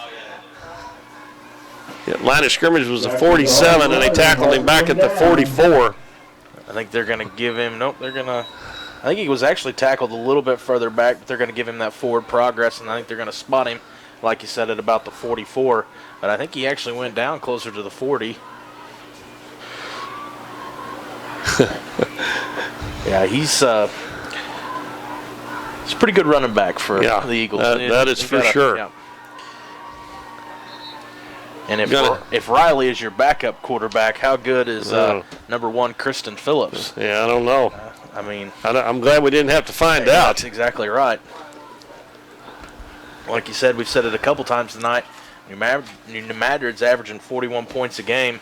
Yeah, line of scrimmage was a 47, and they tackled him back at the 44.
I think they're going to give him, I think he was actually tackled a little bit further back, but they're going to give him that forward progress, and I think they're going to spot him, like you said, at about the 44. But I think he actually went down closer to the 40. Yeah, he's a pretty good running back for the Eagles.
That is for sure.
Yeah. And if Riley is your backup quarterback, how good is number 1 Kristen Phillips?
Yeah, I don't know. I'm glad we didn't have to find out.
That's exactly right. Like you said, we've said it a couple times tonight. New Madrid's averaging 41 points a game,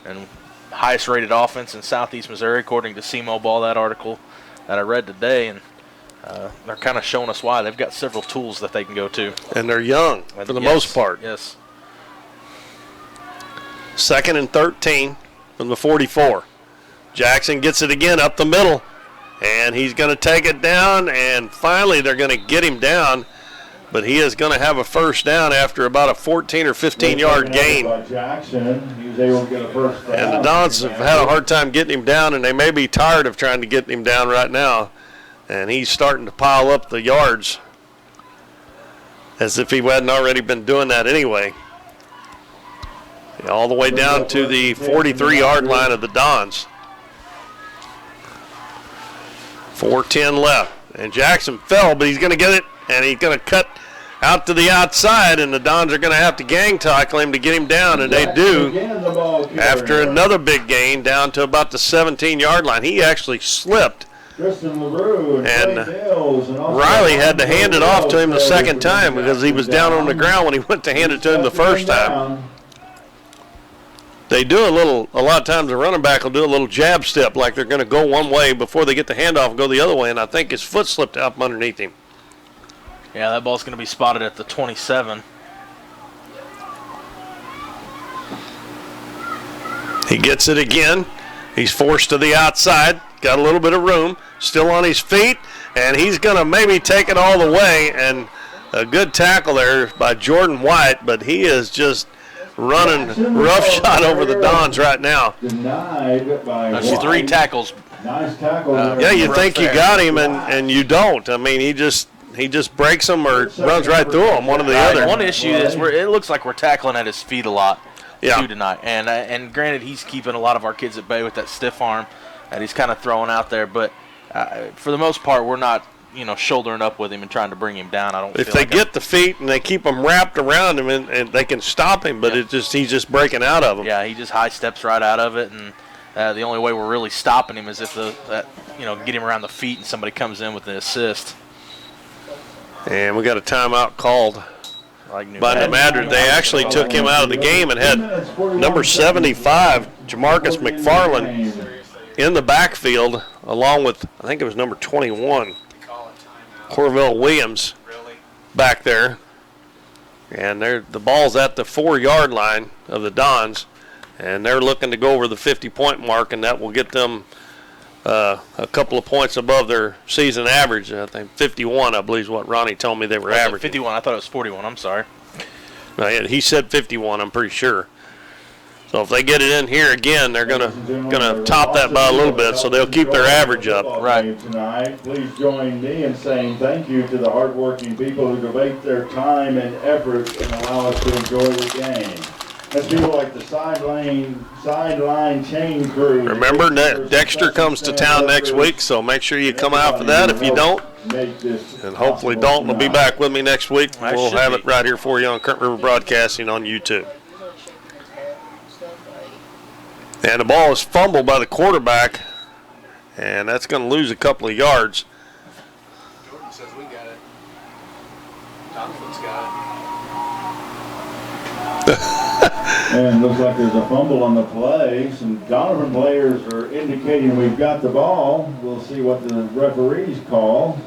and highest rated offense in Southeast Missouri, according to CMO Ball, that article that I read today. And they're kind of showing us why. They've got several tools that they can go to.
And they're young for the most part.
Yes.
2nd and 13 from the 44. Jackson gets it again up the middle, and he's going to take it down, and finally they're going to get him down, but he is going to have a first down after about a 14 or 15-yard gain.
Jackson, he was able to get a first down.
And the Dons have had a hard time getting him down, and they may be tired of trying to get him down right now, and he's starting to pile up the yards as if he hadn't already been doing that anyway. All the way down to the 43-yard line of the Dons. 4:10 left. And Jackson fell, but he's going to get it, and he's going to cut out to the outside, and the Dons are going to have to gang tackle him to get him down, and they do after another big gain down to about the 17-yard line. He actually slipped, and Riley had to hand it off to him the second time because he was down on the ground when he went to hand it to him the first time. They do a lot of times the running back will do a little jab step like they're going to go one way before they get the handoff and go the other way, and I think his foot slipped out from underneath him.
Yeah, that ball's going to be spotted at the 27.
He gets it again. He's forced to the outside, got a little bit of room, still on his feet, and he's going to maybe take it all the way, and a good tackle there by Jordan White, but he is just running roughshod over the Dons right now.
That's 3 tackles.
Nice tackle.
Yeah, you think you got him, and you don't. I mean, he just breaks them or runs right through them, one or the other.
One issue is it looks like we're tackling at his feet a lot. too tonight. And granted, he's keeping a lot of our kids at bay with that stiff arm that he's kind of throwing out there. But for the most part, we're not, shouldering up with him and trying to bring him down. I don't.
If they get the feet and they keep them wrapped around him, and they can stop him, but he's just breaking out of them.
Yeah, he just high steps right out of it, and the only way we're really stopping him is if get him around the feet and somebody comes in with the assist. And
we got a timeout called by New Madrid. They actually took him out of the game and had number 75, Jamarcus McFarland, in the backfield, along with, I think it was number 21, Corvell Williams, back there. And the ball's at the 4-yard line of the Dons, and they're looking to go over the 50-point mark, and that will get them a couple of points above their season average. I think 51, I believe, is what Ronnie told me they were averaging.
51. I thought it was 41. I'm sorry.
No, he said 51. I'm pretty sure. So if they get it in here again, they're gonna top that by a little bit, so they'll keep their average up.
Right. Tonight, please join me in saying thank you to the hardworking people who devote their time and effort and allow us to enjoy the game. That's people like the sideline chain crew.
Remember, Dexter comes to town next week, so make sure you come out for that. If you don't, and hopefully Dalton will be back with me next week. We'll have it right here for you on Current River Broadcasting on YouTube. And the ball is fumbled by the quarterback, and that's going to lose a couple of yards.
Jordan says we got it. Doniphan's got it.
And looks like there's a fumble on the play. Some Doniphan players are indicating we've got the ball. We'll see what the referees call.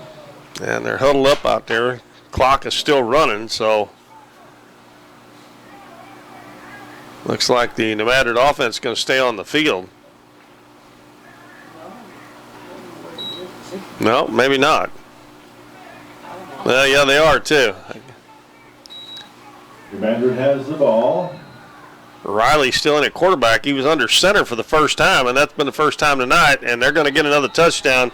And they're huddled up out there. Clock is still running, so looks like the New Madrid offense is going to stay on the field. No, maybe not. Well, yeah, they are too.
New Madrid has the ball.
Riley's still in at quarterback. He was under center for the first time, and that's been the first time tonight, and they're going to get another touchdown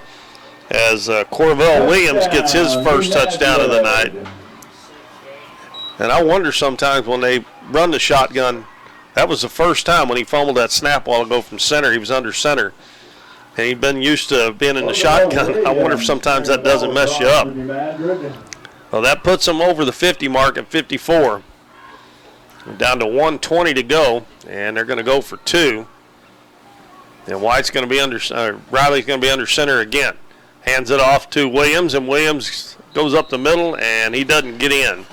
as Corvell Williams gets his first touchdown of the night. And I wonder sometimes when they run the shotgun, that was the first time when he fumbled that snap while ago from center. He was under center, and he'd been used to being in the shotgun. I wonder if sometimes that doesn't mess you up. Well, that puts them over the 50 mark at 54. Down to 1:20 to go, and they're going to go for 2. And Riley's going to be under center again. Hands it off to Williams, and Williams goes up the middle, and he doesn't get in.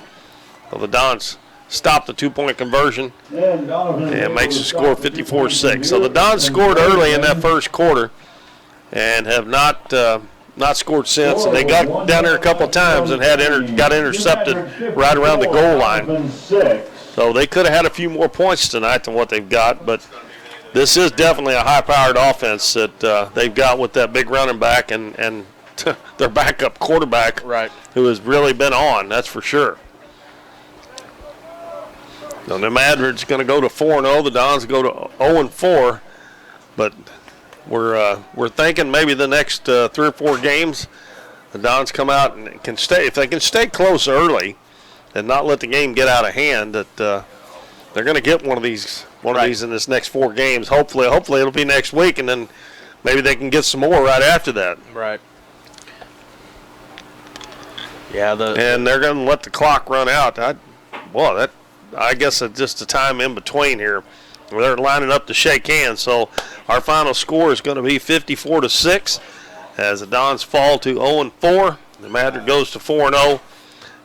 So the Dons stop the 2-point conversion and makes the score 54-6. So the Dons scored early in that first quarter and have not scored since. And they got down there a couple of times and got intercepted right around the goal line. So they could have had a few more points tonight than what they've got, but this is definitely a high-powered offense that they've got with that big running back and their backup quarterback, who has really been on, that's for sure. So New Madrid's going to go to 4-0. The Dons go to 0-4, but we're thinking maybe the next 3 or 4 games, the Dons come out and can stay. If they can stay close early and not let the game get out of hand, that they're going to get one of these in this next 4 games. Hopefully it'll be next week, and then maybe they can get some more right after that.
Right. Yeah.
And they're going to let the clock run out. I guess it's just a time in between here. They're lining up to shake hands. So our final score is going to be 54-6 as the Dons fall to 0-4. The Madrid goes to 4-0.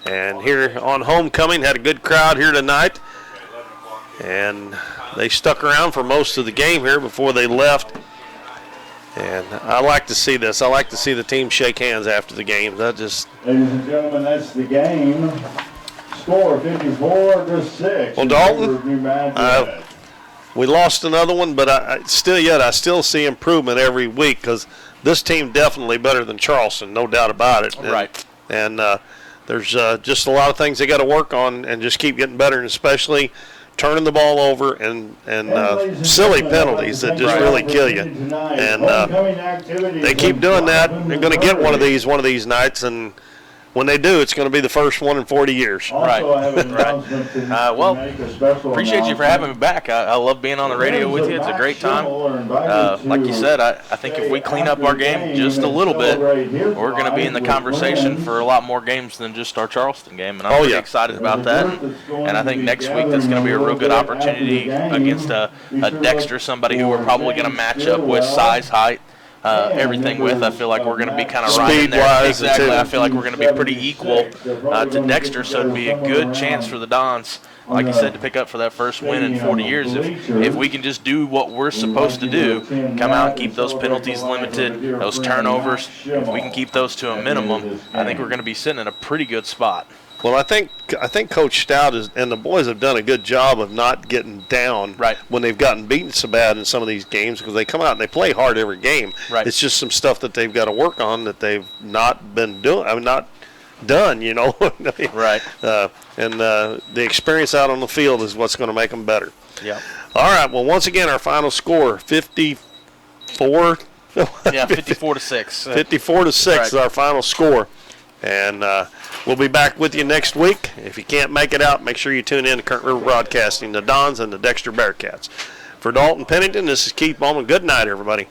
And here on homecoming, had a good crowd here tonight. And they stuck around for most of the game here before they left. And I like to see this. I like to see the team shake hands after the game.
Ladies and gentlemen, that's the game. Score 54-6.
Well, Dalton, we lost another one, but I still see improvement every week because this team definitely better than Charleston, no doubt about it.
Right.
And there's just a lot of things they got to work on and just keep getting better, and especially turning the ball over and silly penalties that just really kill you. And they keep doing that. They're going to get one of these nights, and when they do, it's going to be the first one in 40 years.
Right.
Also, I have an announcement to
well,
make a special
appreciate you for having me back. I love being on the radio with you. It's a great time. Like you said, I think if we clean up our game just a little bit, we're going to be in the conversation for a lot more games than just our Charleston game, and I'm pretty excited about that. And I think next week that's going to be a real good opportunity against a Dexter, somebody who we're probably going to match up with size, height, everything with. I feel like we're going to be kind of right in there. Exactly. I feel like we're going to be pretty equal to Dexter, so it'd be a good chance for the Dons, like you said, to pick up for that first win in 40 years. If we can just do what we're supposed to do, come out and keep those penalties limited, those turnovers, if we can keep those to a minimum, I think we're going to be sitting in a pretty good spot.
Well, I think Coach Stout and the boys have done a good job of not getting down when they've gotten beaten so bad in some of these games, because they come out and they play hard every game.
Right.
It's just some stuff that they've got to work on that they've not been doing. I mean, not done, you know.
Right.
And the experience out on the field is what's going to make them better.
Yeah.
All right. Well, once again, our final score, 54.
Yeah, 54-6.
54-6 is our final score. And we'll be back with you next week. If you can't make it out, make sure you tune in to Current River Broadcasting, the Dons and the Dexter Bearcats. For Dalton Pennington, this is Keith Bowman. Good night, everybody.